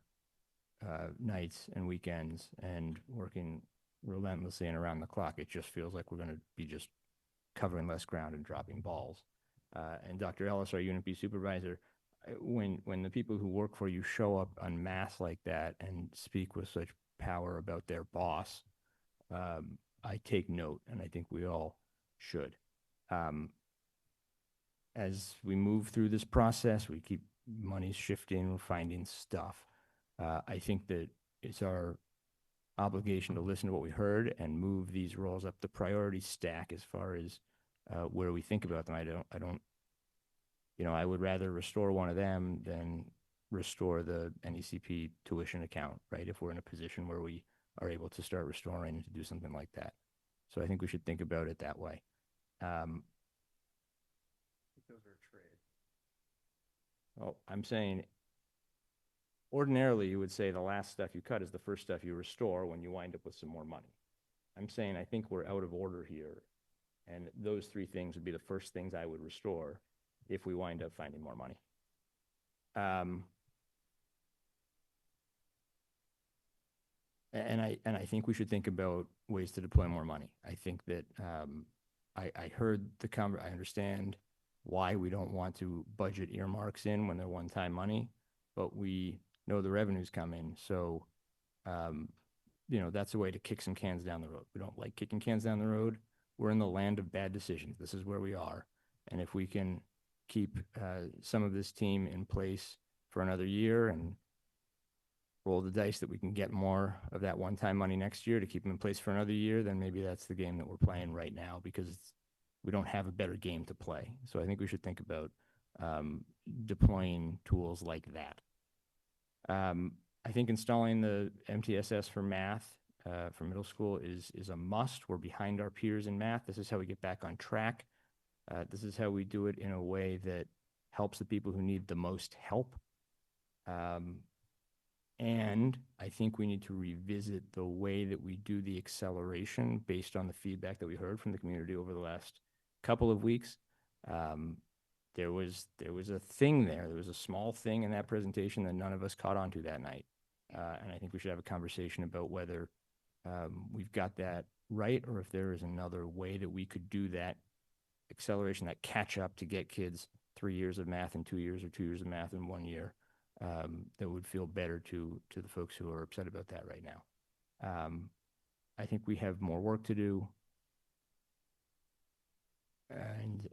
nights and weekends and working relentlessly and around the clock. It just feels like we're going to be just covering less ground and dropping balls. And Dr. Ellis, our UNP supervisor, when the people who work for you show up en masse like that and speak with such power about their boss, I take note, and I think we all should. As we move through this process, we keep money shifting, we're finding stuff. I think that it's our obligation to listen to what we heard and move these roles up the priority stack as far as where we think about them. I would rather restore one of them than restore the NECP tuition account, right? If we're in a position where we are able to start restoring and to do something like that. So I think we should think about it that way. Those are a trade. Well, I'm saying ordinarily you would say the last stuff you cut is the first stuff you restore when you wind up with some more money. I'm saying I think we're out of order here. And those three things would be the first things I would restore if we wind up finding more money. And I think we should think about ways to deploy more money. I think that I heard I understand why we don't want to budget earmarks in when they're one-time money, but we know the revenue's coming. So, that's a way to kick some cans down the road. We don't like kicking cans down the road. We're in the land of bad decisions. This is where we are. And if we can keep some of this team in place for another year and roll the dice that we can get more of that one-time money next year to keep them in place for another year, then maybe that's the game that we're playing right now, because we don't have a better game to play. So I think we should think about deploying tools like that. I think installing the MTSS for math for middle school is a must. We're behind our peers in math. This is how we get back on track. This is how we do it in a way that helps the people who need the most help. And I think we need to revisit the way that we do the acceleration based on the feedback that we heard from the community over the last couple of weeks. There was a thing there. There was a small thing in that presentation that none of us caught on to that night. And I think we should have a conversation about whether we've got that right, or if there is another way that we could do that acceleration, that catch up to get kids 3 years of math in 2 years, or 2 years of math in 1 year. That would feel better to the folks who are upset about that right now. I think we have more work to do, and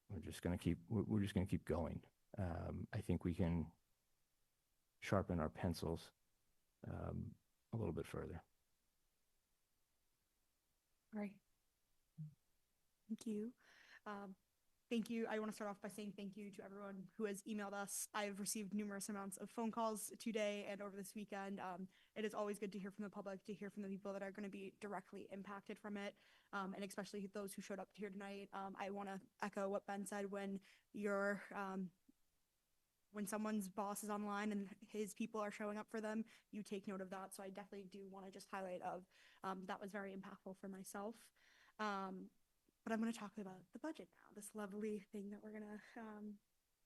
we're just going to keep going. I think we can sharpen our pencils a little bit further. All right. Thank you. Thank you. I want to start off by saying thank you to everyone who has emailed us. I've received numerous amounts of phone calls today and over this weekend. It is always good to hear from the public, to hear from the people that are going to be directly impacted from it, and especially those who showed up here tonight. I want to echo what Ben said. When someone's boss is online and his people are showing up for them, you take note of that. So I definitely do want to just highlight that was very impactful for myself. But I'm going to talk about the budget now, this lovely thing that we're going to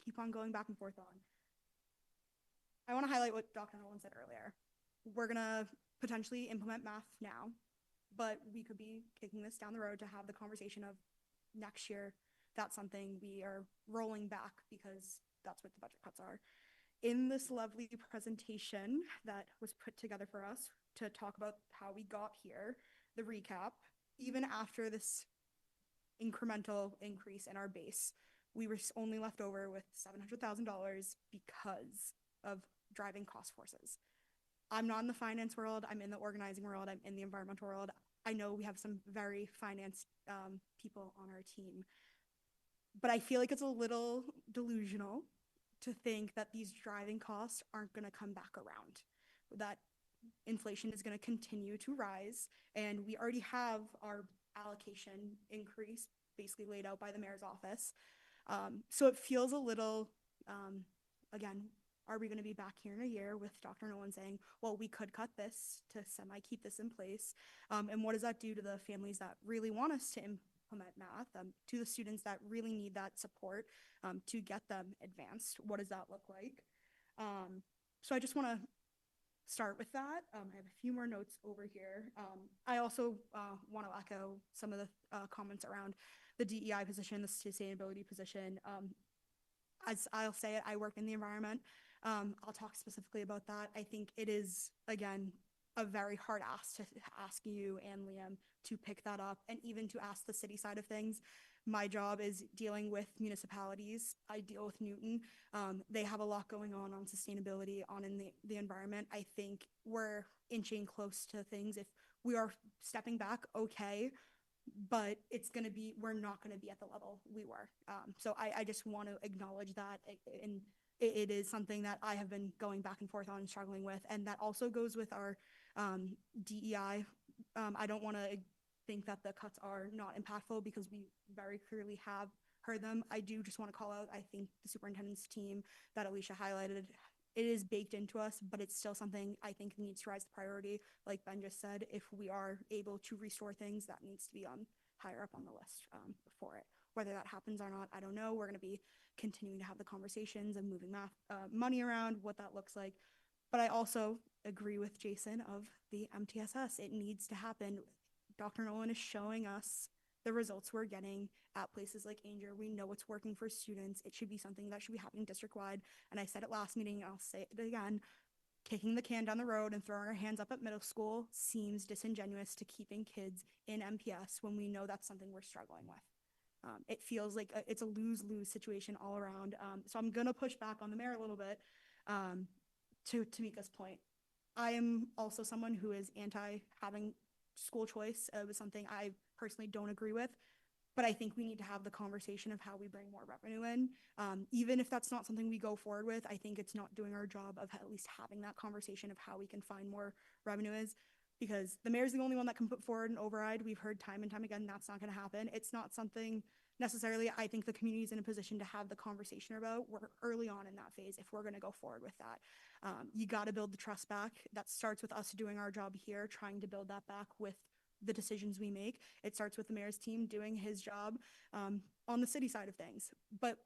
keep on going back and forth on. I want to highlight what Dr. Nolan said earlier. We're going to potentially implement math now, but we could be kicking this down the road to have the conversation of next year. That's something we are rolling back because that's what the budget cuts are. In this lovely presentation that was put together for us to talk about how we got here, the recap, even after this incremental increase in our base, we were only left over with $700,000 because of driving cost forces. I'm not in the finance world. I'm in the organizing world. I'm in the environmental world. I know we have some very finance people on our team, but I feel like it's a little delusional to think that these driving costs aren't going to come back around, that inflation is going to continue to rise, and we already have our allocation increase basically laid out by the mayor's office. So it feels a little, again, are we going to be back here in a year with Dr. Nolan saying, well, we could cut this to keep this in place? And what does that do to the families that really want us to implement math, to the students that really need that support to get them advanced? What does that look like? So I just want to start with that. I have a few more notes over here. I also want to echo some of the comments around the DEI position, the sustainability position. As I'll say it, I work in the environment. I'll talk specifically about that. I think it is, again, a very hard ask to ask you and Liam to pick that up, and even to ask the city side of things. My job is dealing with municipalities. I deal with Newton. They have a lot going on sustainability, in the environment. I think we're inching close to things. If we are stepping back, okay, but we're not going to be at the level we were. So I just want to acknowledge that. And it is something that I have been going back and forth on and struggling with. And that also goes with our DEI. I don't want to think that the cuts are not impactful because we very clearly have heard them. I do just want to call out, I think the superintendent's team that Alicia highlighted, it is baked into us, but it's still something I think needs to rise to priority. Like Ben just said, if we are able to restore things, that needs to be higher up on the list for it. Whether that happens or not, I don't know. We're going to be continuing to have the conversations and moving money around, what that looks like. But I also agree with Jason of the MTSS. It needs to happen. Dr. Nolan is showing us the results we're getting at places like Ainger. We know what's working for students. It should be something that should be happening district-wide. And I said it last meeting, and I'll say it again, kicking the can down the road and throwing our hands up at middle school seems disingenuous to keeping kids in MPS when we know that's something we're struggling with. It feels like it's a lose-lose situation all around. So I'm going to push back on the mayor a little bit to Tamika's point. I am also someone who is anti having school choice. It was something I personally don't agree with, but I think we need to have the conversation of how we bring more revenue in. Even if that's not something we go forward with, I think it's not doing our job of at least having that conversation of how we can find more revenue is, because the mayor's the only one that can put forward an override. We've heard time and time again, that's not going to happen. It's not something necessarily I think the community is in a position to have the conversation about. We're early on in that phase if we're going to go forward with that. You got to build the trust back. That starts with us doing our job here, trying to build that back with the decisions we make. It starts with the mayor's team doing his job on the city side of things. But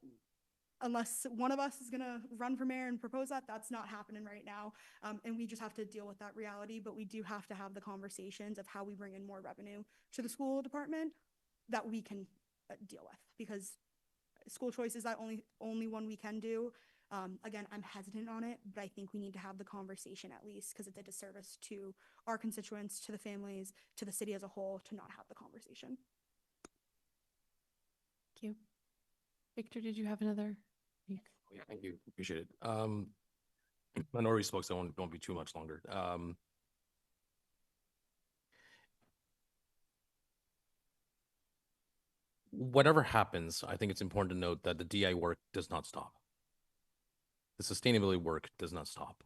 unless one of us is going to run for mayor and propose that, that's not happening right now. And we just have to deal with that reality. But we do have to have the conversations of how we bring in more revenue to the school department that we can deal with, because school choice is that only one we can do. Again, I'm hesitant on it, but I think we need to have the conversation at least, because it's a disservice to our constituents, to the families, to the city as a whole, to not have the conversation. Thank you. Victor, did you have another? Yeah, thank you. Appreciate it. I already spoke, so I won't be too much longer. Whatever happens, I think it's important to note that the DI work does not stop. The sustainability work does not stop.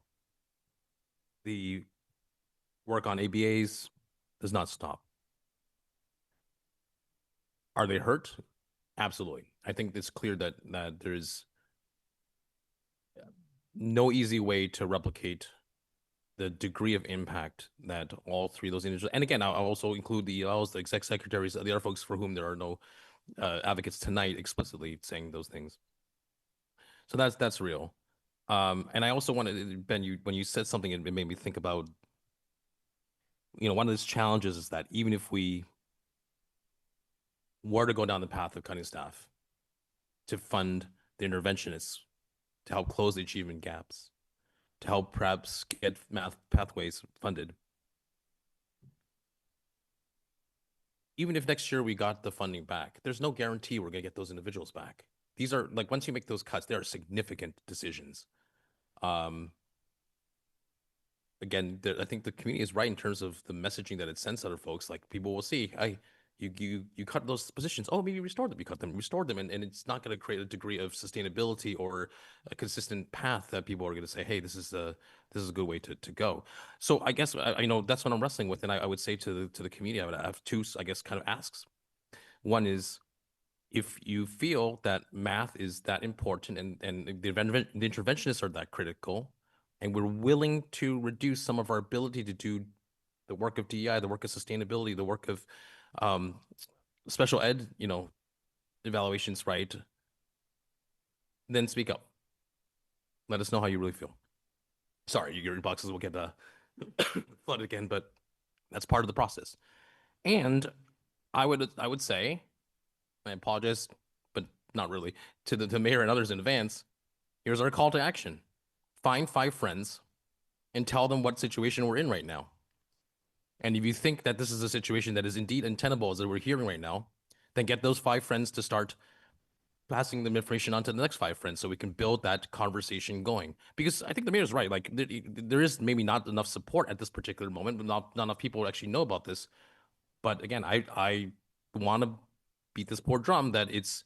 The work on ABAs does not stop. Are they hurt? Absolutely. I think it's clear that there's no easy way to replicate the degree of impact that all three of those individuals, and again, I'll also include the ELs, the exec secretaries, the other folks for whom there are no advocates tonight explicitly saying those things. So that's real. And I also wanted, Ben, when you said something, it made me think about, one of those challenges is that even if we were to go down the path of cutting staff to fund the interventionists, to help close the achievement gaps, to help perhaps get math pathways funded, even if next year we got the funding back, there's no guarantee we're going to get those individuals back. These are, like, once you make those cuts, they are significant decisions. Again, I think the community is right in terms of the messaging that it sends to other folks. Like, people will see, you cut those positions. Oh, maybe restore them. You cut them, restored them, and it's not going to create a degree of sustainability or a consistent path that people are going to say, hey, this is a good way to go. So I guess that's what I'm wrestling with, and I would say to the community, I would have two, I guess, kind of asks. One is, if you feel that math is that important and the interventionists are that critical, and we're willing to reduce some of our ability to do the work of DEI, the work of sustainability, the work of special ed, evaluations, right? Then speak up. Let us know how you really feel. Sorry, your boxes will get flooded again, but that's part of the process. And I would say, I apologize, but not really, to the mayor and others in advance, here's our call to action. Find 5 friends and tell them what situation we're in right now. And if you think that this is a situation that is indeed untenable, as we're hearing right now, then get those 5 friends to start passing the information on to the next 5 friends so we can build that conversation going. Because I think the mayor's right. Like, there is maybe not enough support at this particular moment, but not enough people actually know about this. But again, I want to beat this poor drum that it's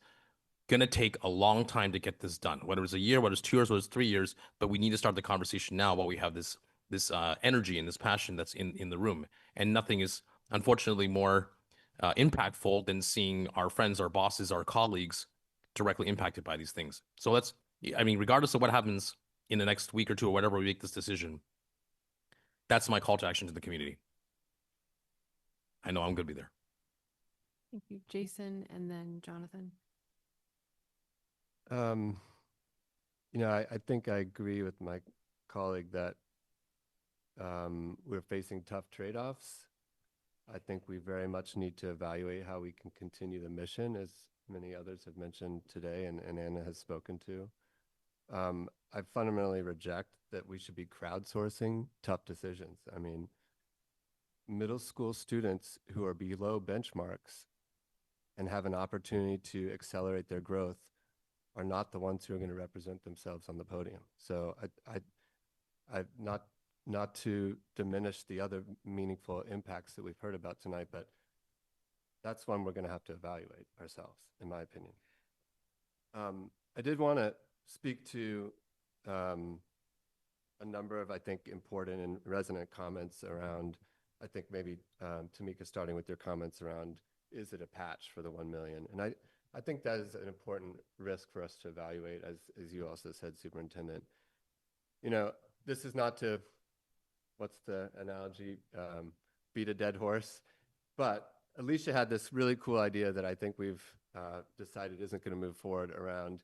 going to take a long time to get this done, whether it's a year, whether it's 2 years, whether it's 3 years, but we need to start the conversation now while we have this energy and this passion that's in the room. And nothing is, unfortunately, more impactful than seeing our friends, our bosses, our colleagues directly impacted by these things. So regardless of what happens in the next week or two or whatever we make this decision, that's my call to action to the community. I know I'm going to be there. Thank you, Jason, and then Jonathan. I think I agree with my colleague that we're facing tough trade-offs. I think we very much need to evaluate how we can continue the mission, as many others have mentioned today and Anna has spoken to. I fundamentally reject that we should be crowdsourcing tough decisions. I mean, middle school students who are below benchmarks and have an opportunity to accelerate their growth are not the ones who are going to represent themselves on the podium. So I not to diminish the other meaningful impacts that we've heard about tonight, but that's one we're going to have to evaluate ourselves, in my opinion. I did want to speak to a number of, I think, important and resonant comments around, I think maybe Tamika, starting with your comments around, is it a patch for the 1 million? And I think that is an important risk for us to evaluate, as you also said, Superintendent. This is not to, what's the analogy, beat a dead horse, but Alicia had this really cool idea that I think we've decided isn't going to move forward around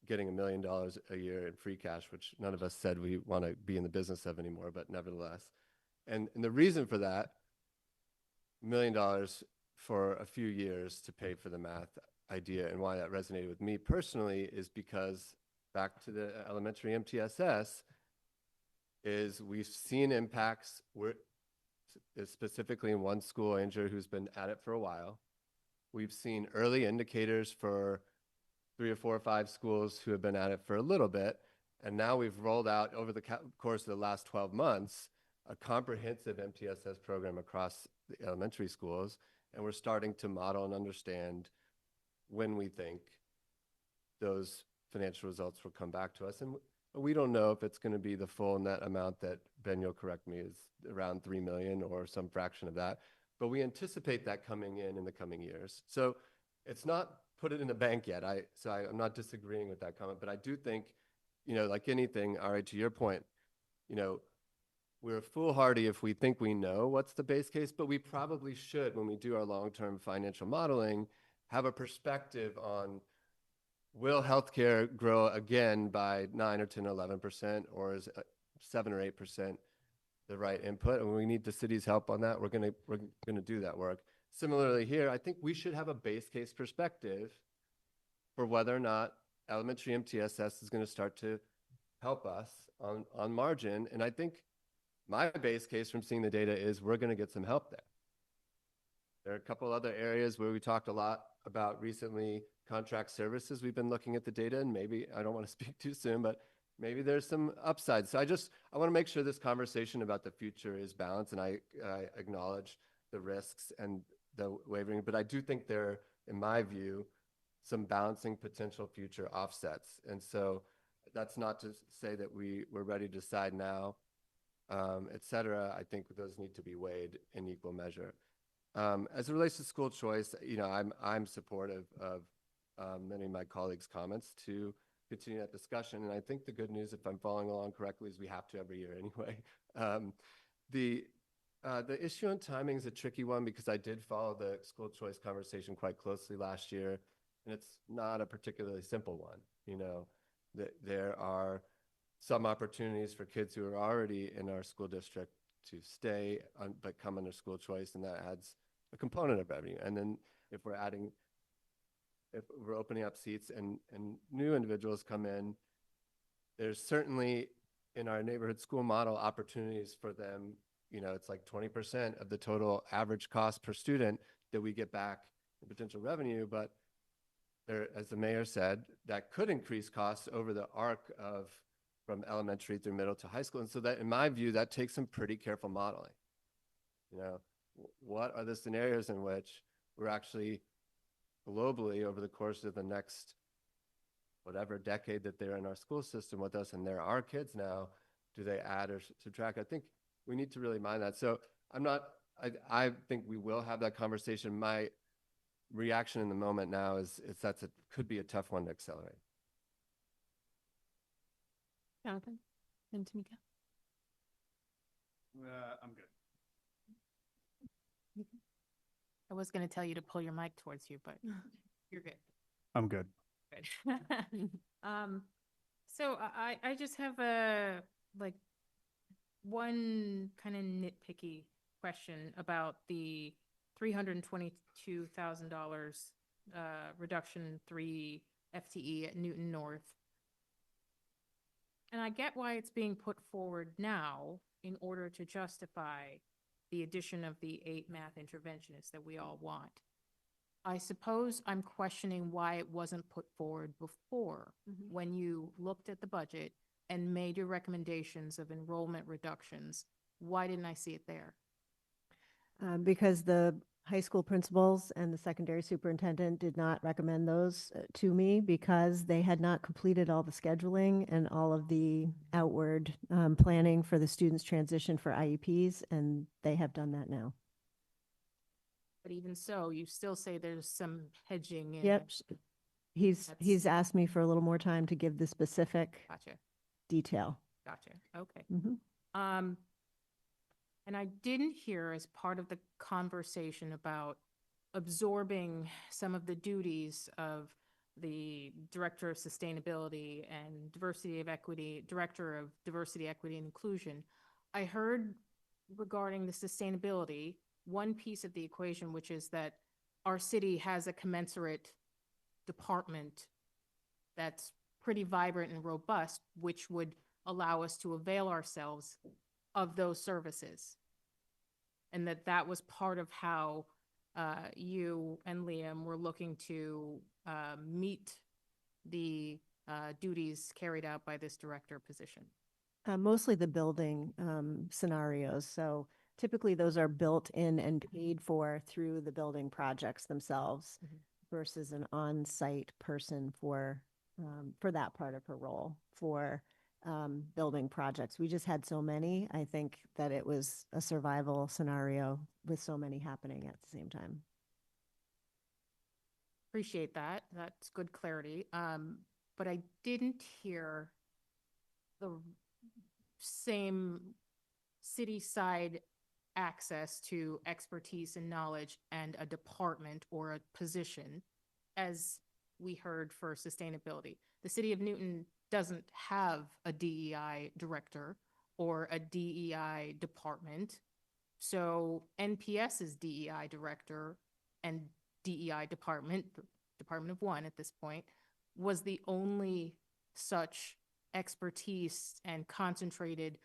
getting $1 million a year in free cash, which none of us said we want to be in the business of anymore, but nevertheless. And the reason for that, $1 million for a few years to pay for the math idea and why that resonated with me personally is because back to the elementary MTSS is we've seen impacts. We're specifically in one school, Andrew, who's been at it for a while. We've seen early indicators for 3 or 4 or 5 schools who have been at it for a little bit. And now we've rolled out over the course of the last 12 months, a comprehensive MTSS program across the elementary schools. And we're starting to model and understand when we think those financial results will come back to us. And we don't know if it's going to be the full net amount that, Ben, you'll correct me, is around 3 million or some fraction of that. But we anticipate that coming in the coming years. So it's not put it in the bank yet. I'm not disagreeing with that comment, but I do think, like anything, all right, to your point, we're foolhardy if we think we know what's the base case, but we probably should, when we do our long-term financial modeling, have a perspective on, will healthcare grow again by 9 or 10 or 11%, or is 7 or 8% the right input? And we need the city's help on that. We're gonna do that work. Similarly here, I think we should have a base case perspective for whether or not elementary MTSS is going to start to help us on margin. And I think my base case from seeing the data is we're going to get some help there. There are a couple other areas where we talked a lot about recently, contract services. We've been looking at the data, and maybe, I don't want to speak too soon, but maybe there's some upside. So I want to make sure this conversation about the future is balanced, and I acknowledge the risks and the wavering, but I do think there, in my view, some balancing potential future offsets. And so that's not to say that we're ready to decide now, et cetera. I think those need to be weighed in equal measure. As it relates to school choice, I'm supportive of many of my colleagues' comments to continue that discussion. And I think the good news, if I'm following along correctly, is we have to every year anyway. The issue on timing is a tricky one because I did follow the school choice conversation quite closely last year, and it's not a particularly simple one. There are some opportunities for kids who are already in our school district to stay but come under school choice, and that adds a component of revenue. And then if we're opening up seats and new individuals come in, there's certainly in our neighborhood school model opportunities for them. It's like 20% of the total average cost per student that we get back in potential revenue. But there, as the mayor said, that could increase costs over the arc of from elementary through middle to high school. And so that, in my view, that takes some pretty careful modeling. What are the scenarios in which we're actually globally over the course of the next whatever decade that they're in our school system with us, and they're our kids now, do they add or subtract? I think we need to really mind that. So I think we will have that conversation. My reaction in the moment now is it could be a tough one to accelerate. Jonathan and Tamika. I'm good. I was going to tell you to pull your mic towards you, but you're good. I'm good. Good. So I just have like one kind of nitpicky question about the $322,000 reduction 3 FTE at Newton North. And I get why it's being put forward now in order to justify the addition of the 8 math interventionists that we all want. I suppose I'm questioning why it wasn't put forward before when you looked at the budget and made your recommendations of enrollment reductions. Why didn't I see it there? Because the high school principals and the secondary superintendent did not recommend those to me because they had not completed all the scheduling and all of the outward planning for the students' transition for IEPs, and they have done that now. But even so, you still say there's some hedging in Yep. it. He's asked me for a little more time to give the specific Gotcha. detail. Gotcha. Okay. Mhm. And I didn't hear as part of the conversation about absorbing some of the duties of the Director of Sustainability and Director of Diversity, Equity, and Inclusion. I heard regarding the sustainability, one piece of the equation, which is that our city has a commensurate department that's pretty vibrant and robust, which would allow us to avail ourselves of those services. And that was part of how you and Liam were looking to meet the duties carried out by this director position. Mostly the building scenarios. So typically those are built in and paid for through the building projects themselves versus an on-site person for that part of her role for building projects. We just had so many. I think that it was a survival scenario with so many happening at the same time. Appreciate that. That's good clarity. But I didn't hear the same city side access to expertise and knowledge and a department or a position as we heard for sustainability. The city of Newton doesn't have a DEI director or a DEI department. So NPS's DEI director and DEI department, Department of One at this point, was the only such expertise and concentrated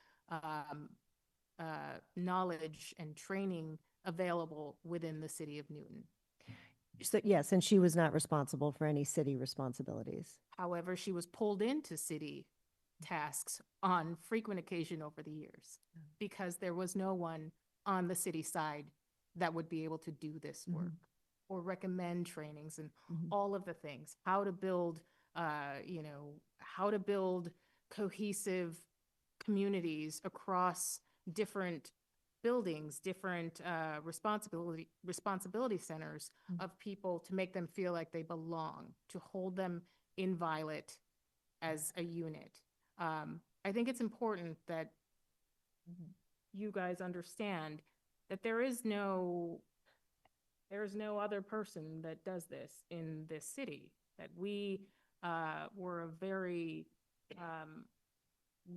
knowledge and training available within the city of Newton. So, yes, and she was not responsible for any city responsibilities. However, she was pulled into city tasks on frequent occasion over the years because there was no one on the city side that would be able to do this work or recommend trainings and all of the things, how to build, how to build cohesive communities across different buildings, different responsibility centers of people to make them feel like they belong, to hold them inviolate as a unit. I think it's important that you guys understand that there is no other person that does this in this city, that we were a very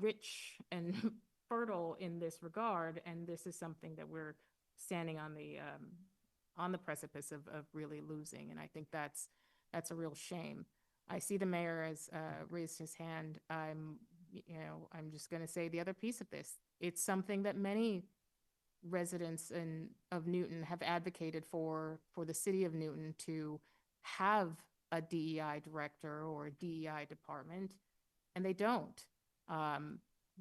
rich and fertile in this regard, and this is something that we're standing on the precipice of really losing, and I think that's a real shame. I see the mayor has raised his hand. I'm just going to say the other piece of this. It's something that many residents of Newton have advocated for the city of Newton to have a DEI director or a DEI department, and they don't.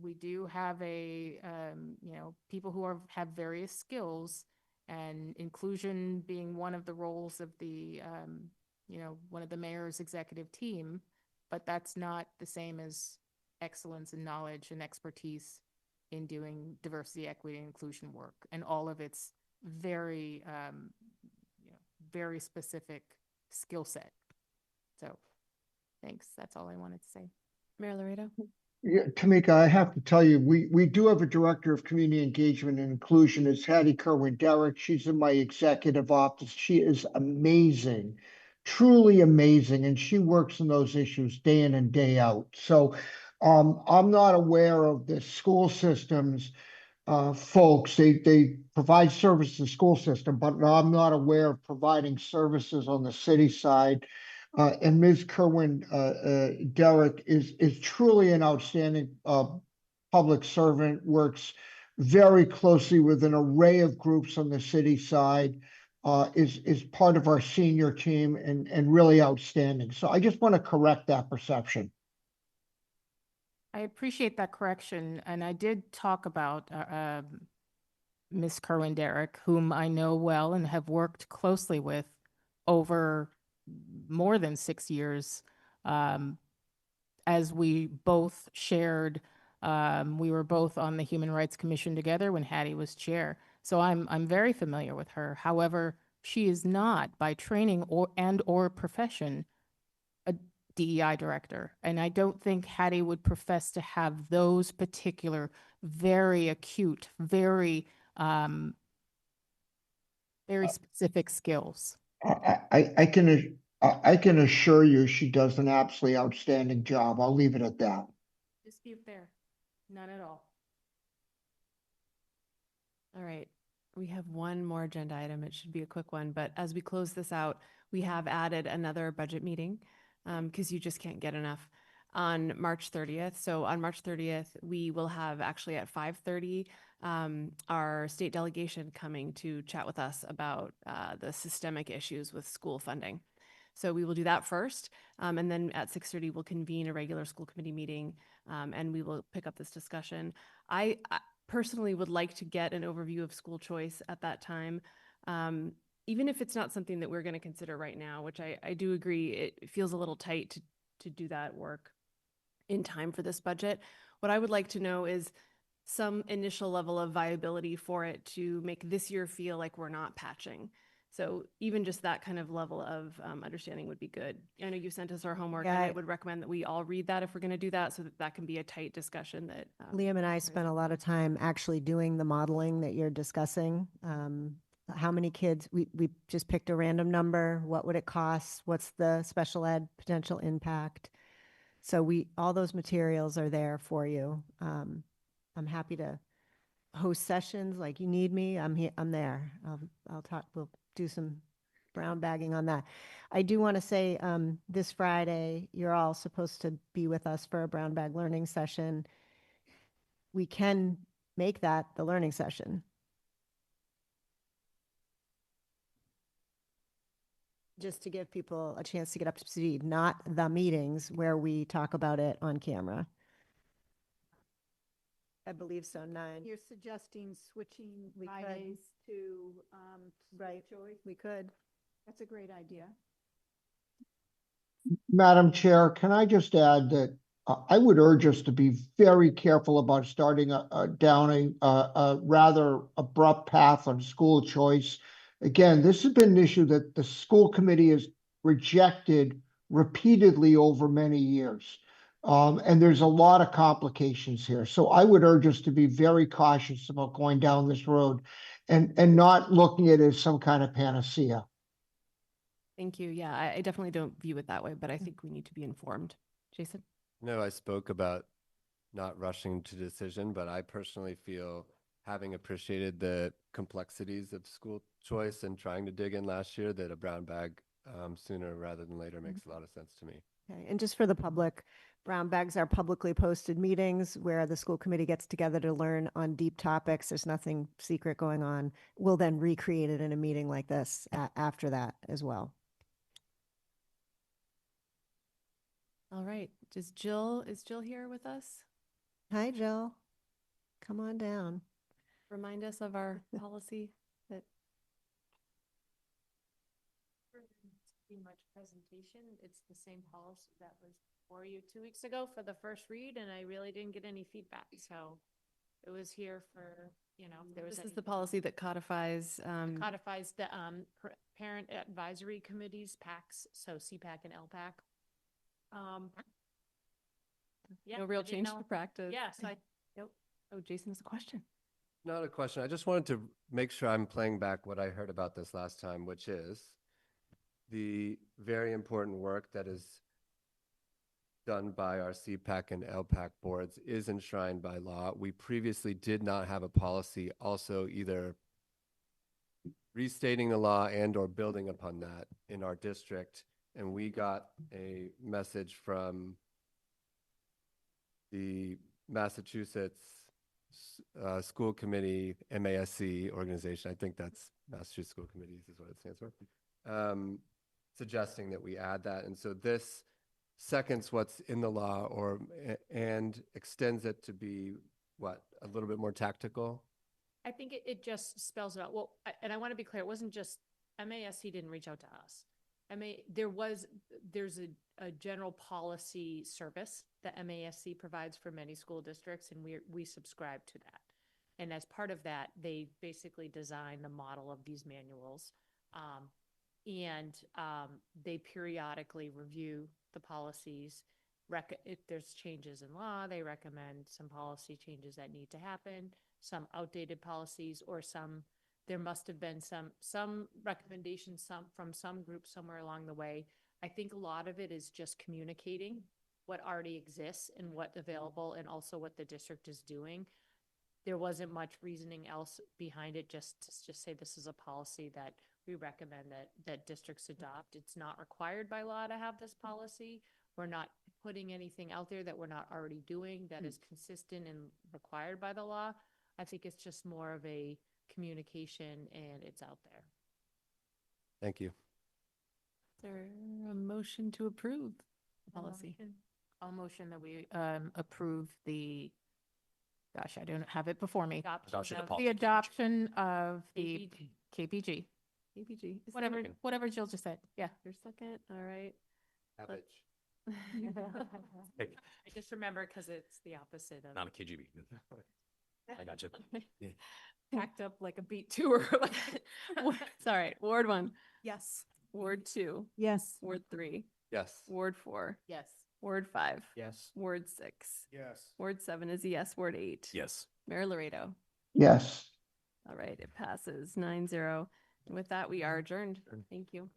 We do have people who have various skills and inclusion being one of the roles of the, one of the mayor's executive team, but that's not the same as excellence and knowledge and expertise in doing diversity, equity, and inclusion work, and all of its very, very specific skill set. So, thanks. That's all I wanted to say. Mayor Laredo? Yeah, Tamika, I have to tell you, we do have a director of community engagement and inclusion. It's Hattie Kerwin-Derrick. She's in my executive office. She is amazing, truly amazing, and she works on those issues day in and day out. So I'm not aware of the school systems folks. They provide service to the school system, but I'm not aware of providing services on the city side. And Ms. Kerwin Derrick is truly an outstanding public servant, works very closely with an array of groups on the city side, is part of our senior team and really outstanding. So I just want to correct that perception. I appreciate that correction, and I did talk about Ms. Kerwin-Derrick, whom I know well and have worked closely with over more than 6 years, as we both shared. We were both on the Human Rights Commission together when Hattie was chair, so I'm very familiar with her. However, she is not by training or profession a DEI director, and I don't think Hattie would profess to have those particular very acute, very specific skills. I can assure you she does an absolutely outstanding job. I'll leave it at that. Dispute there. None at all. All right. We have one more agenda item. It should be a quick one, but as we close this out, we have added another budget meeting because you just can't get enough on March 30th. So on March 30th, we will have actually at 5:30 our state delegation coming to chat with us about the systemic issues with school funding. So we will do that first, and then at 6:30 we'll convene a regular school committee meeting, and we will pick up this discussion. I personally would like to get an overview of school choice at that time, even if it's not something that we're going to consider right now, which I do agree it feels a little tight to do that work in time for this budget. What I would like to know is some initial level of viability for it to make this year feel like we're not patching. So even just that kind of level of understanding would be good. I know you sent us our homework, and I would recommend that we all read that if we're going to do that, so that that can be a tight discussion that Liam and I spent a lot of time actually doing the modeling that you're discussing. How many kids, we just picked a random number. What would it cost? What's the special ed potential impact? So all those materials are there for you. I'm happy to host sessions like you need me. I'm there. I'll talk, we'll do some brown bagging on that. I do want to say this Friday, you're all supposed to be with us for a brown bag learning session. We can make that the learning session. Just to give people a chance to get up to speed, not the meetings where we talk about it on camera. I believe so, 9. You're suggesting switching We could. Fridays to Right. choice? We could. That's a great idea. Madam Chair, can I just add that I would urge us to be very careful about starting down a rather abrupt path on school choice. Again, this has been an issue that the school committee has rejected repeatedly over many years. And there's a lot of complications here. So I would urge us to be very cautious about going down this road and not looking at it as some kind of panacea. Thank you. Yeah, I definitely don't view it that way, but I think we need to be informed. Jason? No, I spoke about not rushing to decision, but I personally feel, having appreciated the complexities of school choice and trying to dig in last year, that a brown bag sooner rather than later makes a lot of sense to me. Okay. And just for the public, brown bags are publicly posted meetings where the school committee gets together to learn on deep topics. There's nothing secret going on. We'll then recreate it in a meeting like this after that as well. All right. Is Jill here with us? Hi, Jill. Come on down. Remind us of our policy that much presentation. It's the same policy that was for you 2 weeks ago for the first read, and I really didn't get any feedback. So it was here for, if there was This is any the policy that codifies, codifies the parent advisory committees, PACs, so CPAC and LPAC. Yeah, no real I didn't change know. to practice. Yeah, so I, Oh, Jason has a question. Not a question. I just wanted to make sure I'm playing back what I heard about this last time, which is the very important work that is done by our CPAC and LPAC boards is enshrined by law. We previously did not have a policy also either restating the law and or building upon that in our district. And we got a message from the Massachusetts School Committee, MASC organization. I think that's Massachusetts School Committees is what it stands for. Suggesting that we add that. And so this seconds what's in the law and extends it to be what, a little bit more tactical? I think it just spells it out. Well, and I want to be clear, it wasn't just MASC didn't reach out to us. There's a general policy service that MASC provides for many school districts, and we subscribe to that. And as part of that, they basically design the model of these manuals. They periodically review the policies. If there's changes in law, they recommend some policy changes that need to happen, some outdated policies, or there must have been some recommendations from some group somewhere along the way. I think a lot of it is just communicating what already exists and what's available, and also what the district is doing. There wasn't much reasoning else behind it, just to say this is a policy that we recommend that districts adopt. It's not required by law to have this policy. We're not putting anything out there that we're not already doing that is consistent and required by the law. I think it's just more of a communication, and it's out there. Thank you. Is there a motion to approve the policy? I'll motion that we approve the, gosh, I don't have it before me. The adoption of the KPG. KPG. Whatever Jill just said. Yeah. Your second. All right. Cabbage. I just remember because it's the opposite of Not a KGB. I got you. Packed up like a beat tour. It's all right. Ward 1. Yes. Ward 2. Yes. Ward 3. Yes. Ward 4. yes. Ward 5. Yes. Ward 6. Yes. Ward 7 is a yes. Ward 8. Yes. Mayor Laredo. Yes. All right. It passes 9-0. And with that, we are adjourned. Thank you.